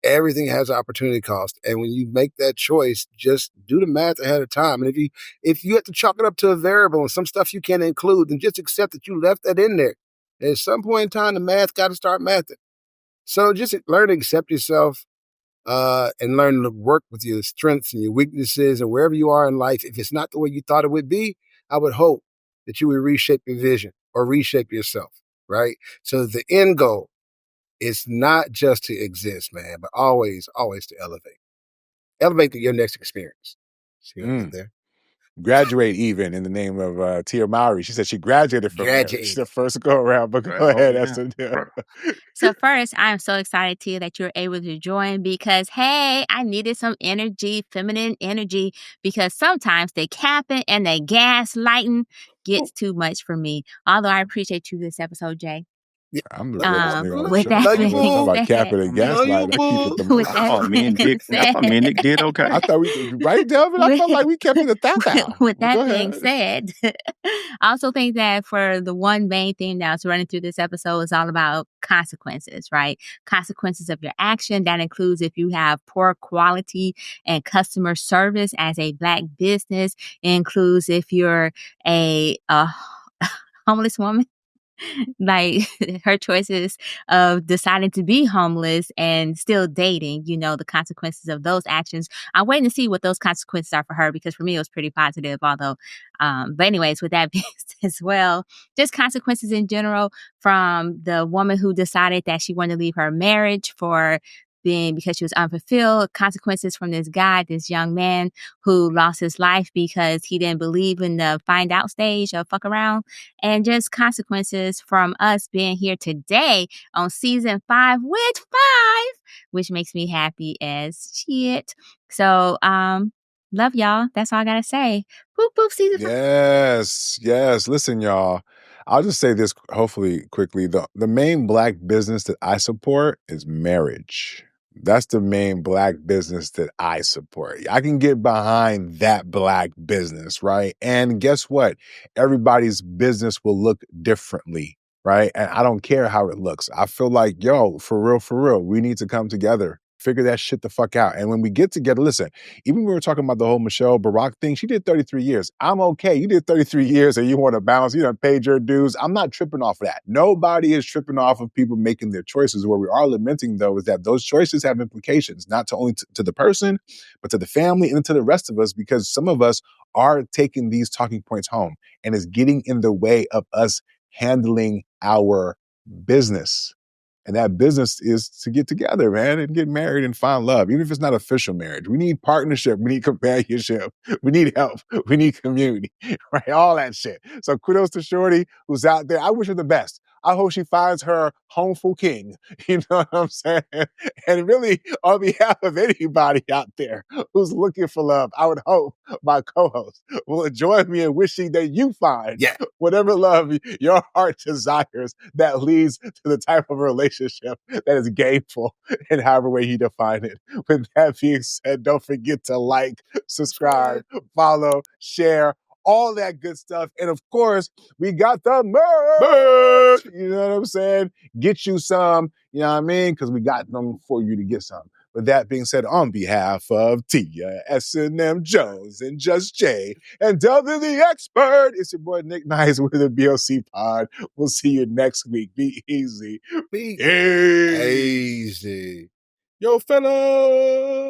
[SPEAKER 1] Everything has an opportunity cost. And when you make that choice, just do the math ahead of time. And if you have to chalk it up to a variable and some stuff you can't include, then just accept that you left that in there. And at some point in time, the math got to start mathing. So just learn to accept yourself and learn to work with your strengths and your weaknesses and wherever you are in life. If it's not the way you thought it would be, I would hope that you would reshape your vision or reshape yourself, right? So the end goal is not just to exist, man, but always, always to elevate. Elevate to your next experience. See what I did there?
[SPEAKER 3] Graduate even in the name of Tia Mowry. She said she graduated from there. She's the first go around, but go ahead, SNM.
[SPEAKER 2] So first, I'm so excited, Tia, that you're able to join because, hey, I needed some energy, feminine energy, because sometimes the capping and the gaslighting gets too much for me. Although I appreciate you this episode, Jay.
[SPEAKER 3] I'm the realest nigga on the
[SPEAKER 2] with
[SPEAKER 3] show.
[SPEAKER 2] that
[SPEAKER 3] I'm talking about capping and gaslighting.
[SPEAKER 5] Me and Nick did okay.
[SPEAKER 3] I thought we right, Delvin. I felt like we kept it at that.
[SPEAKER 2] With that being said, I also think that for the one main theme that's running through this episode is all about consequences, right? Consequences of your action. That includes if you have poor quality and customer service as a Black business. It includes if you're a homeless woman. like her choices of deciding to be homeless and still dating, the consequences of those actions. I'm waiting to see what those consequences are for her, because for me it was pretty positive, although but anyways, with that being said as well, just consequences in general, from the woman who decided that she wanted to leave her marriage because she was unfulfilled, consequences from this guy, this young man who lost his life because he didn't believe in the find out stage of fuck around, and just consequences from us being here today on season 5 with 5, which makes me happy as shit. So, love y'all. That's all I gotta say. Boop, boop, season 5.
[SPEAKER 3] Yes. Listen, y'all. I'll just say this hopefully quickly. The main Black business that I support is marriage. That's the main Black business that I support. I can get behind that Black business, right? And guess what? Everybody's business will look differently, right? And I don't care how it looks. I feel like, yo, for real, we need to come together, figure that shit the fuck out. And when we get together, listen, even when we were talking about the whole Michelle Barack thing, she did 33 years. I'm okay. You did 33 years and you want to bounce, you done paid your dues. I'm not tripping off of that. Nobody is tripping off of people making their choices. Where we are lamenting, though, is that those choices have implications, not to only to the person, but to the family and to the rest of us, because some of us are taking these talking points home and is getting in the way of us handling our business. And that business is to get together, man, and get married and find love, even if it's not official marriage. We need partnership. We need companionship. We need help. We need community, right? All that shit. So kudos to Shorty who's out there. I wish her the best. I hope she finds her homeful king. You know what I'm saying? And really, on behalf of anybody out there who's looking for love, I would hope my co-host will join me in wishing that you find whatever love your heart desires that leads to the type of relationship that is gainful in however way you define it. With that being said, don't forget to like, subscribe, follow, share, all that good stuff. And of course, we got the merch. You know what I'm saying? Get you some, you know what I mean? Because we got them for you to get some. With that being said, on behalf of Tia, SNM Jones, and Just Jay, and DelvinTheExpert, it's your boy Nic Nice with the BLC Pod. We'll see you next week. Be easy.
[SPEAKER 1] Be easy. Yo, fellas.